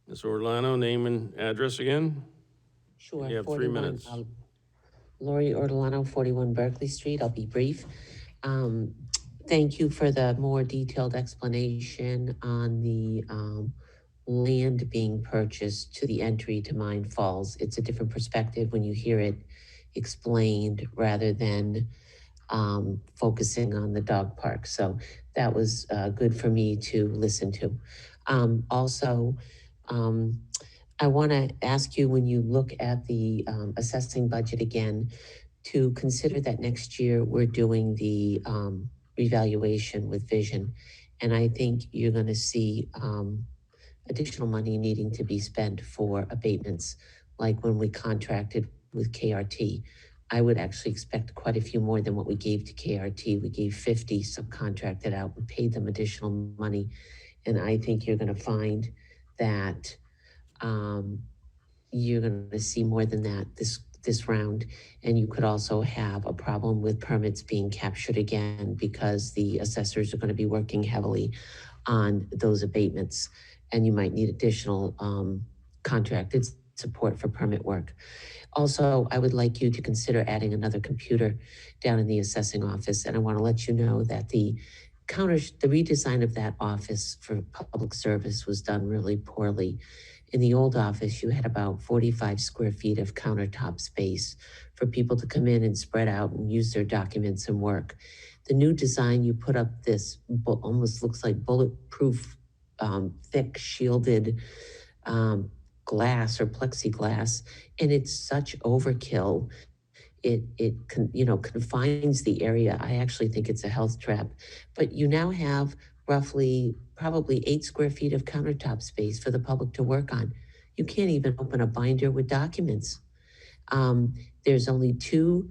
Ms. Orlano, name and address again? Sure. You have 3 minutes. Lori Ortolano, 41 Berkeley Street. I'll be brief. Thank you for the more detailed explanation on the land being purchased to the entry to Mine Falls. It's a different perspective when you hear it explained rather than focusing on the dog park. So that was good for me to listen to. Also, I want to ask you, when you look at the assessing budget again, to consider that next year we're doing the revaluation with vision. And I think you're going to see additional money needing to be spent for abatements, like when we contracted with KRT. I would actually expect quite a few more than what we gave to KRT. We gave 50 subcontracted out and paid them additional money. And I think you're going to find that you're going to see more than that this round. And you could also have a problem with permits being captured again, because the assessors are going to be working heavily on those abatements, and you might need additional contracted support for permit work. Also, I would like you to consider adding another computer down in the assessing office. And I want to let you know that the redesign of that office for public service was done really poorly. In the old office, you had about 45 square feet of countertop space for people to come in and spread out and use their documents and work. The new design, you put up this almost looks like bulletproof, thick shielded glass or plexiglass, and it's such overkill. It confines the area. I actually think it's a health trap. But you now have roughly probably 8 square feet of countertop space for the public to work on. You can't even open a binder with documents. There's only 2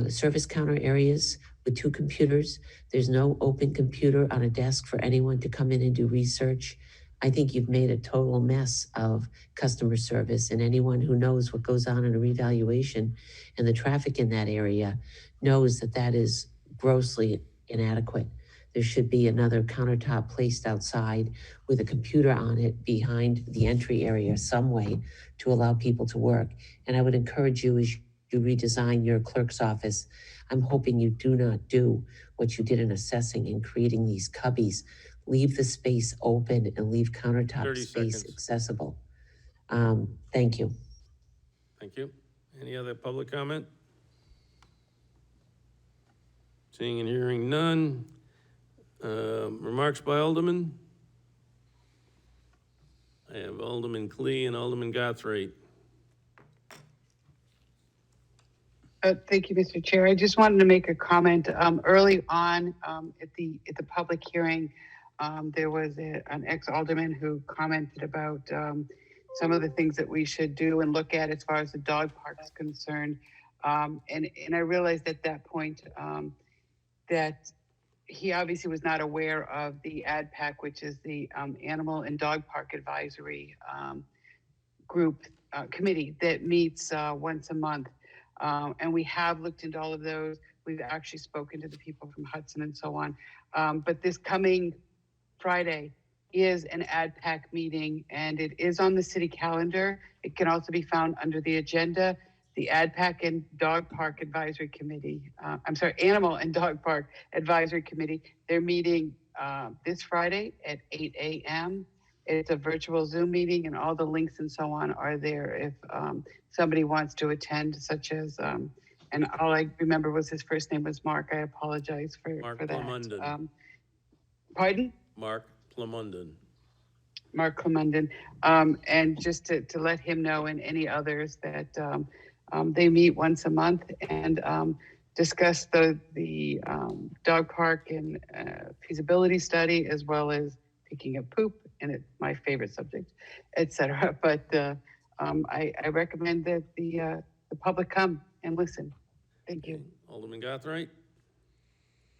service counter areas with 2 computers. There's no open computer on a desk for anyone to come in and do research. I think you've made a total mess of customer service, and anyone who knows what goes on in a revaluation and the traffic in that area knows that that is grossly inadequate. There should be another countertop placed outside with a computer on it behind the entry area some way to allow people to work. And I would encourage you, as you redesign your clerk's office, I'm hoping you do not do what you did in assessing and creating these cubbies. Leave the space open and leave countertop 30 space seconds. accessible. Thank you. Thank you. Any other public comment? Seeing and hearing none. Remarks by Alderman? I have Alderman Clee and Alderman Gottfried. Thank you, Mr. Chair. I just wanted to make a comment. Early on at the public hearing, there was an ex-alderman who commented about some of the things that we should do and look at as far as the dog park is concerned. And I realized at that point that he obviously was not aware of the ADPAC, which is the Animal and Dog Park Advisory group committee that meets once a month. And we have looked into all of those. We've actually spoken to the people from Hudson and so on. But this coming Friday is an ADPAC meeting, and it is on the city calendar. It can also be found under the agenda. The ADPAC and Dog Park Advisory Committee, Animal and Dog Park Advisory Committee, they're meeting this Friday at 8 a.m. It's a virtual Zoom meeting, and all the links and so on are there if somebody wants to attend, such as, and all I remember was his first name was Mark. I apologize for that. Clemunden. Pardon? Mark Clemunden. Mark Clemunden. And just to let him know and any others that they meet once a month and discuss the dog park and feasibility study, as well as picking up poop, and it's my favorite subject, etc. But I recommend that the public come and listen. Thank you. Alderman Gottfried.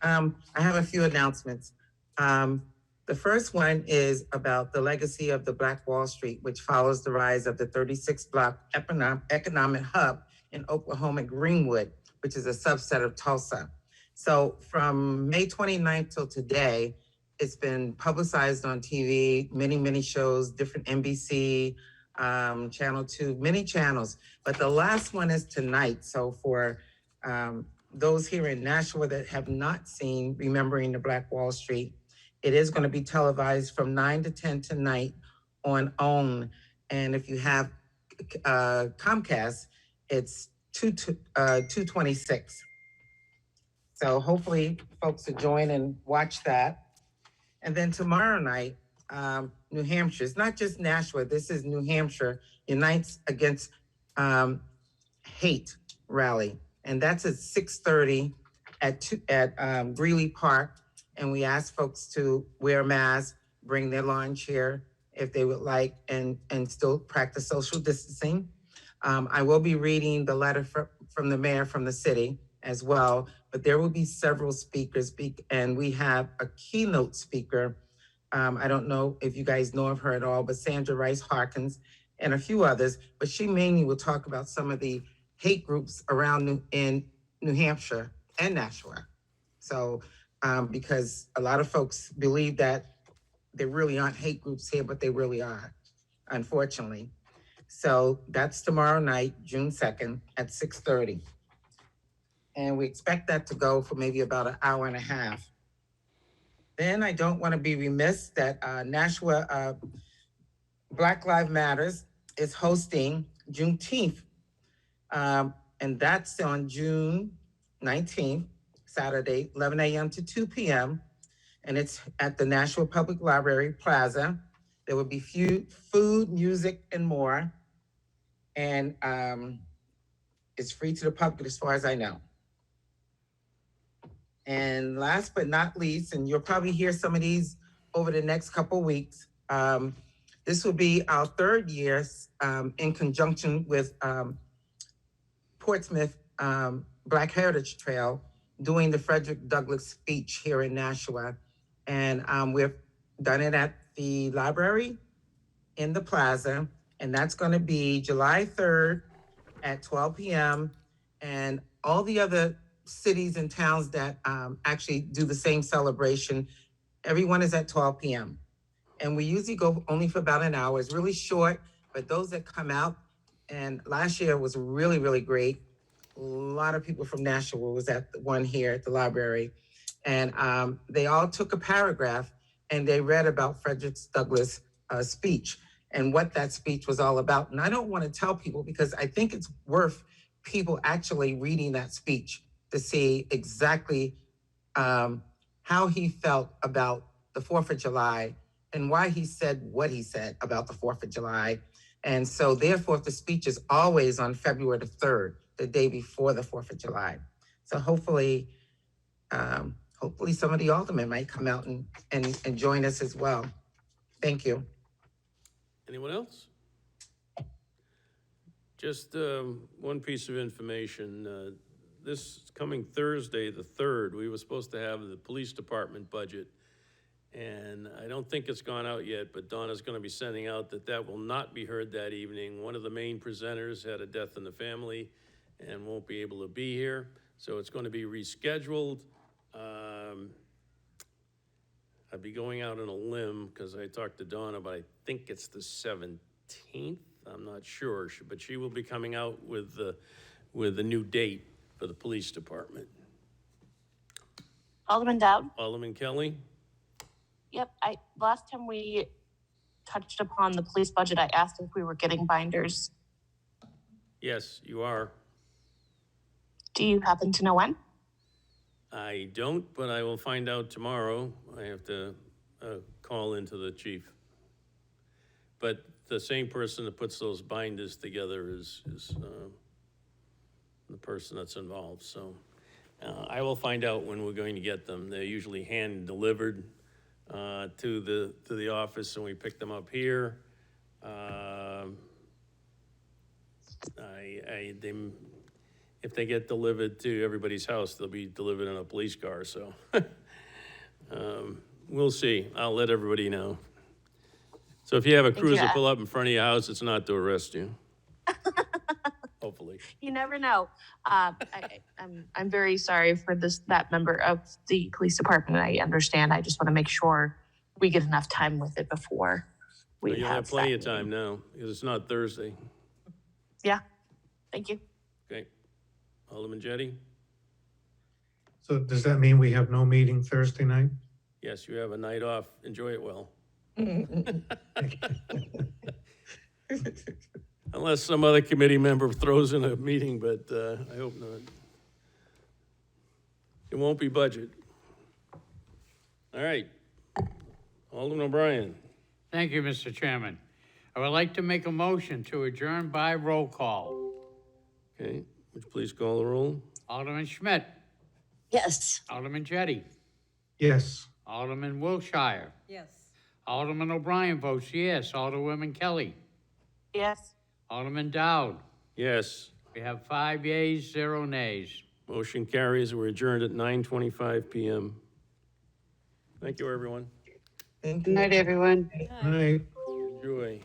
I have a few announcements. The first one is about the legacy of the Black Wall Street, which follows the rise of the 36 block economic hub in Oklahoma Greenwood, which is a subset of Tulsa. So from May 29th till today, it's been publicized on TV, many shows, different NBC, Channel 2, many channels. But the last one is tonight. So for those here in Nashua that have not seen Remembering the Black Wall Street, it is going to be televised from 9 to 10 tonight on OWN. And if you have Comcast, it's 226. So hopefully folks will join and watch that. And then tomorrow night, New Hampshire. It's not just Nashua. This is New Hampshire Unites Against Hate rally, and that's at 6:30 at Greeley Park. And we ask folks to wear masks, bring their lawn chair if they would like, and still practice social distancing. I will be reading the letter from the mayor from the city as well, but there will be several speakers and we have a keynote speaker. I don't know if you guys know of her at all, but Sandra Rice Harkins and a few others, but she mainly will talk about some of the hate groups around in New Hampshire and Nashua. So, because a lot of folks believe that there really aren't hate groups here, but they really are, unfortunately. So that's tomorrow night, June 2nd at 6:30. And we expect that to go for maybe about an hour and a half. Then I don't want to be remiss that Nashua Black Lives Matters is hosting Juneteenth. And that's on June 19th, Saturday, 11 a.m. to 2 p.m. And it's at the Nashua Public Library Plaza. There will be food, music, and more. And it's free to the public as far as I know. And last but not least, and you'll probably hear some of these over the next couple of weeks, this will be our third year in conjunction with Portsmouth Black Heritage Trail doing the Frederick Douglass speech here in Nashua. And we've done it at the library in the plaza, and that's going to be July 3rd at 12 p.m. And all the other cities and towns that actually do the same celebration, everyone is at 12 p.m. And we usually go only for about an hour. It's really short, but those that come out, and last year was really, really great. A lot of people from Nashua was at the one here at the library. And they all took a paragraph and they read about Frederick Douglass' speech and what that speech was all about. And I don't want to tell people because I think it's worth people actually reading that speech to see exactly how he felt about the 4th of July and why he said what he said about the 4th of July. And so therefore, the speech is always on February the 3rd, the day before the 4th of July. So hopefully some of the aldermen might come out and join us as well. Thank you. Anyone else? Just one piece of information. This coming Thursday, the 3rd, we were supposed to have the police department budget. And I don't think it's gone out yet, but Donna's going to be sending out that will not be heard that evening. One of the main presenters had a death in the family and won't be able to be here. So it's going to be rescheduled. I'd be going out on a limb because I talked to Donna, but I think it's the 17th. I'm not sure, but she will be coming out with a new date for the police department. Alderman Dowd? Alderman Kelly? Yep, last time we touched upon the police budget, I asked if we were getting binders. Yes, you are. Do you happen to know when? I don't, but I will find out tomorrow. I have to call into the chief. But the same person that puts those binders together is the person that's involved. So I will find out when we're going to get them. They're usually hand delivered to the office, and we pick them up here. If they get delivered to everybody's house, they'll be delivered in a police car. So we'll see. I'll let everybody know. So if you have a cruiser pull up in front of your house, it's not to arrest you. Hopefully. You never know. I'm very sorry for that member of the police department. I understand. I just want to make sure we get enough time with it before we You'll have plenty of time now because it's not Thursday. Yeah. Thank you. Okay. Alderman Jettie? So does that mean we have no meeting Thursday night? Yes, you have a night off. Enjoy it well. Unless some other committee member throws in a meeting, but I hope not. It won't be budget. All right. Alderman O'Brien. Thank you, Mr. Chairman. I would like to make a motion to adjourn by roll call. Okay, would you please call the roll? Alderman Schmidt, Yes. Alderman Jettie, Yes. Alderman Wilshire, Yes. Alderman O'Brien votes yes, Alderwoman Kelly, Yes. Alderman Dowd. Yes, We have 5 yeas, 0 nays. motion carries. We're adjourned at 9:25 PM. Thank you, everyone. Good night, everyone. Right. Enjoy.